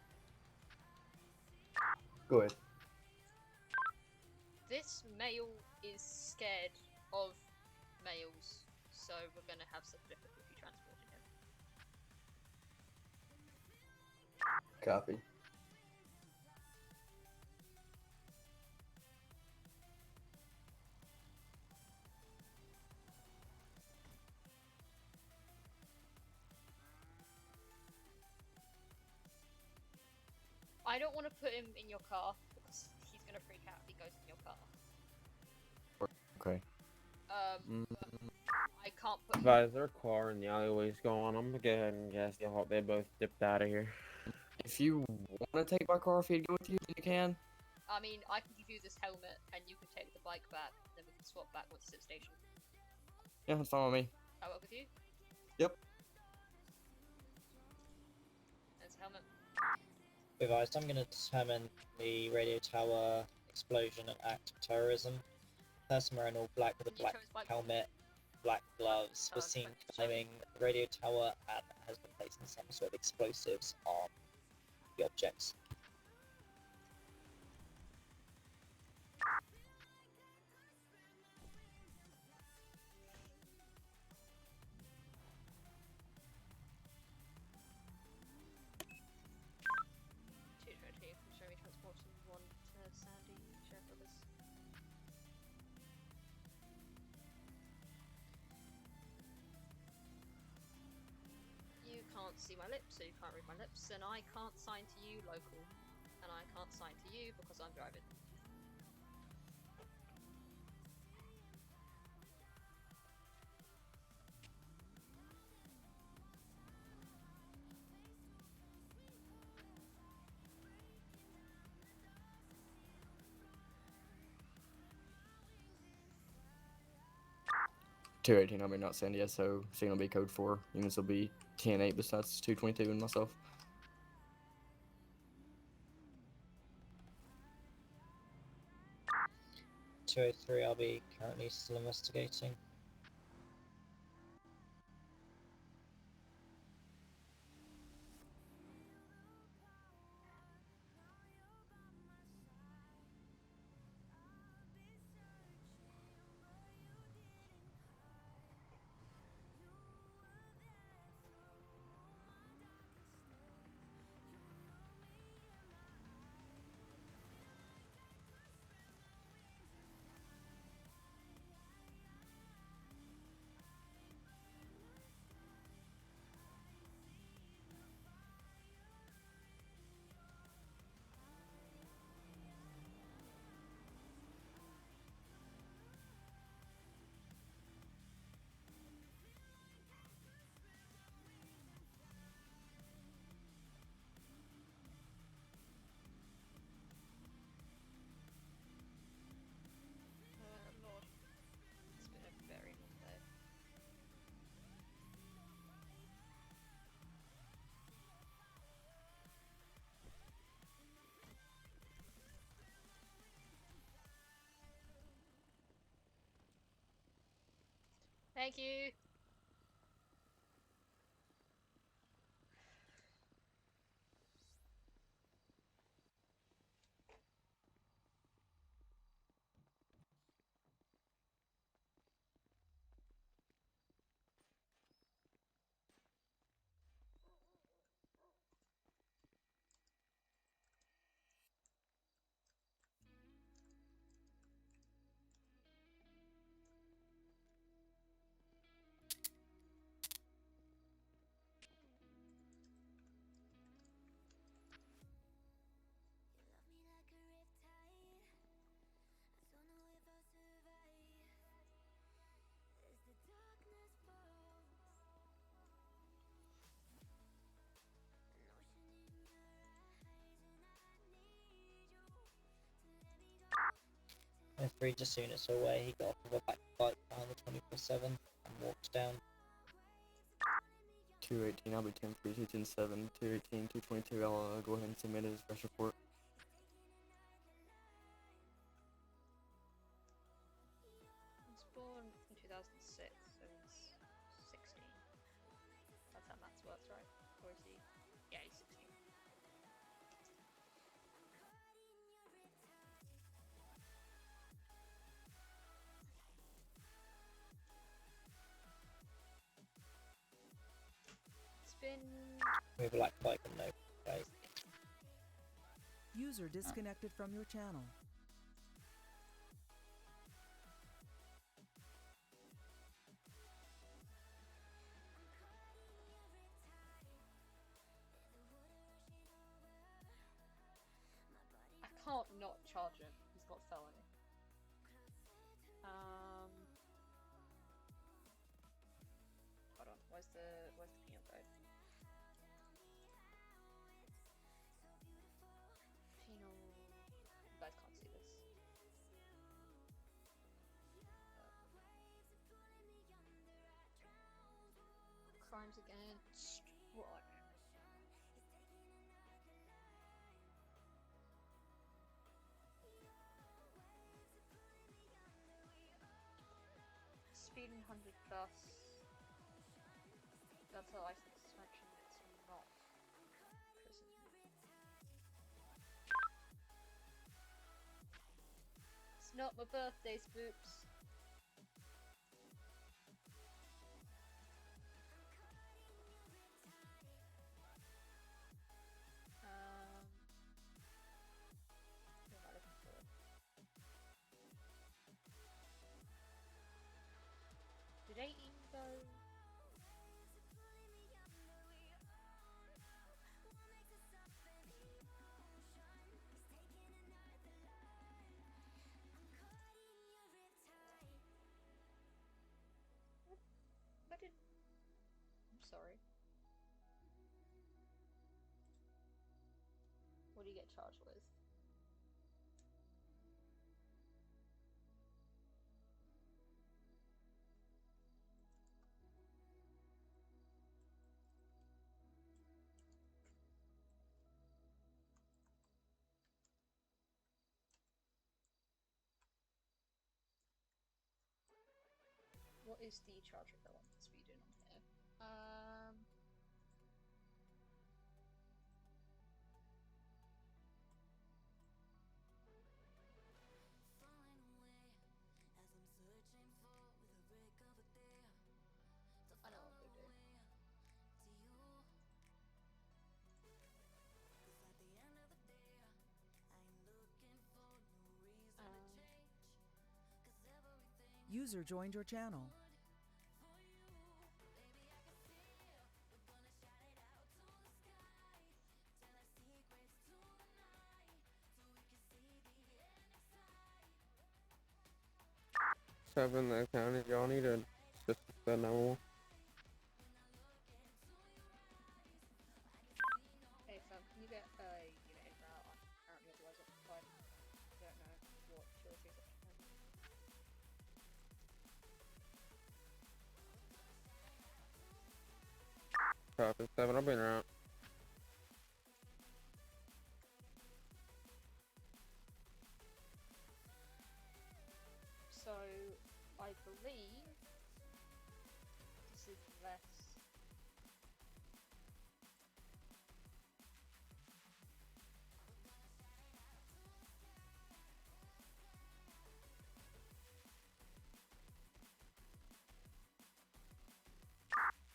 Go ahead. This male is scared of males, so we're gonna have some difficulty transporting him. Copy. I don't want to put him in your car because he's gonna freak out if he goes in your car. Okay. But I can't put him. Guys, their car in the alleyway's going. I'm gonna go ahead and guess they both dipped out of here. If you want to take my car feed, go with you, you can. I mean, I can give you this helmet and you can take the bike back, then we can swap back once it's at station. Yeah, that's fine with me. That work with you? Yep. There's a helmet. Advised, I'm going to determine the radio tower explosion and act of terrorism. Person wearing all black with a black helmet, black gloves, was seen climbing the radio tower and has been placing some sort of explosives on the objects. You can't see my lips, so you can't read my lips, and I can't sign to you local, and I can't sign to you because I'm driving. $218, I'll be not San Diego, so signal will be code 4. Units will be 10-8 besides 222 and myself. $203, I'll be currently still investigating. Lord. It's been a very long day. Thank you. And 3 just units away, he got off of a back bike behind the 24/7 and walked down. 218, I'll be 10 3, 210 7, 218, 222. I'll go ahead and submit his rush report. He was born in 2006, so he's 16. That's how maths works, right? Or is he? Yeah, he's 16. It's been... We have a black bike and no bike. User disconnected from your channel. I can't not charge him. He's got felony. Hold on. Where's the penal code? Penal. You guys can't see this. Crimes against what? Speeding 100 plus. That's a license suspension. It's not prison. It's not my birthday, spoops. What am I looking for? Did 18 go? What did... I'm sorry. What do you get charged with? What is the charge of the one that's speeding on here? I know what they do. User joined your channel. Seven, the county. Y'all need to just the no. Hey fam, can you get a unit in route? I'm currently otherwise occupied. I don't know what Chelsea is occupied. Copy 7, I'll be around. So, I believe this is less.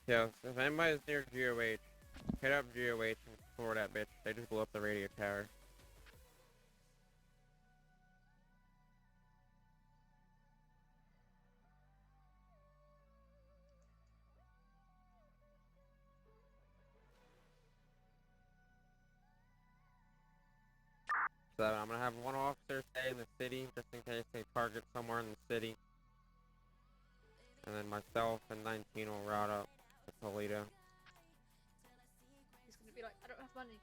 Yeah, if anybody's near GOH, hit up GOH and explore that bitch. They just blew up the radio tower. So I'm gonna have one officer stay in the city just in case they target somewhere in the city. And then myself and 19 will route up to Toledo. He's gonna be like, I don't have money.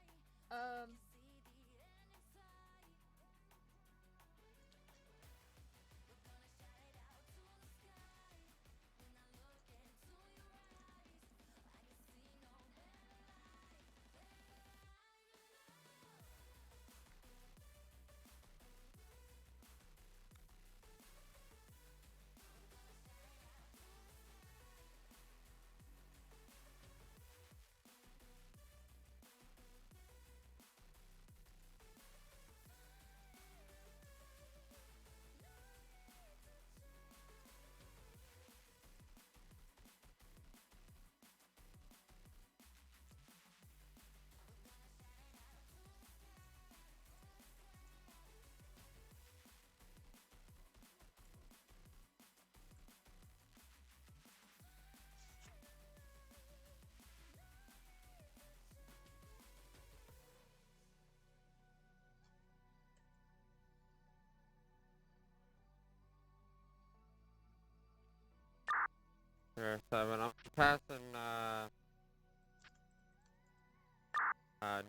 Sure, 7. I'm passing,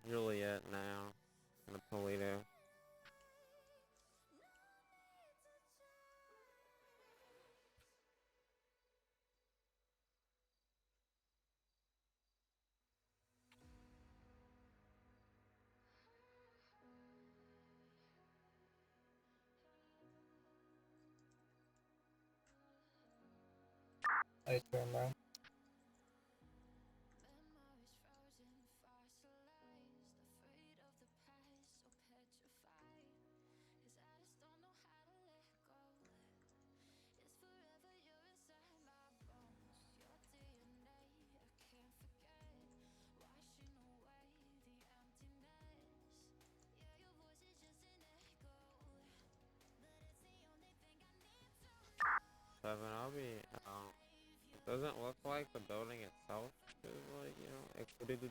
Juliet now. In the Toledo. Oh, bro. Seven, I'll be, it doesn't look like the building itself is like, you know, exploded,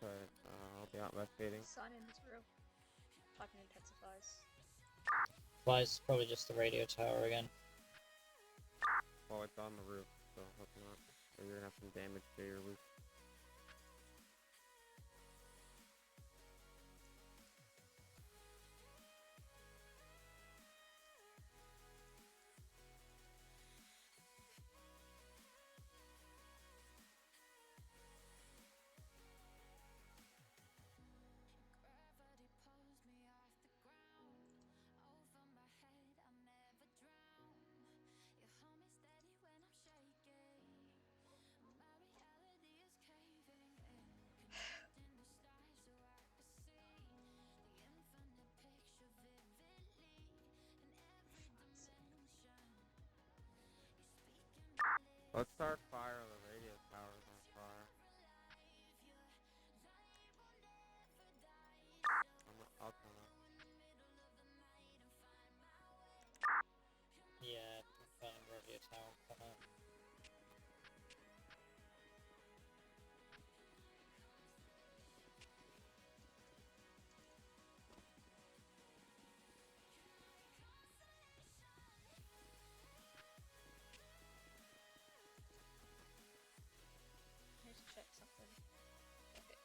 but, I'll be out investigating. Sign in is real. Typing intensifies. Flies probably just the radio tower again. Well, it's on the roof, so hope not. Or you're gonna have some damage to your roof. Let's start fire. The radio tower's on fire. I'll turn it. Yeah, confirmed radio tower. Come on. I need to check something. Okay.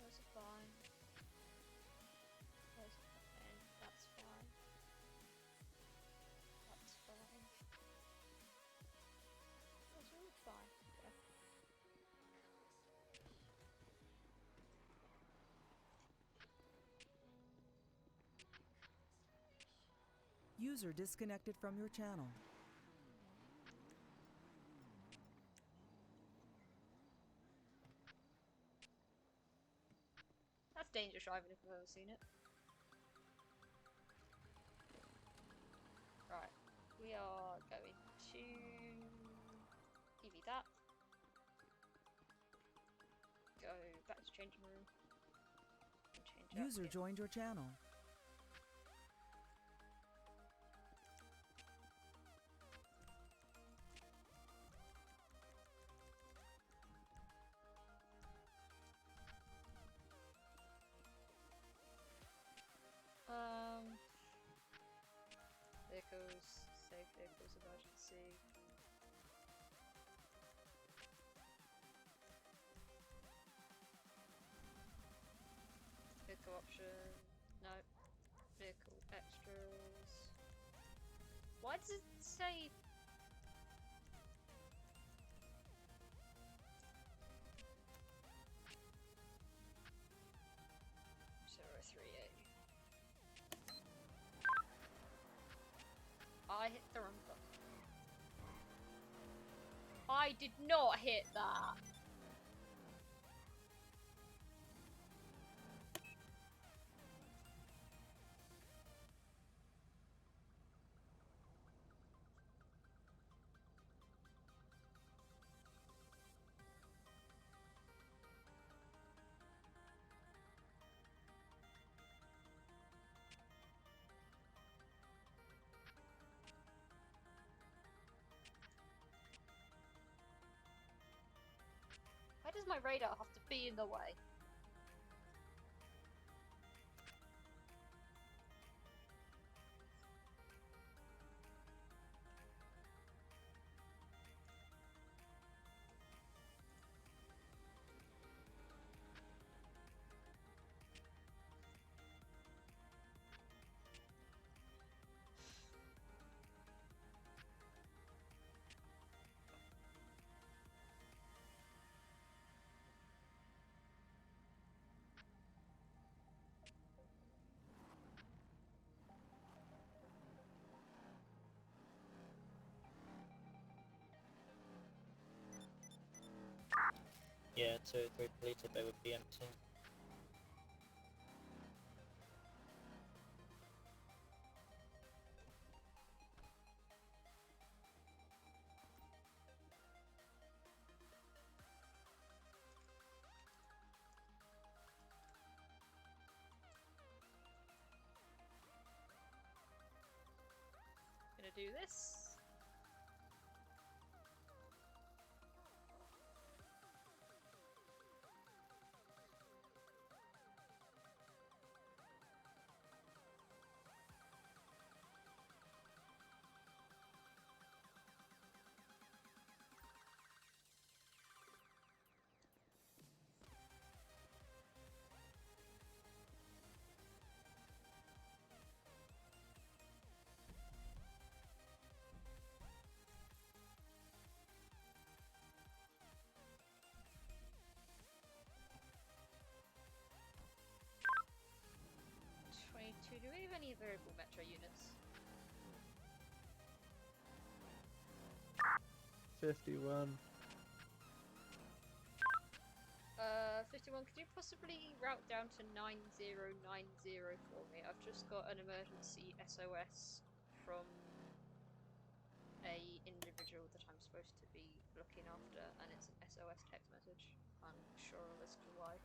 Those are fine. Those are fine. That's fine. That's fine. Those are all fine. Yeah. User disconnected from your channel. That's dangerous driving if I've ever seen it. Right. We are going to EV that. Go back to changing room. And change out User again. joined your channel. Vehicles, safe vehicles, emergency. Vehicle option, no. Vehicle extras. Why does it say? I hit the wrong button. I did not hit that. Why does my radar have to be in the way? 203 depleted, they would be empty. Gonna do this. Do we have any variable metro units? 51. 51, could you possibly route down to 9090 for me? I've just got an emergency SOS from a individual that I'm supposed to be looking after, and it's an SOS text message. I'm unsure as to why.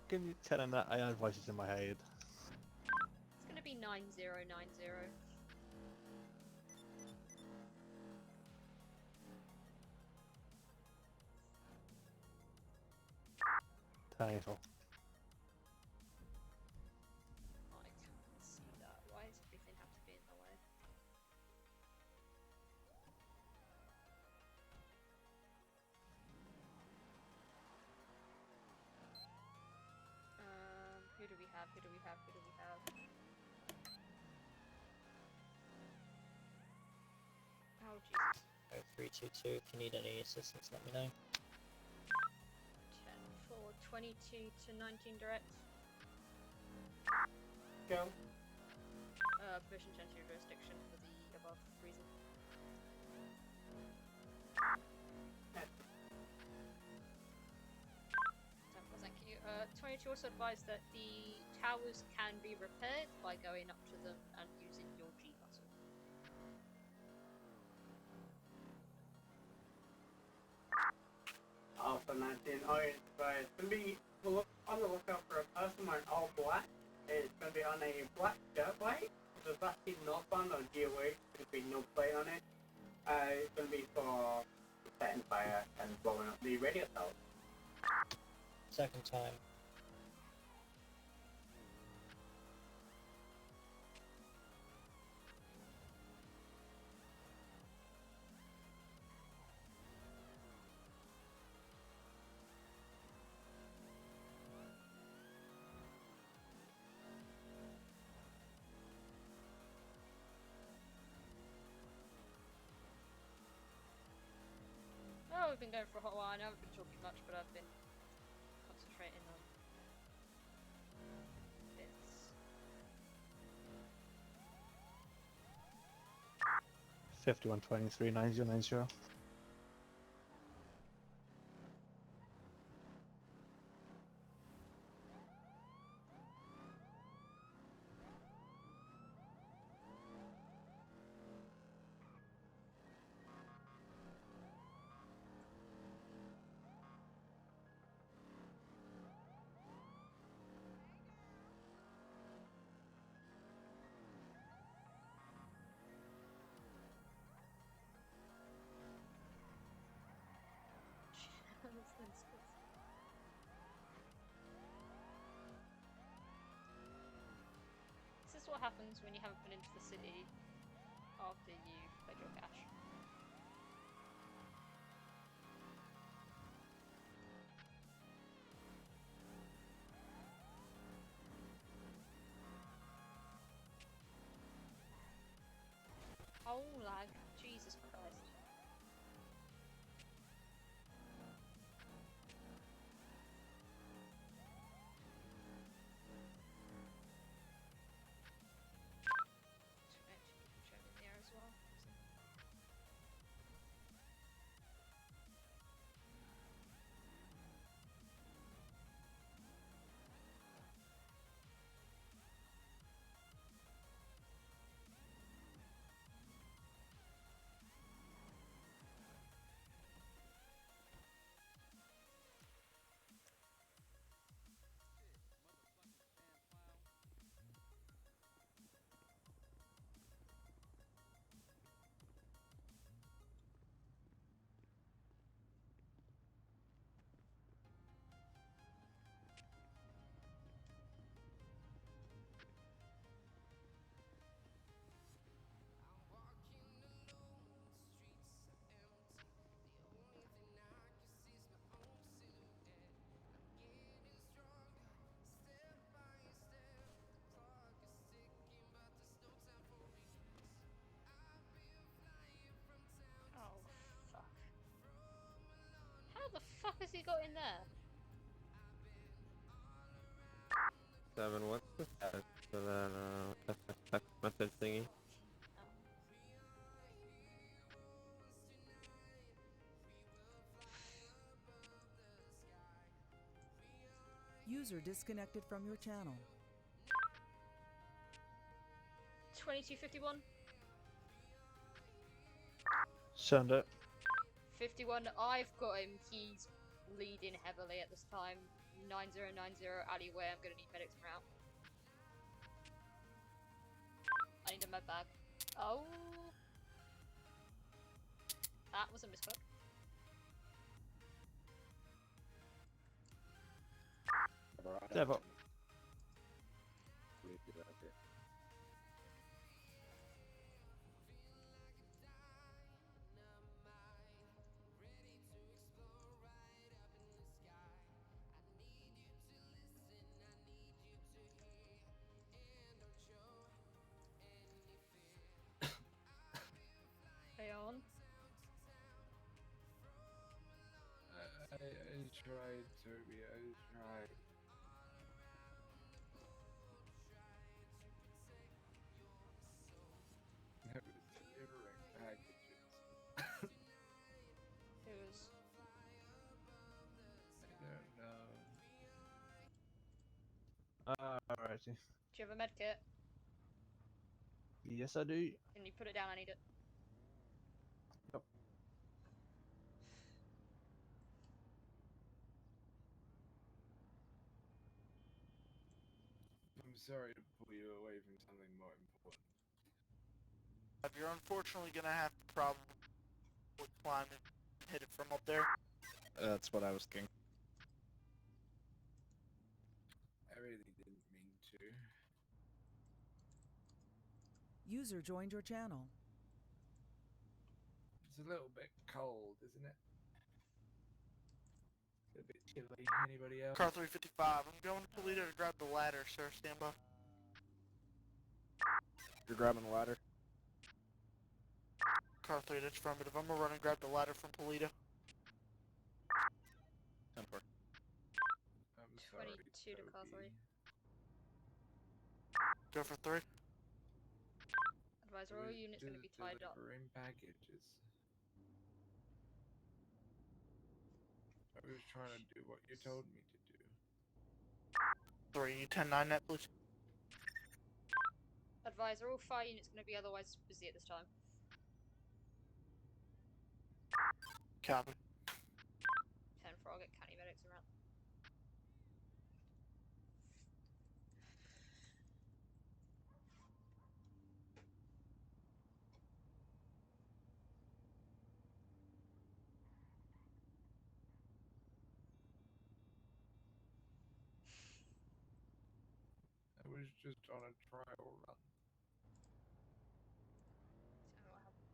Can you tell him that I had voices in my head? It's gonna be 9090. Title. I can't see that. Why does everything have to be in the way? Who do we have? Who do we have? Who do we have? Oh Jesus. 0322, if you need any assistance, let me know. 10 for 22 to 19 direct. Go. Permission to enter your jurisdiction for the above reason. Thank you. 22 also advised that the towers can be repaired by going up to them and using your G button. Alpha 19, Orange Advised. Gonna be on the lookout for a person wearing all black. It's gonna be on a black dirt bike. Does that seem northbound or GOA? There's gonna be no plate on it. It's gonna be for setting fire and blowing up the radio tower. Second time. Oh, we've been going for a hot while. I haven't been talking much, but I've been concentrating on bits. 5123 9090. This is what happens when you haven't been into the city after you played your cash. Oh, lag. Jesus Christ. Show in there as well. he got in there? 7, what's the status for that text message thingy? User disconnected from your channel. 2251. Send it. 51. I've got him. He's leading heavily at this time. 9090 alleyway. I'm gonna need medics around. I need a med bag. Oh. That was a misclick. Devil. Hey on. I tried, Toby, I tried. I was delivering packages. It was. I don't know. Alrighty. Do you have a med kit? Yes, I do. Can you put it down? I need it. Yep. I'm sorry to pull you away from something more important. You're unfortunately gonna have to probably climb and hit it from up there. That's what I was thinking. I really didn't mean to. User joined your channel. It's a little bit cold, isn't it? It's a bit chilly. Anybody else? Car 355. I'm going to Toledo to grab the ladder, sir. Stand by. You're grabbing the ladder? Car 3, that's affirmative. I'm gonna run and grab the ladder from Toledo. 10-4. I'm sorry, 22 to car 3. Go for 3. Advisor, all units going to be tied up. Delivering packages. I was trying to do what you told me to do. 3, you 10-9 net, please. Advisor, all fire units going to be otherwise busy at this time. Copy. 10-4, I'll get county medics around. I was just on a trial run. Tell me what happened.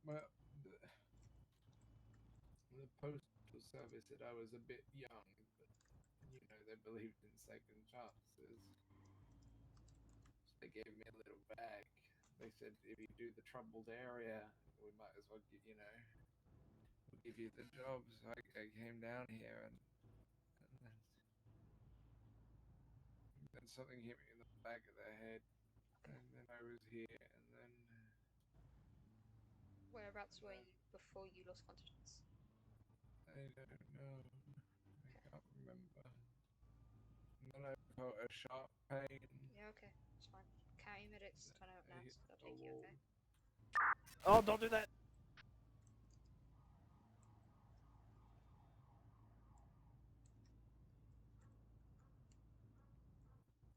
Well, the postal service said I was a bit young, but you know they believed in second chances. So they gave me a little bag. They said if you do the troubled area, we might as well get, you know, we'll give you the job. So I came down here and then something hit me in the back of the head, and then I was here, and then Whereabouts were you before you lost consciousness? I don't know. I can't remember. And then I felt a sharp pain. Yeah, okay, it's fine. County medics turn out now, so they'll take you, okay? Oh, don't do that!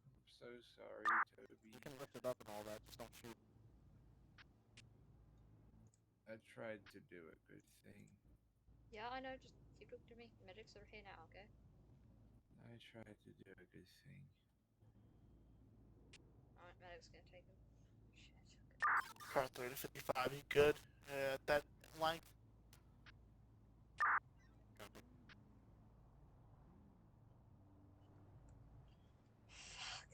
I'm so sorry, Toby. You can lift it up and all that, just don't shoot. I tried to do a good thing. Yeah, I know, just keep looking at me. Medics are here now, okay? I tried to do a good thing. Alright, medics gonna take them. Shit. Car 3 to 55, you good? At that length? Copy. Fuck.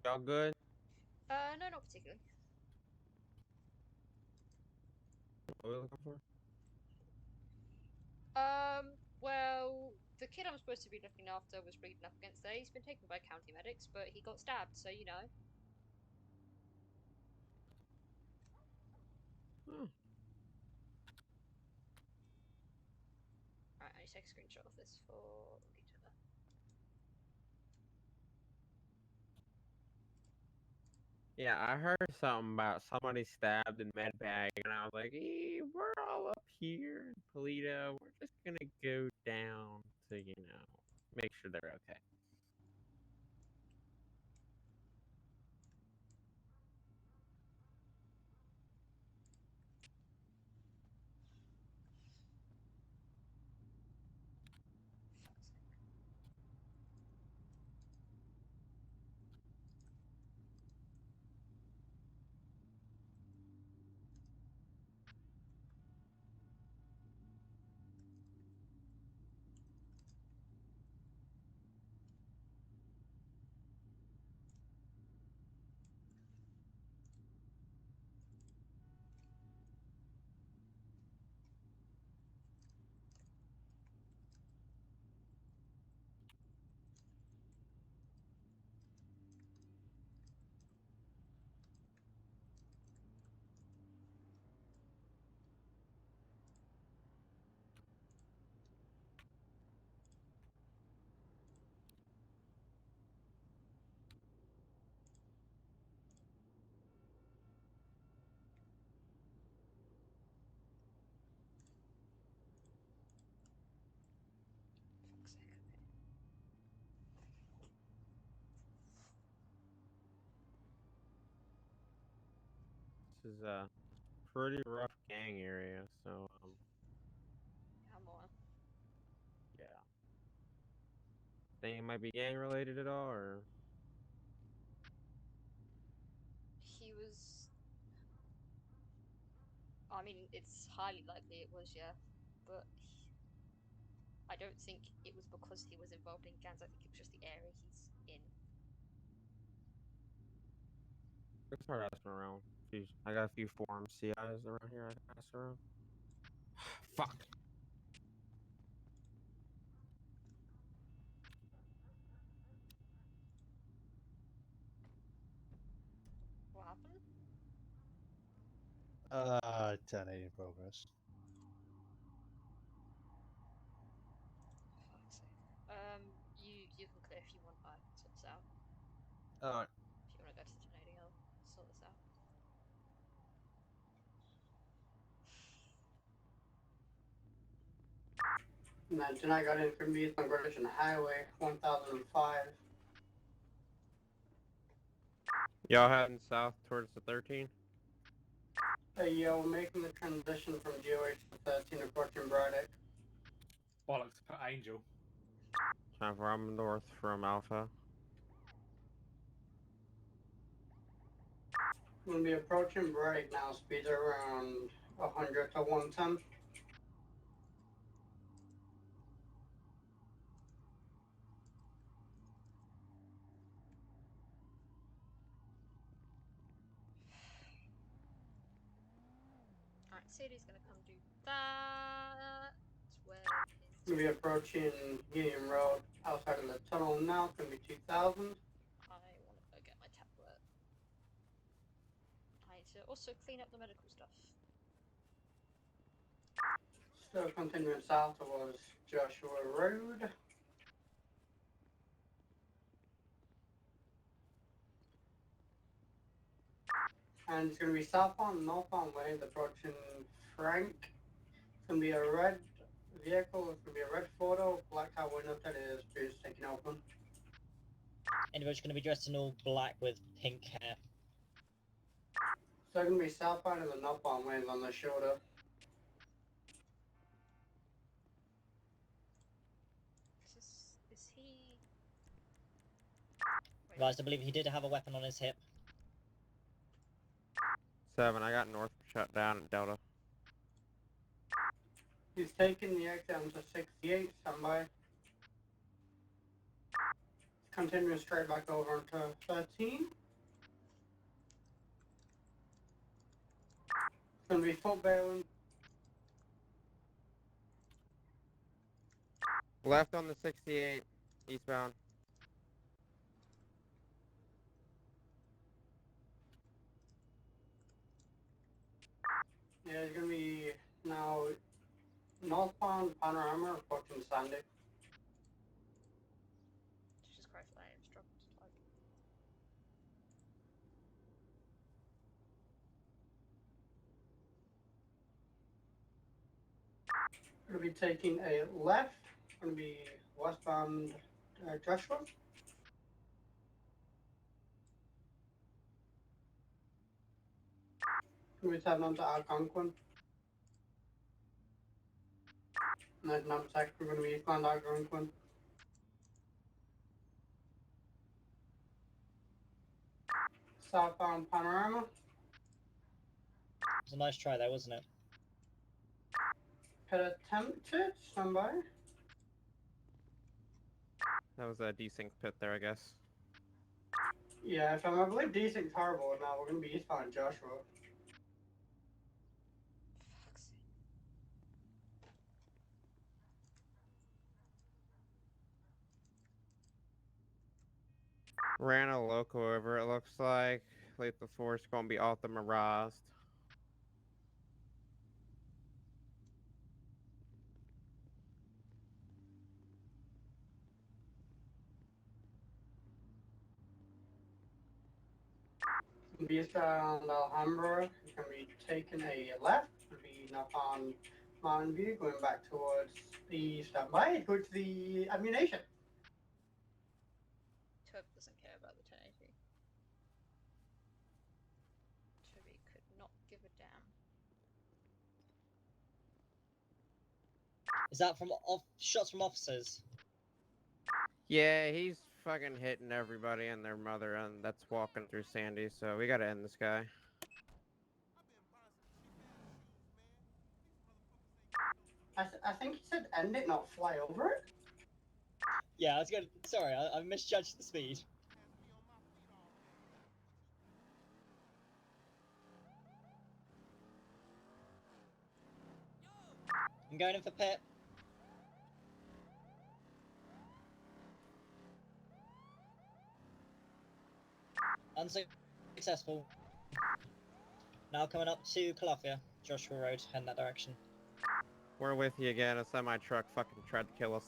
Y'all good? No, not particularly. What are we looking for? Well, the kid I'm supposed to be looking after was bleeding up against there. He's been taken by county medics, but he got stabbed, so you know. Oh. Right, I need to take a screenshot of this for later. Yeah, I heard something about somebody stabbed in Medbag, and I was like, we're all up here in Polito. We're just gonna go down to, make sure they're okay. Fuck's sake, okay. This is a pretty rough gang area, so, Yeah, I'm on. yeah. Think it might be gang related at all, or? He was. I mean, it's highly likely it was, yeah. But I don't think it was because he was involved in gangs. I think it was just the area he's in. It's hard asking around. I got a few forum CIs around here I can ask around. Fuck. What happened? 10-8 in progress. Fuck's sake. You can clear if you want. I can sort this out. Alright. If you want to go to the donating, I'll sort this out. And then tonight got in from East Gresham Highway 1005. Y'all heading south towards the 13? Hey yo, making the transition from GOH to 13 approaching Braddock. Bollocks, put Angel. Time for I'm north from Alpha. We'll be approaching Braddock now, speeds around 100 to 110. Alright, Sadie's gonna come do that. Where We'll be approaching Union Road outside of the tunnel now, it's gonna be 2000. I want to go get my tablet. I need to also clean up the medical stuff. Still continuing south towards Joshua Road. And it's going to be southbound, northbound lanes approaching Frank. It's going to be a red vehicle, it's going to be a red photo, black car window that is being taken open. Individual's going to be dressed in all black with pink hair. So it's going to be southbound and the northbound lanes on the shoulder. Is he... Wait. Guys, I believe he did have a weapon on his hip. 7, I got north shut down at Delta. He's taking the exit onto 68, standby. He's continuing straight back over into 13. It's going to be full bearing. Left on the 68, eastbound. Yeah, it's going to be now northbound panorama approaching Sandy. Jesus Christ, I am struggling to type. Going to be taking a left. Going to be westbound Joshua. Going to be heading on to Algonquin. And then number 6, we're going to be eastbound Algonquin. Southbound panorama. It was a nice try there, wasn't it? Pit attempted. Stand by. That was a desync pit there, I guess. Yeah, if I believe decent horrible now, we're going to be eastbound Joshua. Fuck's sake. Ran a loco over, it looks like. Lethal Force gonna be authorized. Eastbound Alhambra, it's going to be taking a left. We'll be up on Mountain View, going back towards the standby, towards the ammunition. Tub doesn't care about the 1080. Tubby could not give a damn. Is that from shots from officers? Yeah, he's fucking hitting everybody and their mother, and that's walking through Sandy, so we gotta end this guy. I think he said end it, not fly over it. Yeah, I was going. Sorry, I misjudged the speed. I'm going in for pit. Unsuccessful. Now coming up to Calafia, Joshua Road, heading that direction. We're with you again. A semi-truck fucking tried to kill us.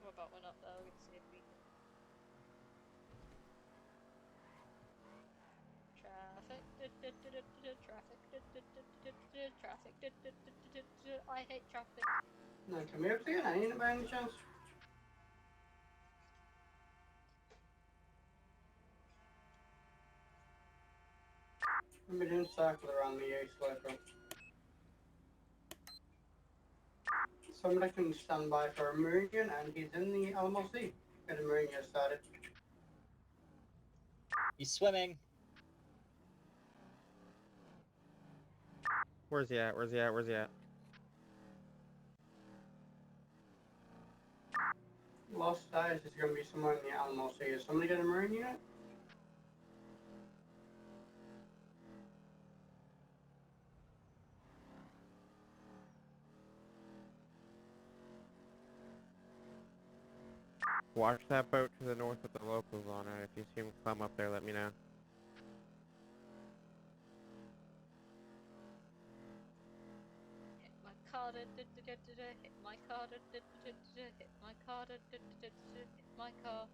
What about one up there? We're gonna see if we can. Traffic. I hate traffic. No, can we up again? Any by any chance? We didn't circle around the east later. Somebody can stand by for a Meridian, and he's in the Alamo Sea. Get a Meridian started. He's swimming. Where's he at? Where's he at? Where's he at? Lost Eyes is going to be somewhere in the Alamo Sea. Is somebody get a Marine unit? Watch that boat to the north with the locals on it. If you see him come up there, let me know. Hit my car, hit my car, hit my car, hit my car.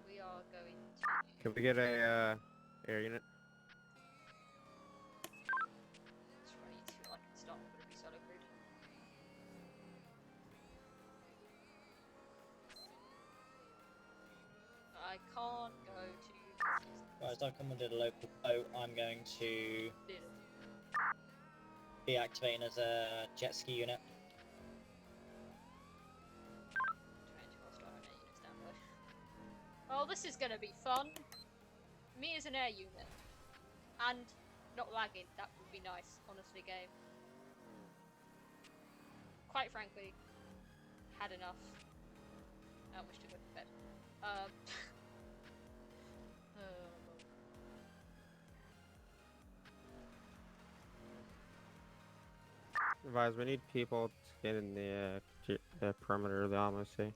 We are going to. Can we get a air unit? That's right, you two, I can start with a solo grid. I can't go to. Right, as I commanded a local boat, I'm going to be activating as a jet ski unit. 22 hostile units down below. Oh, this is gonna be fun. Me as an air unit. And not lagging, that would be nice, honestly, game. Quite frankly, had enough. I wish to go to bed. Advise, we need people to get in the perimeter of the ammo sea.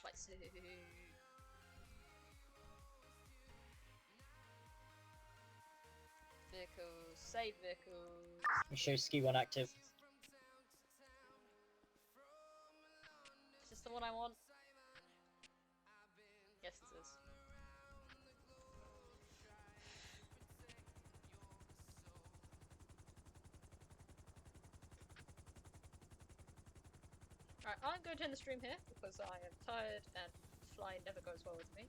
Flight suit. Vehicles, save vehicles. Show ski one active. Is this the one I want? Yes, this is. Right, I'm going to end the stream here because I am tired and flying never goes well with me.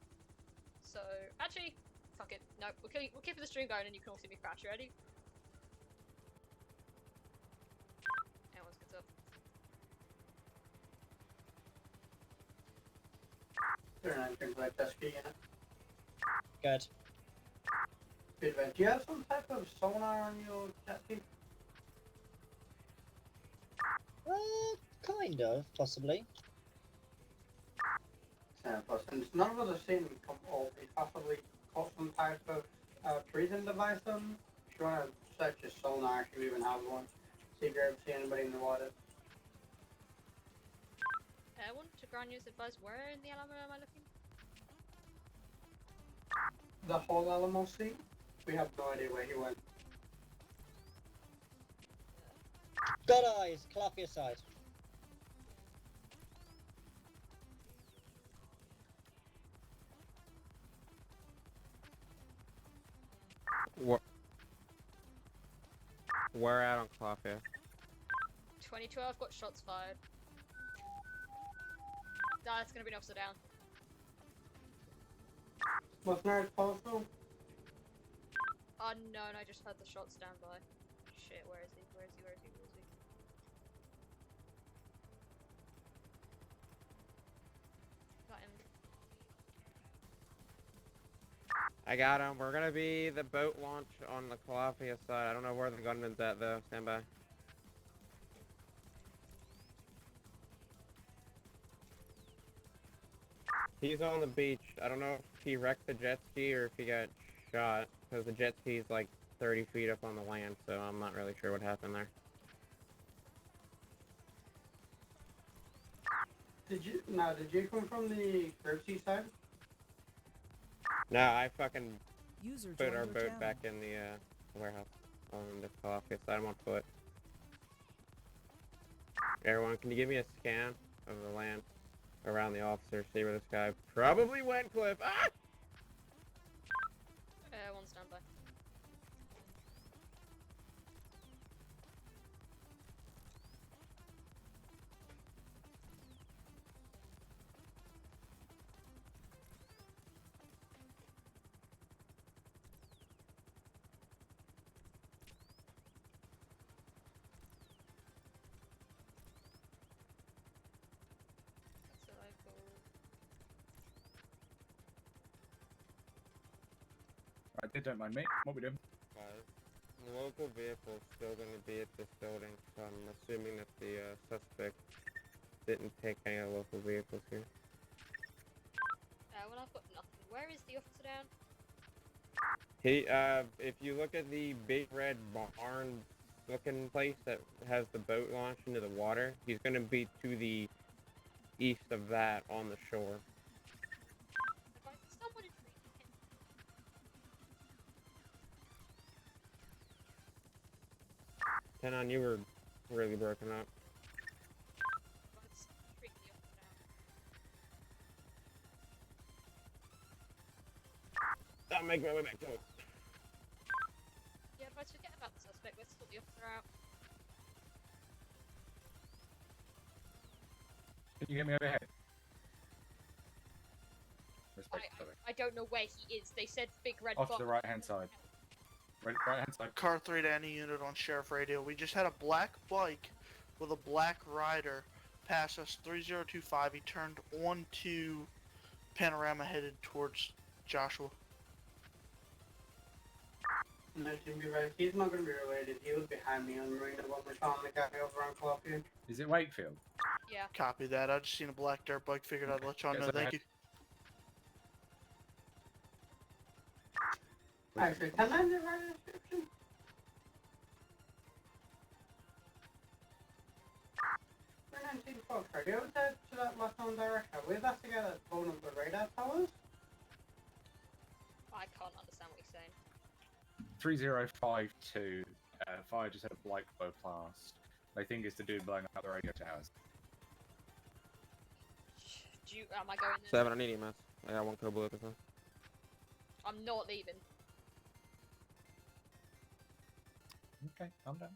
So, actually, fuck it. No, we'll keep the stream going and you can all see me crash. You ready? Everyone's gets up. Good. Good, man. Do you have some type of sonar on your jet ski? Kind of, possibly. And none of us have seen them all. They possibly got some type of breathing device on them. If you want to search your sonar, if you even have one, see if you ever see anybody in the water. I want to ground use advise where in the Alamo am I looking? The whole Alamo Sea? We have no idea where he went. Got eyes, clap your side. What? Where at on Clawfish? 2012 got shots fired. Nah, it's gonna be an officer down. What's near postal? Unknown, I just heard the shots down by. Shit, where is he? Where is he? Where is he? Where is he? Got him. I got him. We're gonna be the boat launch on the Calafia side. I don't know where the gunman's at though. Stand by. He's on the beach. I don't know if he wrecked the jet ski or if he got shot, because the jet ski is like 30 feet up on the land, so I'm not really sure what happened there. Did you come from the Grapeseed side? No, I fucking User put joined our your boat channel. back in the warehouse on the Calafia side. I'm on foot. Everyone, can you give me a scan of the land around the officer, see where this guy probably went, Cliff? Ah! One standby. That's what I call. Right, they don't mind me. What we doing? The local vehicle is still going to be at this building, so I'm assuming that the suspect didn't take any of the local vehicles here. Well, I've got nothing. Where is the officer down? He, if you look at the big red barn looking place that has the boat launched into the water, he's going to be to the east of that on the shore. If I someone intriguing him. Tenon, you were really broken up. Let's intrigue the officer down. I'll make my way back to him. Yeah, advice, forget about the suspect. Let's sort the officer out. Can you hear me overhead? Respect, I don't know where he is. They said big red off to box. the right hand side. Right hand side. Car 3 to any unit on Sheriff Radio. We just had a black bike with a black rider passed us 3025. He turned onto Panorama headed towards Joshua. No, to be right, he's not going to be related. He was behind me on Marina when we found the guy over on Clough. Is it Wakefield? Yeah. Copy that. I just seen a black dirt bike. Figured I'd let y'all Yes, know. I Thank had- you. Actually, can I do right description? We're 19 folks. Are you over there to that left on direction? Are we about to get at one of the radar towers? I can't understand what you're saying. 3052. Fire just had a blight blow blast. They think it's to do blowing up the radio towers. Am I going there? 7, I need EMS. I got 1 code blue at this time. I'm not leaving. Okay, calm down.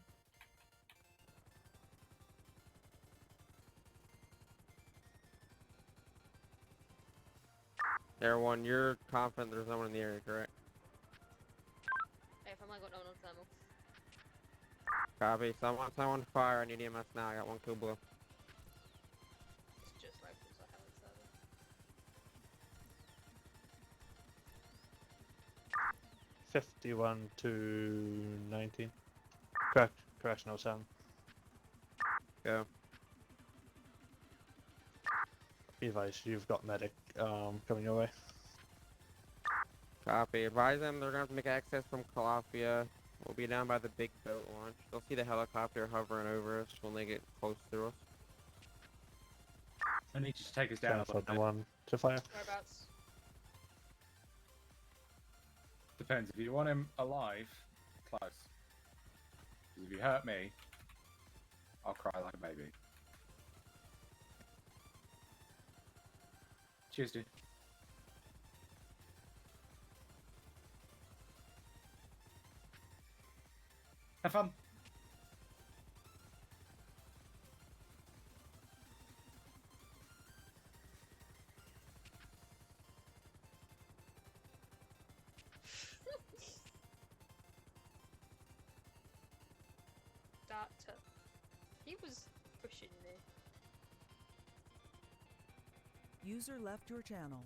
Air 1, you're confident there's no one in the area, correct? Hey, if I got no one on thermal. Copy. Someone fire. I need EMS now. I got 1 code blue. It's just rifles I have on thermal. 51 to 19. Correctional 7. Go. Be advised, you've got medic coming your way. Copy. Advise them they're gonna have to make access from Calafia. We'll be down by the big boat launch. They'll see the helicopter hovering over us when they get close to us. I need you to take us down a little bit. 1 to fire. Whereabouts? Depends. If you want him alive, close. If you hurt me, I'll cry like a baby. Cheers, dude. Have fun. He was pushing me. User left your channel.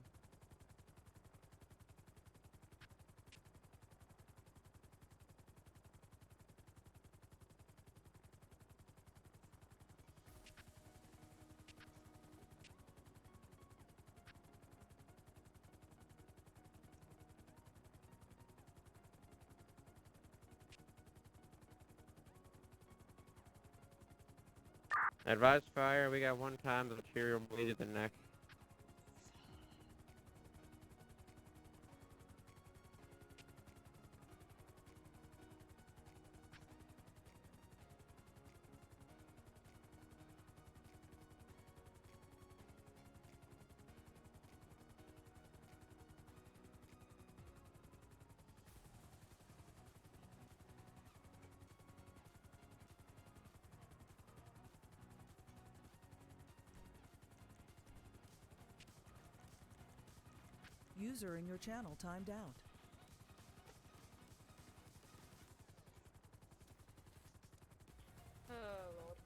Advise fire. We got 1 time. The material bleeded the neck. User in your channel timed out. Oh lord.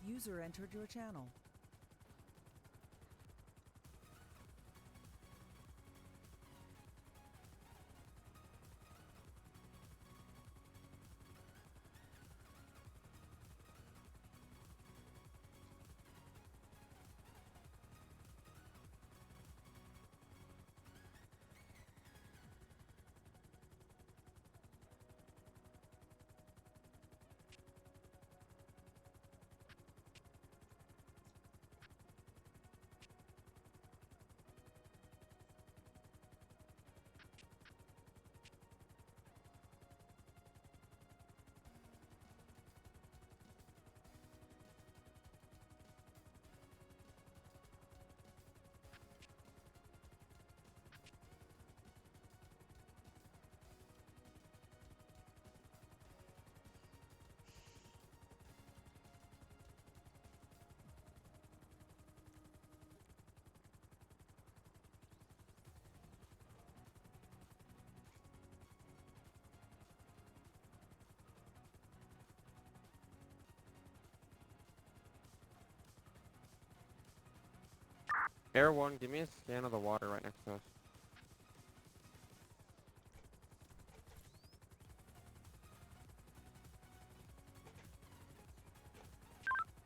User entered your channel. Air 1, give me a scan of the water right next to us.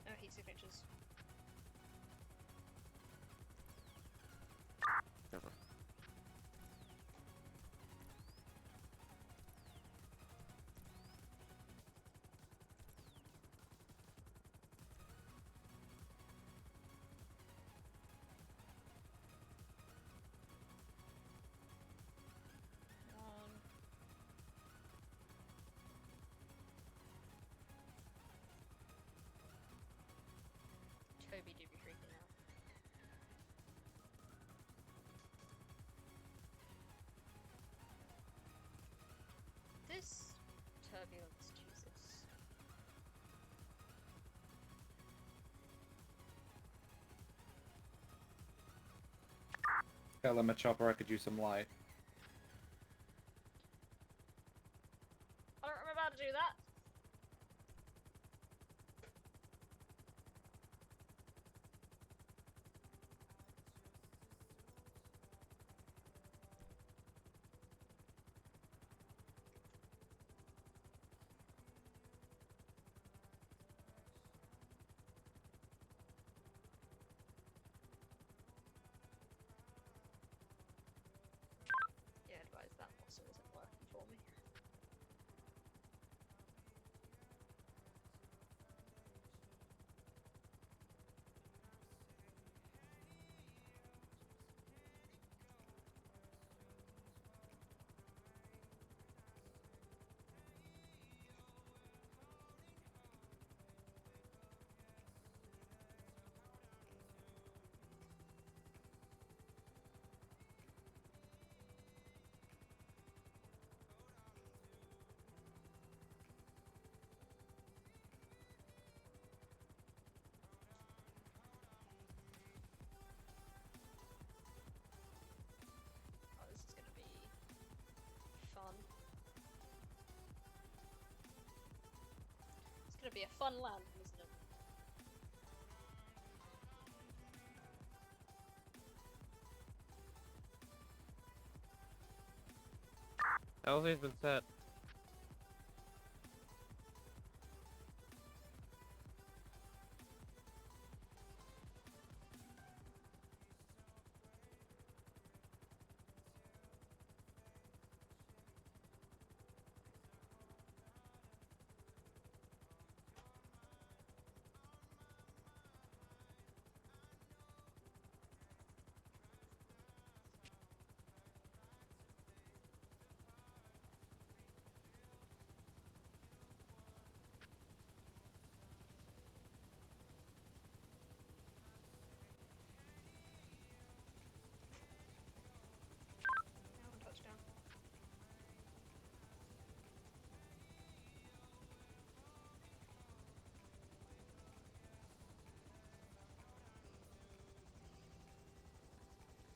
No heat signatures. Never. One. Toby do be freaking out. This turbulence, Jesus. Tell him a chopper I could use some light. I don't remember how to do that. Yeah, advise that also isn't working for me. Oh, this is gonna be fun. It's gonna be a fun land, isn't it? LZ's been set. Now touchdown.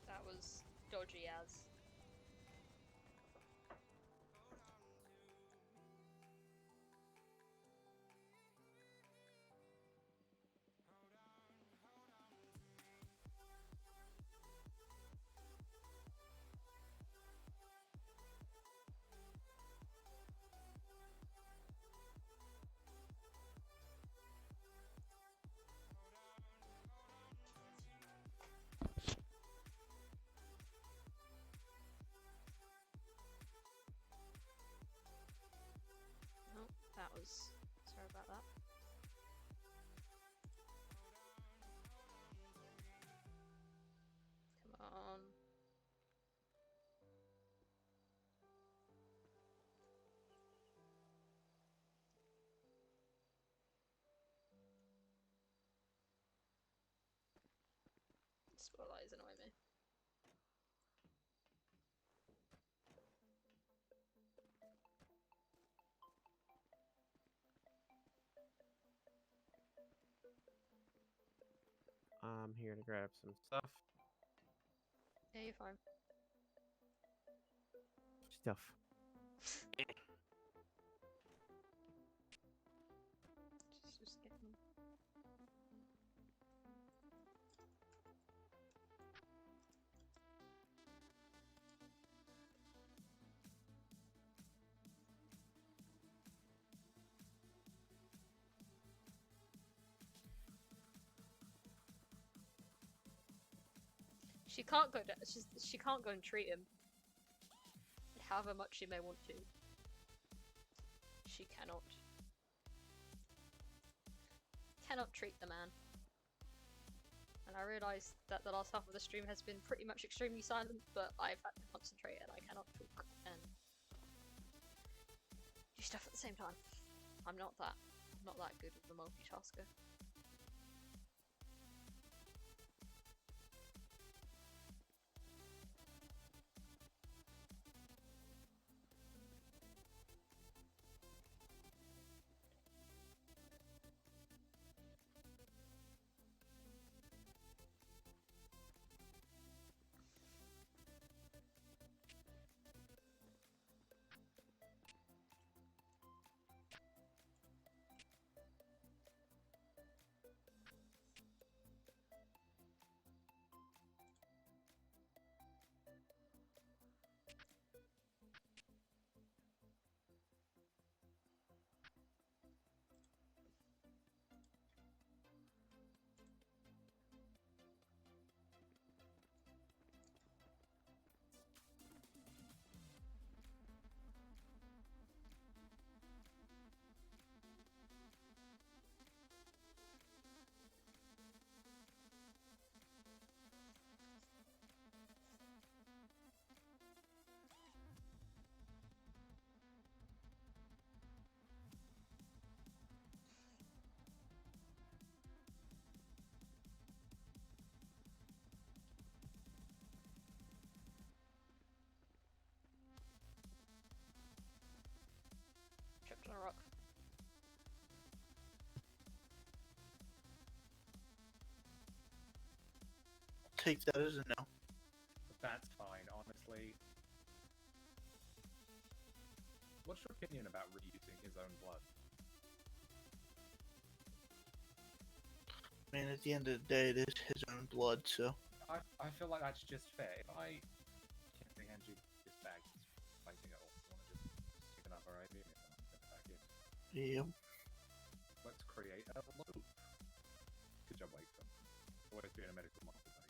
That was dodgy as. Nope, that was. Sorry about that. Come on. Squirrel eyes annoy me. I'm here to grab some stuff. Yeah, you're fine. Stuff. Just getting. She can't go. She can't go and treat him. However much she may want to, she cannot. Cannot treat the man. And I realise that the last half of the stream has been pretty much extremely silent, but I've had to concentrate and I cannot talk and do stuff at the same time. I'm not that good with the multitasker. Tripped on a rock. Take that as a no. That's fine, honestly. What's your opinion about reusing his own blood? I mean, at the end of the day, it is his own blood, so. I feel like that's just fair. If I can't hand you this bag, it's fighting at all. I want to just stick another IV in it and I'll put it back in. Yep. Let's create a loop. Good job, Wakefield. Always being a medical marvel, buddy.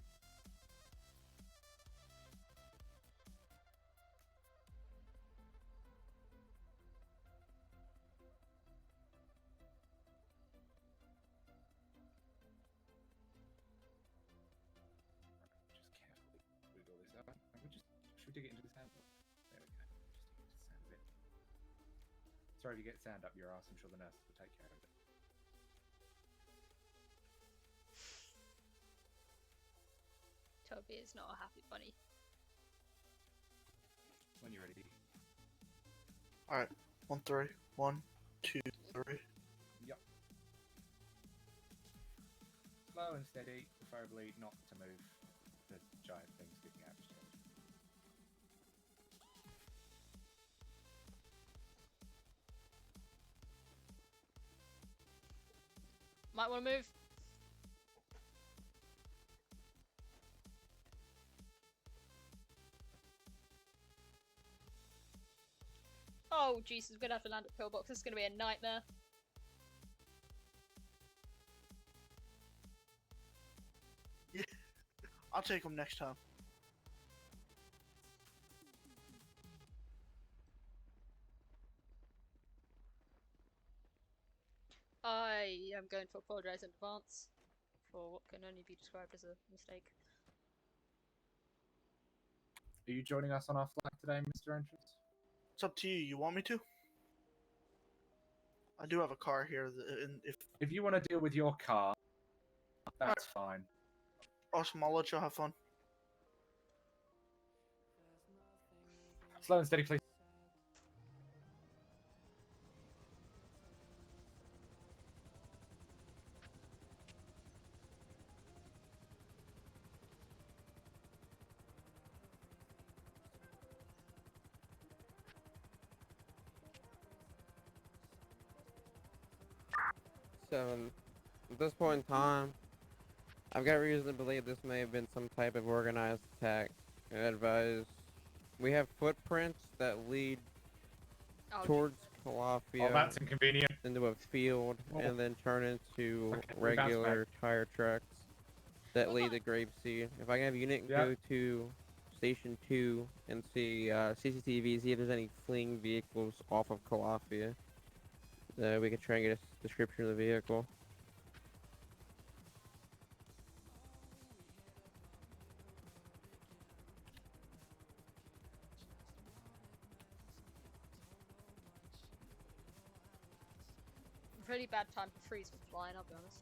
Just carefully wiggle this out. And should we dig it into the sand? There we go. Just dig it into the sand a bit. Sorry if you get sand up your ass, I'm sure the nurses will take care of it. Toby is not a happy bunny. When you're ready. Alright. 1, 3. 1, 2, 3. Yep. Slow and steady, preferably not to move the giant thing sticking out just yet. Might want to move. Oh Jesus, we're gonna have to land at pillbox. This is gonna be a nightmare. Yeah. I'll take him next time. I am going to apologise in advance for what can only be described as a mistake. Are you joining us on our flight today, Mr. Entrance? It's up to you. You want me to? I do have a car here. If you want to deal with your car, that's fine. Awesome. I'll let you have fun. Slow and steady, please. So, at this point in time, I've got reason to believe this may have been some type of organized attack. I advise we have footprints that lead towards Calafia. Oh, that's inconvenient. Into a field and then turn into regular tire tracks. that lead the Grapeseed. If I can have a unit Yeah. go to Station 2 and see CCTV, see if there's any fleeing vehicles off of Calafia. We can try and get a description of the vehicle. Really bad time to freeze with flying, I'll be honest.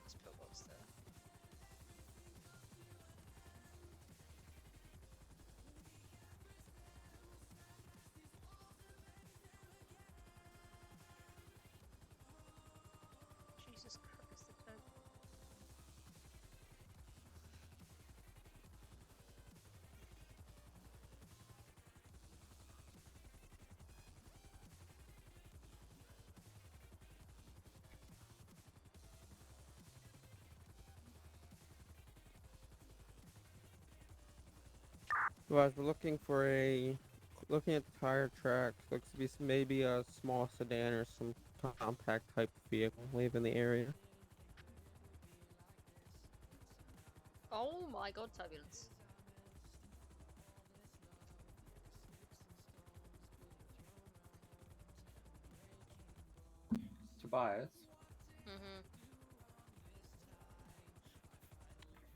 This pillbox there. Jesus Christ, the code. Well, we're looking for looking at the tire tracks. Looks to be maybe a small sedan or some compact type vehicle leaving the area. Oh my god, turbulence. Tobias, Mm-hmm.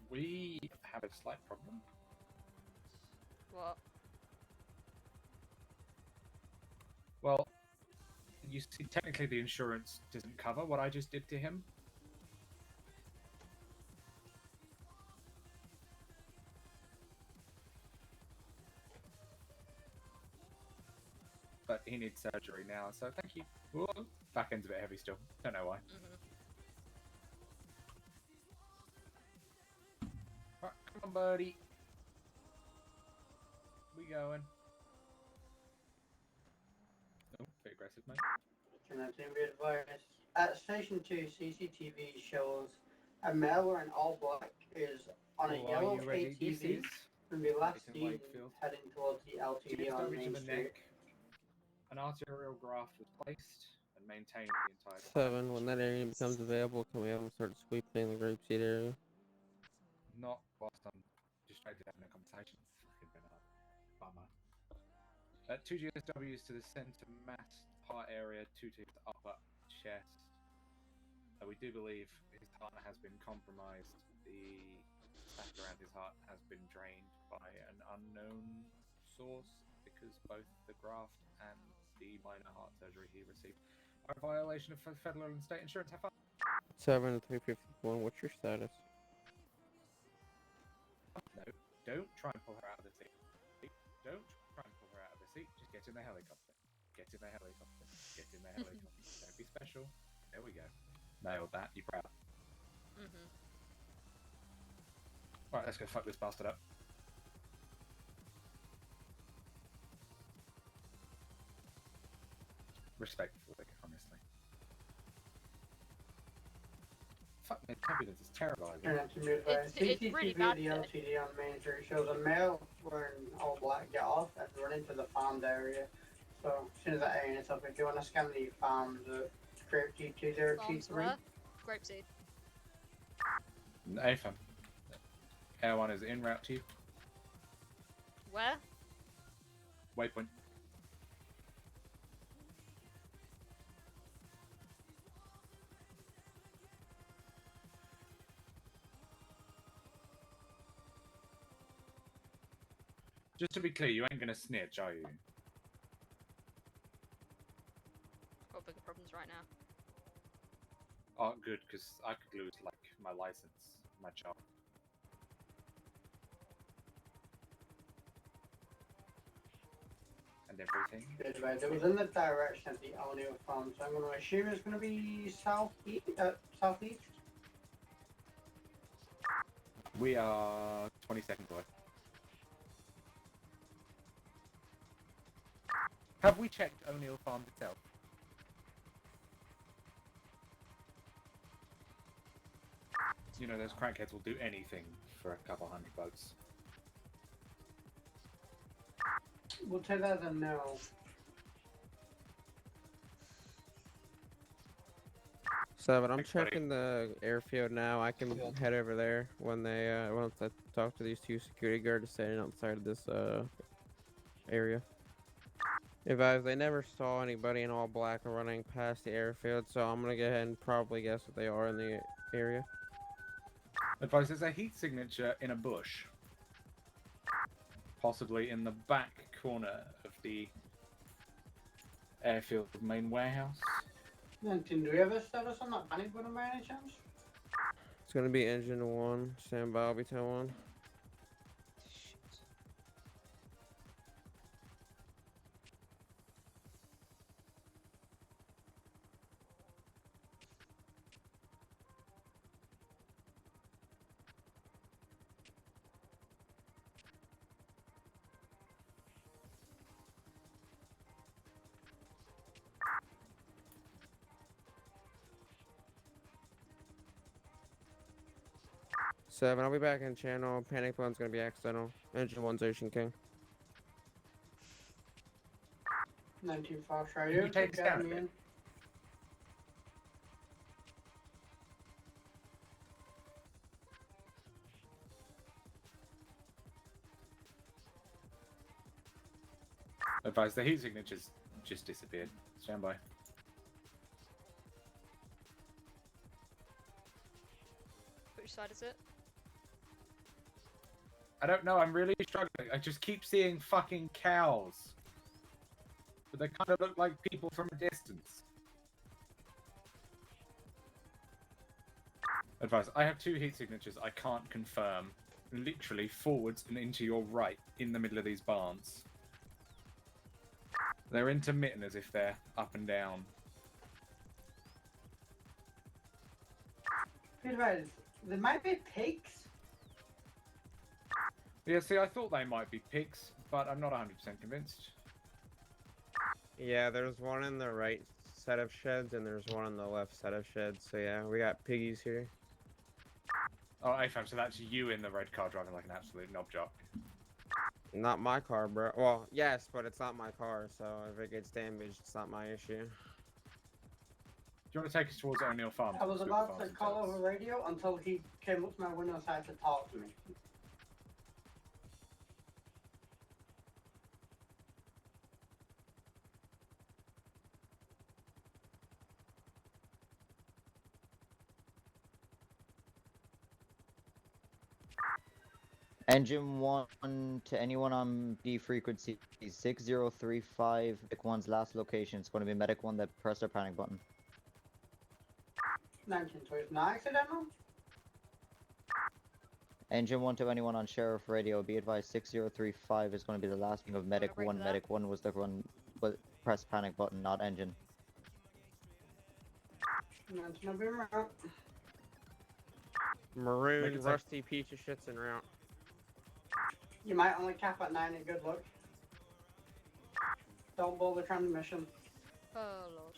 we have a slight problem. What? Well, you see, technically the insurance doesn't cover what I just did to him. But he needs surgery now, so thank you. Whoa. Back end's a bit heavy still. Don't know why. Mm-hmm. Right, come on, buddy. We going. Oh, bit aggressive, mate. Can I be advised? At Station 2, CCTV shows a male wearing all black is on a Oh, are yellow you ready? This ATV is from the last Nathan seen Wakefield. heading towards the LTD on GSW to Main the Street. neck. An arterial graft was placed and maintained the entire time. 7. When that area becomes available, can we have them start sweeping the Grapeseed area? Not whilst I'm distracted having a conversation. Fucking Bernard. Bummer. 2 GSWs to the centre mass heart area, 2 to his upper chest. We do believe his heart has been compromised. The fat around his heart has been drained by an unknown source because both the graft and the minor heart surgery he received are a violation of federal and state insurance. Have fun. 7 to 351. What's your status? No, don't try and pull her out of the seat. Don't try and pull her out of the seat. Just get in the helicopter. Get in the helicopter. Get in the helicopter. Don't be special. There we go. Nailed that. You proud? Mm-hmm. Right, let's go fuck this bastard up. Respectfully, honestly. Fuck, the turbulence is terrible. It's really bad CCTV today. LTD on Main Street shows a male wearing all black get off and run into the farmed area. So as soon as that area is up, if you want to scan the farms at Script Farms G2023. where? Grapeseed. Nathan. Air 1 is en route to you. Where? Waypoint. Just to be clear, you ain't gonna snitch, are you? Got bigger problems right now. Oh, good, because I could lose, like, my license, my job. And everything. Good, right. It was in the direction of the O'Neill farm, so I'm going to assume it's going to be southeast. Southeast. We are 20 seconds away. Have we checked O'Neill Farm itself? You know, those crackheads will do anything for a couple hundred bucks. We'll take that as a no. So, but I'm Thanks, buddy. checking the airfield now. I can head over there when they once I talk to these two security guards standing outside of this area. Advise they never saw anybody in all black running past the airfield, so I'm gonna go ahead and probably guess that they are in the area. Advise there's a heat signature in a bush. Possibly in the back corner of the airfield main warehouse. 19, do we have a status on that panic button by any chance? It's gonna be engine 1. Stand by, I'll be 10-1. 7, I'll be back in channel. Panic button's gonna be accidental. Engine 1's Ocean King. 19 Fox Can Radio. you take us down a bit? in. Advise the heat signature's just disappeared. Stand by. Which side is it? I don't know, I'm really struggling. I just keep seeing fucking cows. But they kind of look like people from a distance. Advice, I have 2 heat signatures I can't confirm. Literally forwards and into your right, in the middle of these barns. They're intermittent as if they're up and down. Advise, there might be pigs. Yeah, see, I thought they might be pigs, but I'm not 100% convinced. Yeah, there's one in the right set of sheds, and there's one in the left set of sheds. So yeah, we got piggies here. Oh, AFAM, so that's you in the red car driving like an absolute knob jock. Not my car, bro. Well, yes, but it's not my car, so if it gets damaged, it's not my issue. Do you want to take us towards O'Neill Farm? I was Scoop about the to farms call themselves? over radio until he came up to my window and started to talk to me. Engine 1 to anyone on B frequency 6035, Medic 1's last location. It's going to be Medic 1 that pressed their panic button. 19, so it's not accidental? Engine 1 to anyone on Sheriff Radio, be advised 6035 is going to be the last thing of Medic 1. Medic 1 was the one but press panic button, not engine. 19, I'll be around. Maroon, rusty piece of shit's en route. You might only cap at 90, good luck. Don't blow the transmission. Oh lord.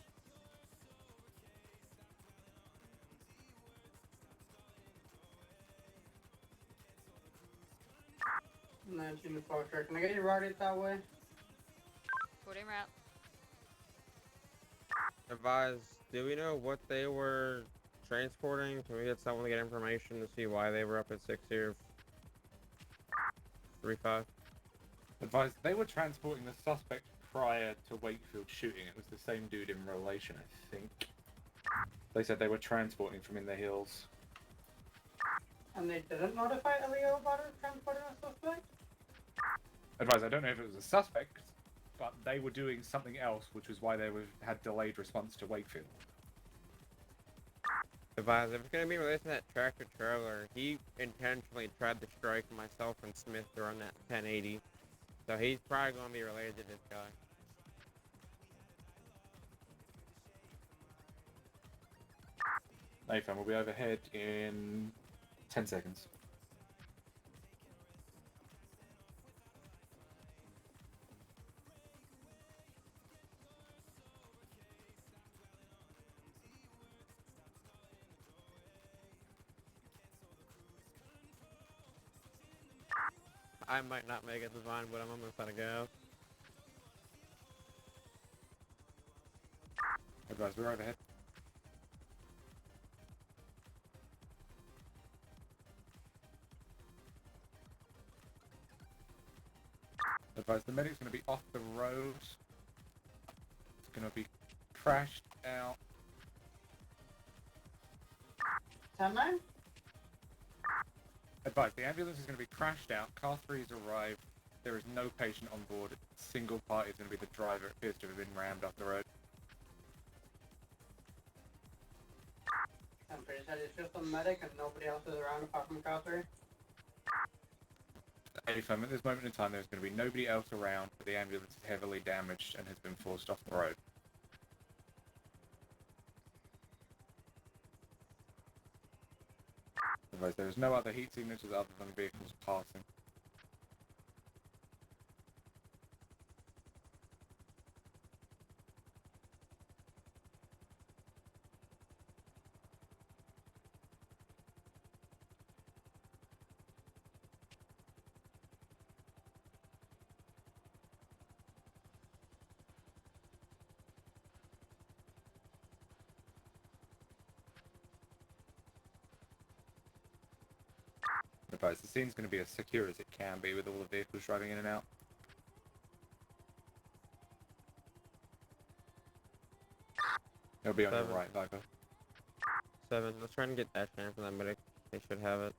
Nineteen Fox, can I get you routed that way? Put him out. Advise, do we know what they were transporting? Can we get someone to get information to see why they were up at 6035? Advise, they were transporting the suspect prior to Wakefield shooting. It was the same dude in relation, I think. They said they were transporting from in the hills. And they didn't notify Leo about it transporting a suspect? Advise, I don't know if it was a suspect, but they were doing something else, which was why they had delayed response to Wakefield. Advise, if it's gonna be related to that tractor trailer, he intentionally tried to strike myself and Smith during that 1080. So he's probably gonna be related to this guy. Nathan, we'll be overhead in 10 seconds. I might not make it to Vine, but I'm almost out of gas. Advise, we're overhead. Advise, the medic's going to be off the road. It's going to be crashed out. 10-9? Advise, the ambulance is going to be crashed out. Car 3 has arrived. There is no patient on board. Single party is going to be the driver. It appears to have been rammed off the road. I'm pretty sure it's just a medic and nobody else is around apart from car 3. At this moment in time, there's going to be nobody else around, but the ambulance is heavily damaged and has been forced off the road. Otherwise, there is no other heat signatures other than vehicles passing. Advise, the scene's going to be as secure as it can be with all the vehicles driving in and out. It'll be on your right, Viper. 7. Let's try and get that chance for that medic. They should have it.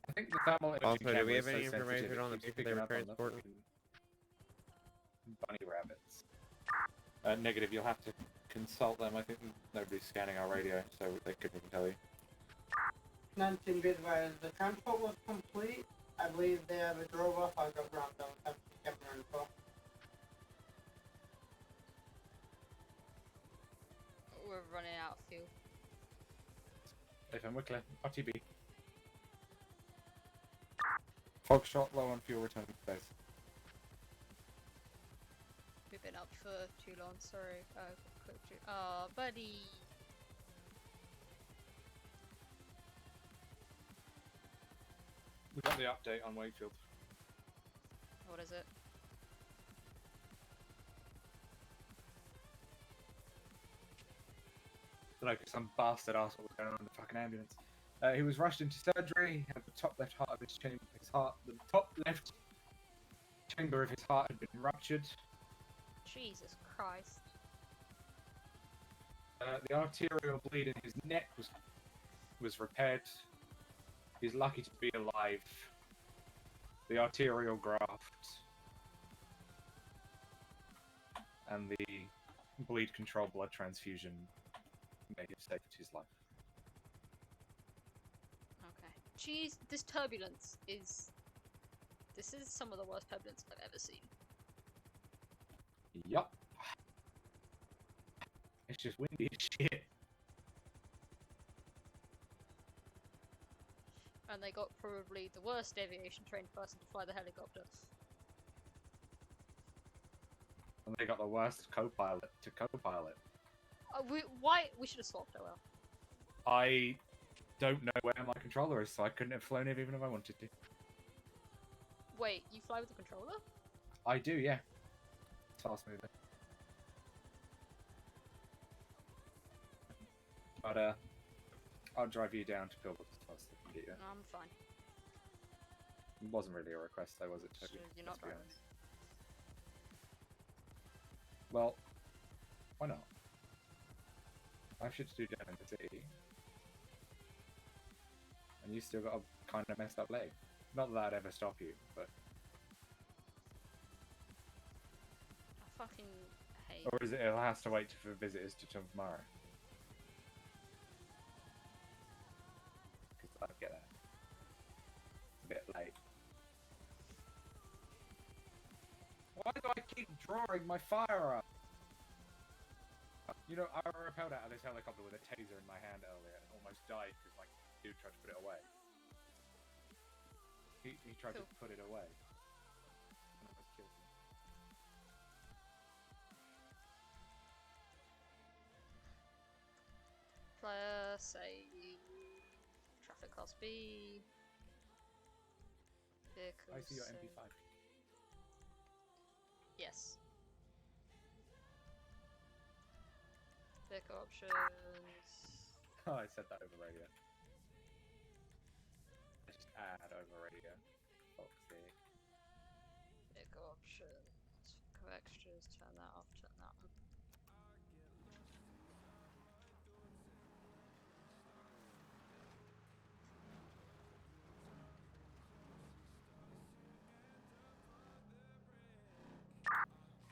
I think the thermal imaging Also, do camera we have is so any information sensitive, on the it keeps people they picking were up on the transporting? fucking bunny rabbits. Negative, you'll have to consult them. I think nobody's scanning our radio, so they couldn't even tell you. 19 be advised, the transport was complete. I believe they ever drove off. I got ground down. Have camera info. We're running out of fuel. FM, we're clear. RTB. Fogshot, low on fuel, returning to base. We've been up for too long, sorry. Oh, buddy. We got the update on Wakefield. What is it? Like some bastard asked what was going on in the fucking ambulance. He was rushed into surgery. He had the top left heart of his chamber. The top left chamber of his heart had been ruptured. Jesus Christ. The arterial bleed in his neck was repaired. He's lucky to be alive. The arterial graft and the bleed control blood transfusion may have saved his life. Okay. Jeez, this turbulence is... This is some of the worst turbulence I've ever seen. Yup. It's just windy as shit. And they got probably the worst aviation trained person to fly the helicopter. And they got the worst co-pilot to co-pilot. We should have swapped, oh well. I don't know where my controller is, so I couldn't have flown it even if I wanted to. Wait, you fly with the controller? I do, yeah. It's fast moving. But, I'll drive you down to Pilbara as fast as I can get you. No, I'm fine. It wasn't really a request, though, was it, Toby? Sure, you're not Let's be driving. honest. Well, why not? I have shit to do down in the city. And you still got a kind of messed up leg. Not that I'd ever stop you, but... I fucking hate... Or is it it'll have to wait for visitors to come tomorrow? Because I get that. It's a bit late. Why do I keep drawing my fire up? You know, I rappelled out of this helicopter with a taser in my hand earlier and almost died because my dude tried to put it away. He tried to put it away. And almost killed me. Say traffic class B. Vehicles. I see your say- MP5. Yes. Vehicle options. Oh, I said that over radio. I just add over radio. Fuck's sake. Vehicle options. Go extras. Turn that off. Turn that on.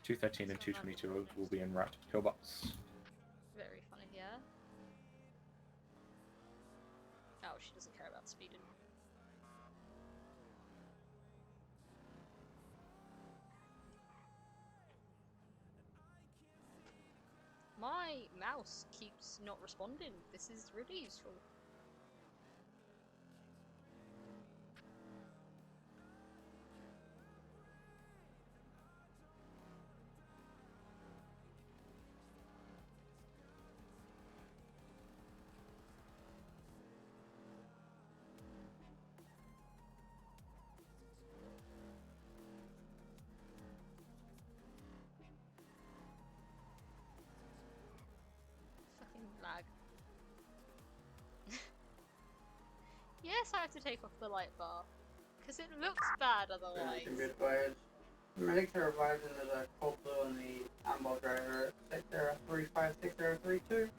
$213 and $222 will be in wrapped pillbox. Very funny, yeah. Oh, she doesn't care about speeding. My mouse keeps not responding. This is really useful. Fucking lag. Yes, I have to take off the light bar. Because it looks bad otherwise. Medics are advising there's a cold blue on the ambo driver, sector 356032.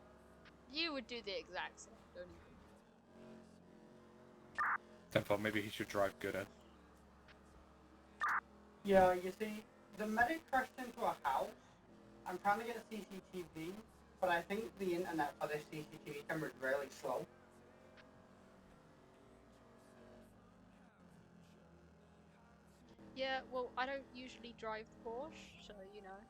You would do the exact same, don't you? Tenfold, maybe he should drive good at. Yeah, you see, the medic crashed into a house. I'm trying to get a CCTV, but I think the internet for this CCTV camera is really slow. Yeah, well, I don't usually drive the Porsche, so you know.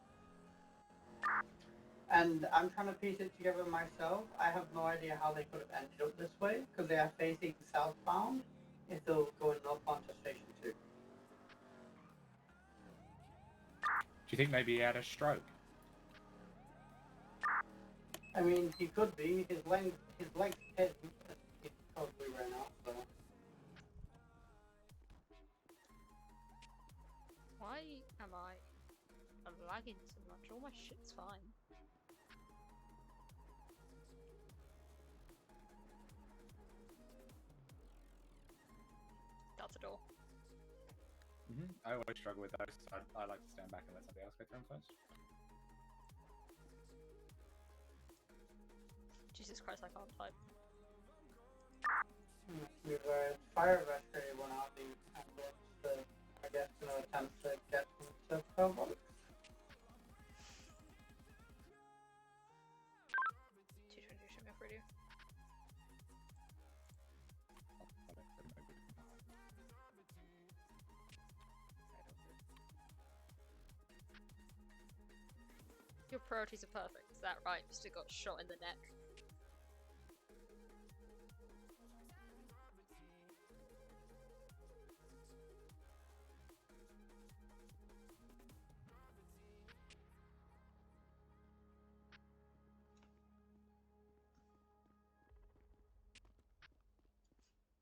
And I'm trying to piece it together myself. I have no idea how they could have ended up this way, because they are facing southbound instead of going northbound to Station 2. Do you think maybe he had a stroke? I mean, he could be. His legs hit. He probably ran out, so. Why am I lagging so much? All my shit's fine. That's a door. I always struggle with those. I like to stand back and let somebody else go through them first. Jesus Christ, I can't type. We've fire evacuated one out the ambulance, so I guess no attempt to get them to pillbox. 220, show me off radio. Your priorities are perfect. Is that right? Just got shot in the neck.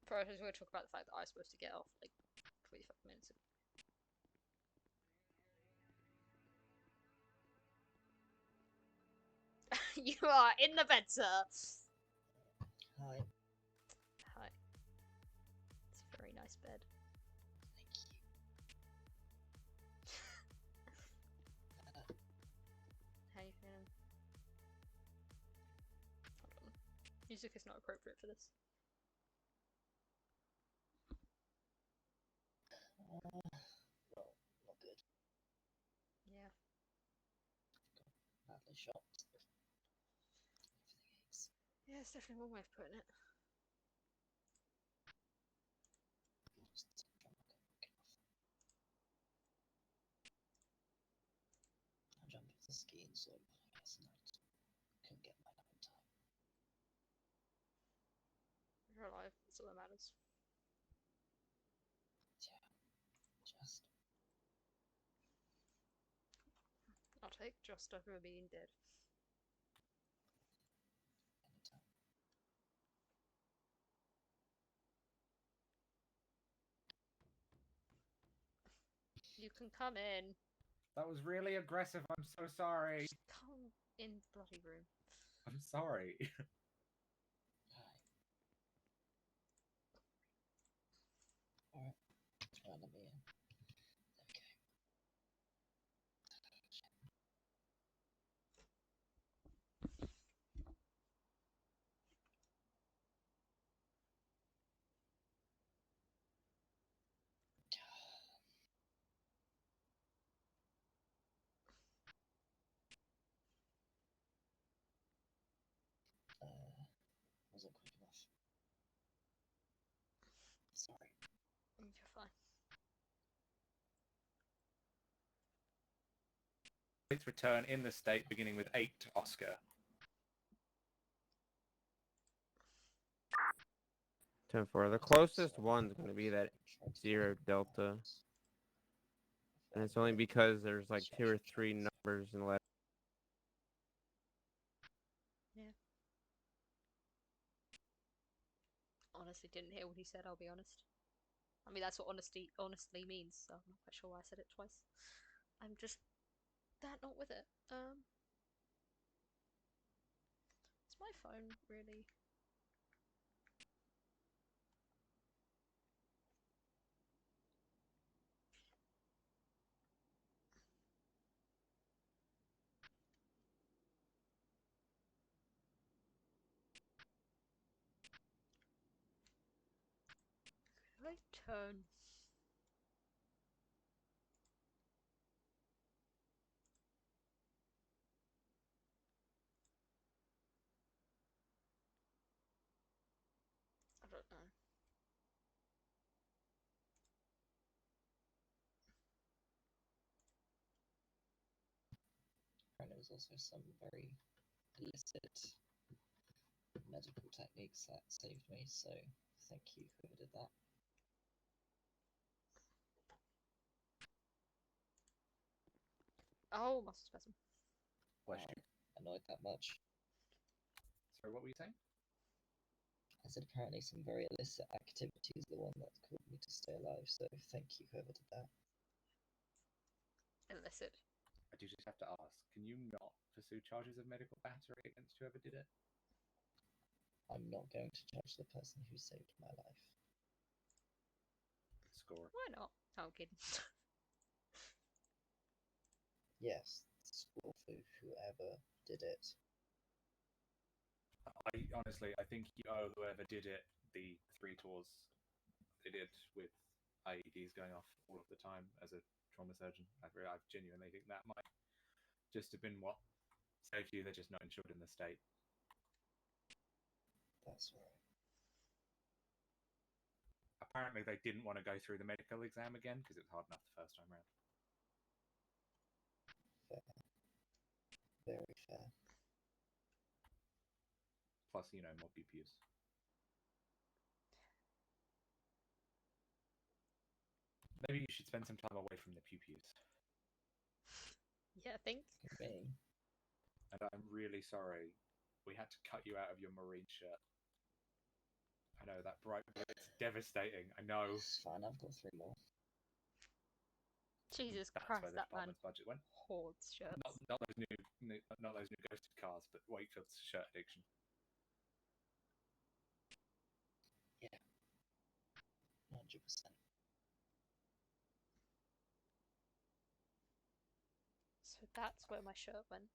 Priorities, we're going to talk about the fact that I was supposed to get off like 45 minutes ago. You are in the bed, sir. Hi. Hi. It's a very nice bed. Thank you. How you feeling? Hold on. Music is not appropriate for this. Well, not good. Yeah. Badly shot. Yeah, it's definitely one way of putting it. I jumped off the ski and saw last night. Couldn't get my nap in time. You're alive, that's all that matters. Yeah, just. I'll take just over being dead. Anytime. can come in. That was really aggressive. I'm so sorry. Just come in the bloody room. I'm sorry. Alright. Let me in. There we go. Wasn't quick enough. Sorry. You're fine. Its return in the state beginning with 8 Oscar. 10-4. The closest one's going to be that 0 Delta. And it's only because there's like 2 or 3 numbers in the letter. Yeah. Honestly, didn't hear what he said, I'll be honest. I mean, that's what honestly means, so I'm not quite sure why I said it twice. I'm just that not with it. Is my phone really... Right turn. I don't know. And there was also some very illicit medical techniques that saved me, so thank you whoever did that. Oh, muscle spasm. Bless you. Annoyed that much. Sorry, what were you saying? I said apparently some very illicit activity is the one that caused me to stay alive, so thank you whoever did that. Illicit. I do just have to ask, can you not pursue charges of medical battery against whoever did it? I'm not going to judge the person who saved my life. Score. Why not? Oh, I'm kidding. Yes, score for whoever did it. I honestly, I think you owe whoever did it the 3 tours they did with IEDs going off all of the time as a trauma surgeon. I genuinely think that might just have been what saved you. They're just not insured in the state. That's right. Apparently, they didn't want to go through the medical exam again because it was hard enough the first time round. Fair. Very fair. Plus, you know, more PPUs. Maybe you should spend some time away from the pew-pews. Yeah, I think. Me. And I'm really sorry we had to cut you out of your marine shirt. I know, that bright blue, it's devastating. I know. It's fine, I've got 3 more. Jesus That's Christ, where the that man department's budget went. hoards shirts. Not those new ghosted cars, but Wakefield's shirt addiction. Yeah. 100%. So that's where my shirt went.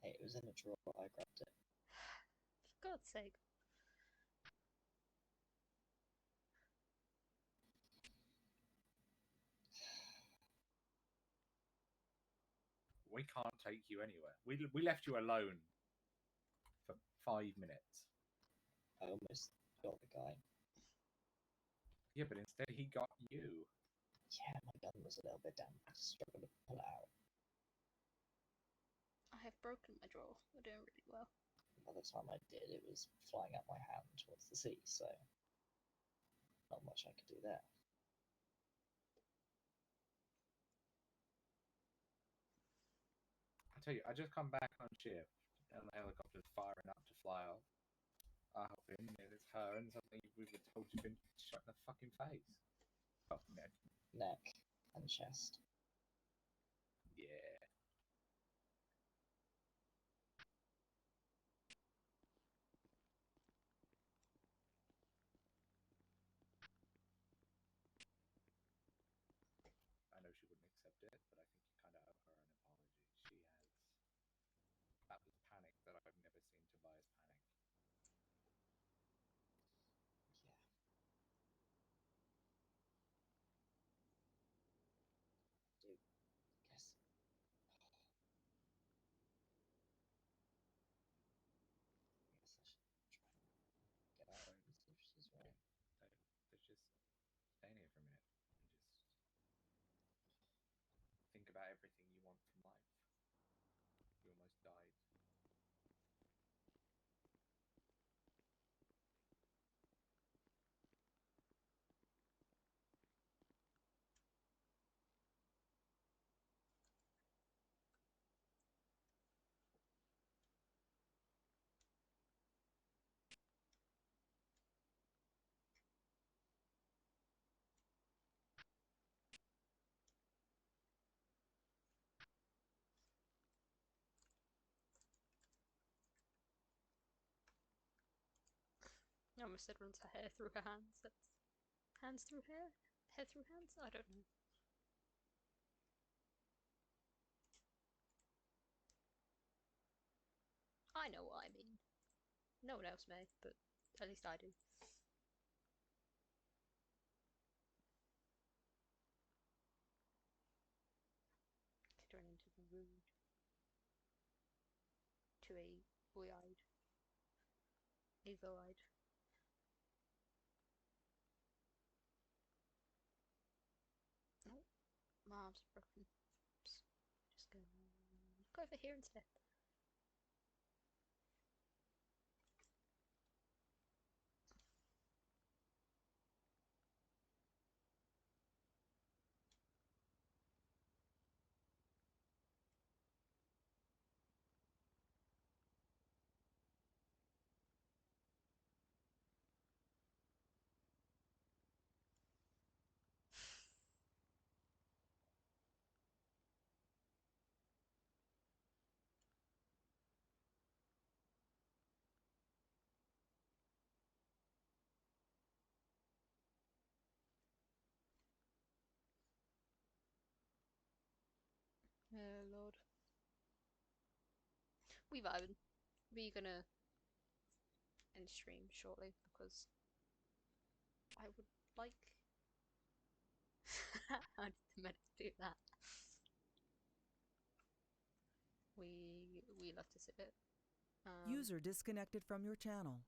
Hey, it was in a drawer, I grabbed it. For God's sake. We can't take you anywhere. We left you alone for 5 minutes. I almost got the guy. Yeah, but instead he got you. Yeah, my gun was a little bit damp. I struggled to pull it out. I have broken my drawer. We're doing really well. By the time I did, it was flying out my hand towards the sea, so not much I could do there. I tell you, I just come back on shift and the helicopter's firing up to fly off. I hop in and it's her and suddenly we were told you've been shot in the fucking face. Oh, neck. neck, and chest. Yeah. I know she wouldn't accept it, but I think you kind of owe her an apology. She has. That was panic that I've never seen Tobias panic. Yeah. Dude, guess. I guess I should try and get out So, and see if she's right. let's just stay in here for a minute and just think about everything you want from life. You almost died. I almost said runs her hair through her hands. That's hands through hair? Hair through hands? I don't know. I know what I mean. No one else may, but at least I do. Turn into rude to a boy-eyed, evil-eyed. Oh, my arms are broken. Oops. Just go over here instead. Oh lord. We vibing. We're gonna end stream shortly because I would like. How did the medic do that? We love to see it. User disconnected from your channel.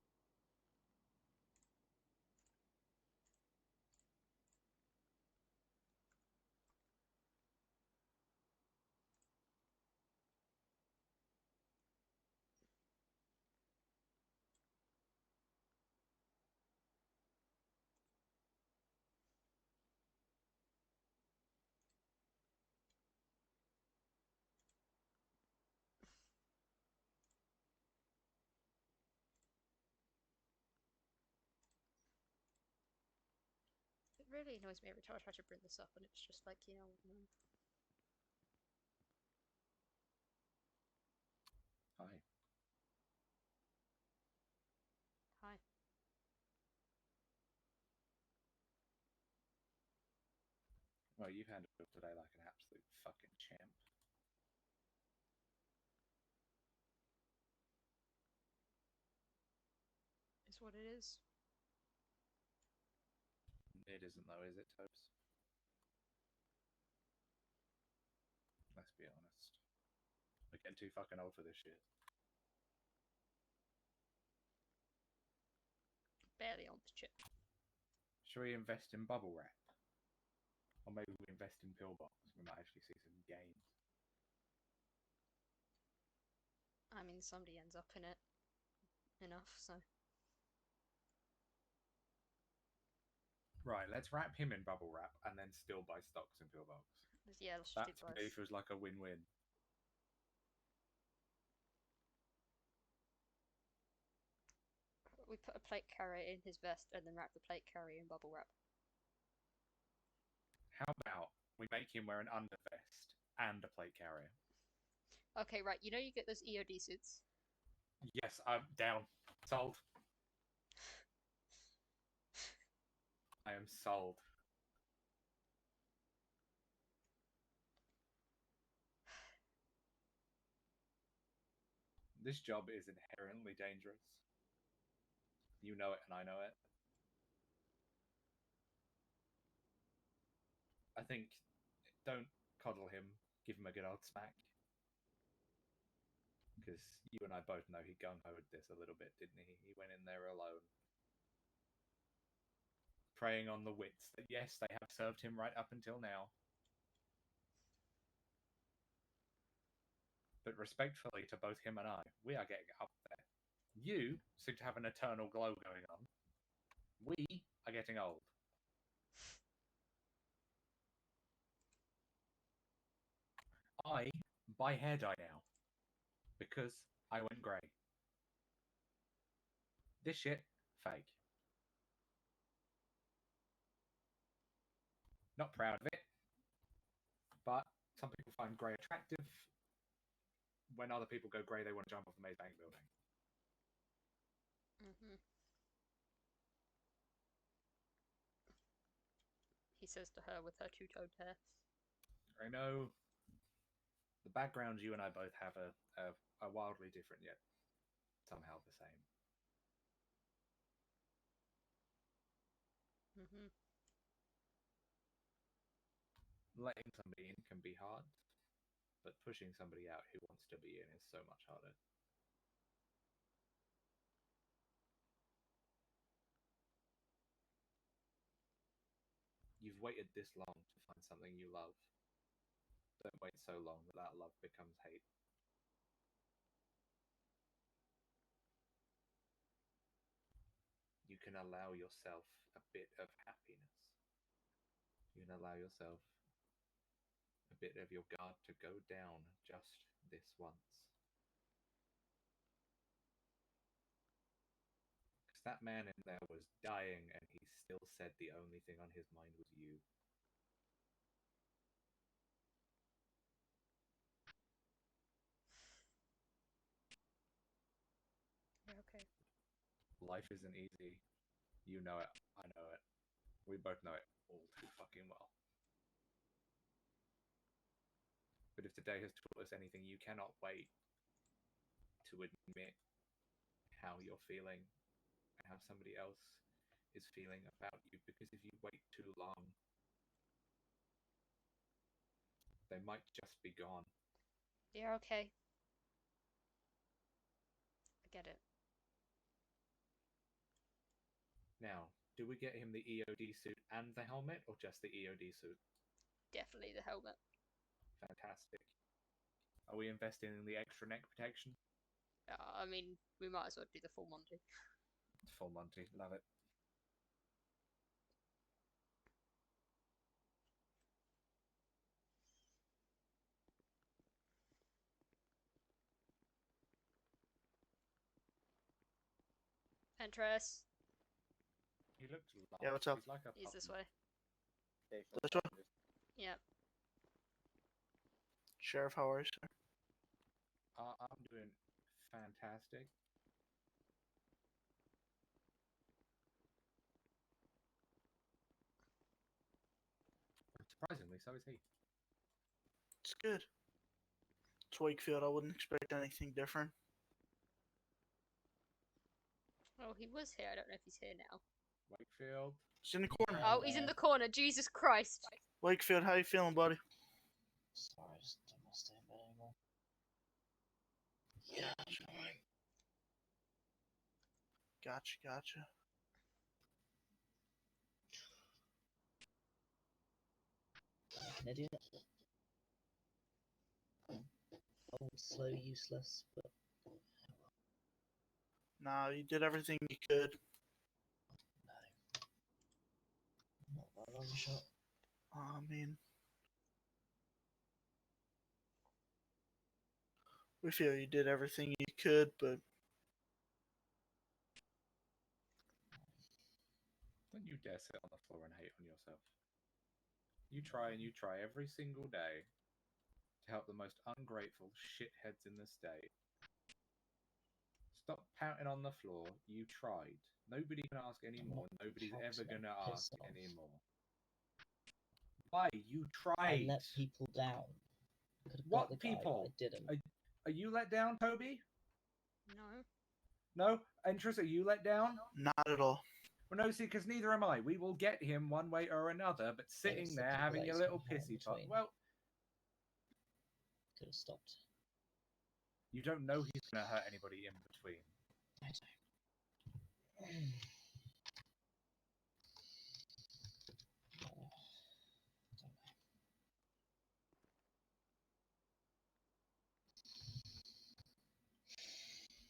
It really annoys me every time I try to bring this up and it's just like, you know, no. Hi. Hi. Well, you've handled it today like an absolute fucking champ. Is what it is. It isn't though, is it, Topes? Let's be honest. We're getting too fucking old for this shit. Barely on the chip. Should we invest in bubble wrap? Or maybe we invest in pillbox. We might actually see some gains. I mean, somebody ends up in it enough, so. Right, let's wrap him in bubble wrap and then still buy stocks in pillbox. Yeah, let's just That do to me both. feels like a win-win. We put a plate carrier in his vest and then wrap the plate carrier in bubble wrap. How about we make him wear an undervest and a plate carrier? Okay, right. You know you get those EOD suits. Yes, I'm down. Sold. I am sold. This job is inherently dangerous. You know it and I know it. I think don't coddle him, give him a good old smack. Because you and I both know he gung-hoed this a little bit, didn't he? He went in there alone. Preying on the wits that, yes, they have served him right up until now. But respectfully to both him and I, we are getting up there. You seem to have an eternal glow going on. We are getting old. I buy hair dye now. Because I went grey. This shit, fake. Not proud of it. But some people find grey attractive. When other people go grey, they want to jump off the Maze Bank building. He says to her with her two-toned hair. I know the backgrounds you and I both have are wildly different, yet somehow the same. Letting somebody in can be hard, but pushing somebody out who wants to be in is so much harder. You've waited this long to find something you love. Don't wait so long that that love becomes hate. You can allow yourself a bit of happiness. You can allow yourself a bit of your guard to go down just this once. Because that man in there was dying and he still said the only thing on his mind was you. Okay. Life isn't easy. You know it. I know it. We both know it all too fucking well. But if today has taught us anything, you cannot wait to admit how you're feeling and how somebody else is feeling about you. Because if you wait too long, they might just be gone. Yeah, okay. I get it. Now, do we get him the EOD suit and the helmet, or just the EOD suit? Definitely the helmet. Fantastic. Are we investing in the extra neck protection? I mean, we might as well do the full Monty. Full Monty, love it. Entrance. He looked lost. Yeah, what's up? He's like a He's this puppy. way. This way? Yep. Sheriff, how are you, sir? I'm doing fantastic. Surprisingly, so is he. It's good. It's Wakefield. I wouldn't expect anything different. Oh, he was here. I don't know if he's here now. Wakefield. He's in the corner. Oh, he's in the corner. Jesus Christ. Wakefield, how you feeling, buddy? Sorry, I just don't want to stay in bed anymore. Yeah, sorry. Gotcha. Like an idiot. Old, slow, useless, but Nah, you did everything you could. no. Not that long shot. I mean, we feel you did everything you could, but Don't you dare sit on the floor and hate on yourself. You try and you try every single day to help the most ungrateful shitheads in the state. Stop pouting on the floor. You tried. Nobody can ask anymore. Nobody's ever going to ask anymore. Why? You tried. I let people down. What people? I didn't. Are you let down, Toby? No. No? Interest, are you let down? Not at all. Well, no, see, because neither am I. We will get him one way or another, but sitting there having your little pissy pot. Well, could have stopped. You don't know he's going to hurt anybody in between. I don't.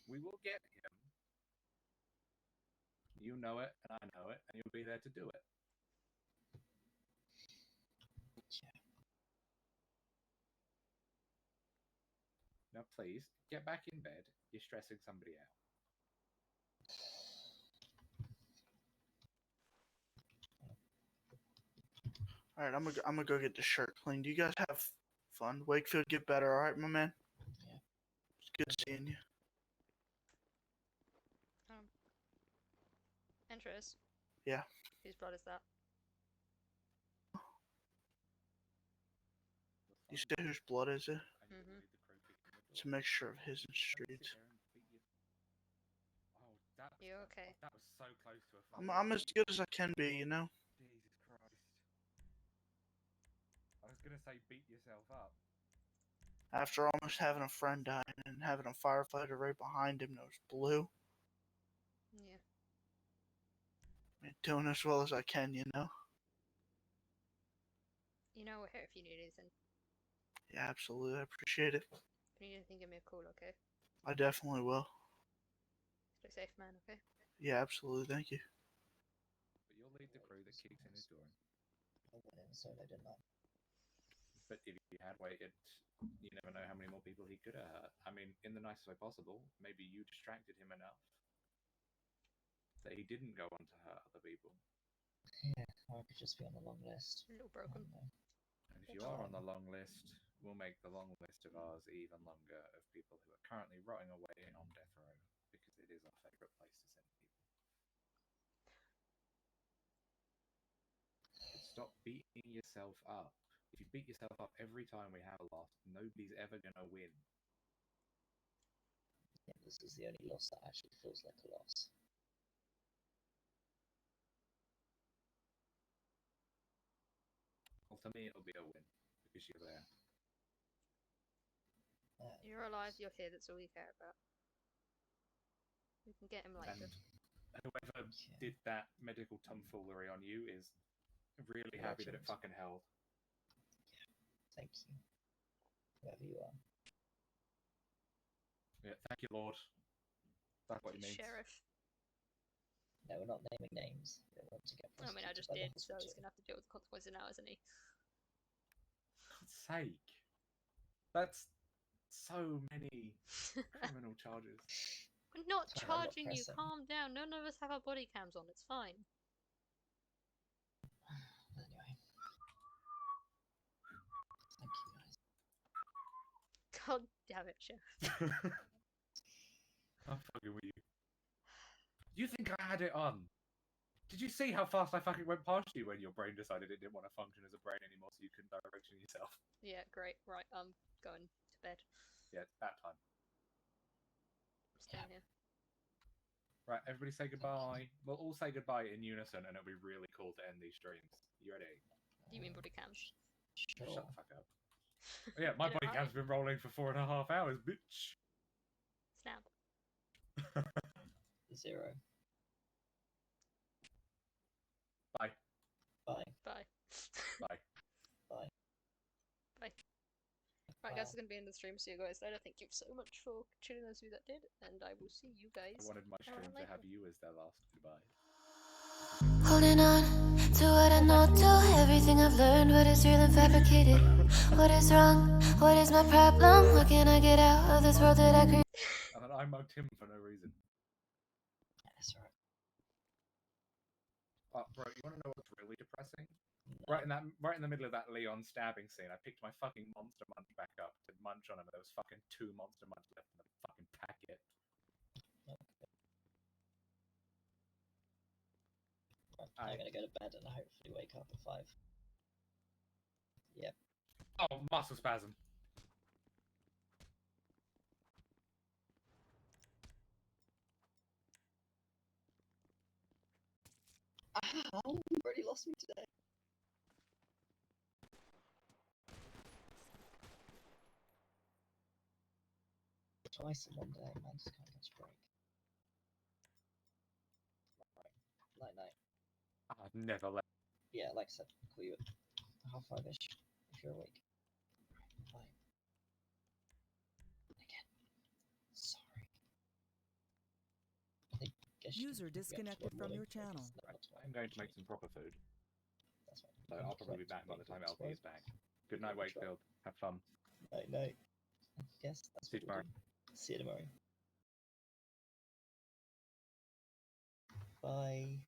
We will get him. You know it, and I know it, and you'll be there to do it. Now, please, get back in bed. You're stressing somebody out. Alright, I'm gonna go get the shirt cleaned. You guys have fun. Wakefield, get better, alright, my man? Yeah. It's good seeing you. Interest. Yeah. Whose blood is that? You say whose blood is it? Mm-hmm. It's a mixture of his and Street's. You okay? That was so close to a I'm as good as I can be, you know? Jesus Christ. I was going to say beat yourself up. After almost having a friend die and having a firefighter right behind him that was blue. Yeah. I'm doing as well as I can, you know? You know we're here if you need anything. Yeah, absolutely. I appreciate it. If you need anything, give me a call, okay? I definitely will. Stay safe, man, okay? Yeah, absolutely. Thank you. But you'll lead the crew that kicks in his door. I went in solo, didn't I? But if you had waited, you never know how many more people he could have hurt. I mean, in the nicest way possible, maybe you distracted him enough that he didn't go on to hurt other people. Yeah, I could just be on the long list. A little broken. And if you are on the long list, we'll make the long list of ours even longer of people who are currently rotting away on death row, because it is our favourite place to send people. But stop beating yourself up. If you beat yourself up every time we have a loss, nobody's ever going to win. Yeah, this is the only loss that actually feels like a loss. Well, to me, it'll be a win, because you're there. You're alive, you're here, that's all you care about. We can get him later. And whoever did that medical tomfoolery on you is really happy that it fucking held. Thank you. Whoever you are. Yeah, thank you, Lord. That's what it means. Sheriff. No, we're not naming names. We don't want to get I mean, I just did, so he's gonna have to deal with the consequences now, isn't he? For God's sake. That's so many criminal charges. We're not Sorry, I'm not charging you, pressing. calm down. None of us have our body cams on, it's fine. Anyway. Thank you, guys. God damn it, Sheriff. I'm fucking with you. You think I had it on? Did you see how fast I fucking went past you when your brain decided it didn't want to function as a brain anymore, so you couldn't direction yourself? Yeah, great. Right, I'm going to bed. Yeah, it's that time. I'm staying here. Right, everybody say goodbye. We'll all say goodbye in unison, and it'll be really cool to end these streams. You ready? Do you mean body cams? Sure. Shut the fuck up. Yeah, my body cam's been rolling for 4.5 hours, bitch. Snap. 0. Bye. Bye. Bye. Bye. Bye. Bye. Right, guys, it's going to be in the stream. See you guys later. Thank you so much for tuning those of you that did, and I will see you guys. I wanted my stream to later. have you as their last goodbye. Holding on to what I know to everything I've learned, but it's real and fabricated. What is wrong? What is my problem? How can I get out of this world that I created? And then I mugged him for no reason. That's right. Bro, you want to know what's really depressing? No. right in the middle of that Leon stabbing scene, I picked my fucking Monster Munch back up to munch on him, and there was fucking 2 Monster Munch left in the fucking packet. I'm gonna go to bed and hopefully wake up at 5. Yep. Oh, muscle spasm. Oh, you've already lost me today. Twice in one day, man, just can't catch a break. Right. Night. I've never let. Yeah, like I said, I'll call you at 5:30ish if you're awake. Bye. Again. Sorry. I think User disconnected from your channel. I'm going to make some proper food. That's right. So I'll probably be back by the time LP is back. Good night, Wakefield. Have fun. Night. I guess that's See you tomorrow. See you tomorrow. Bye.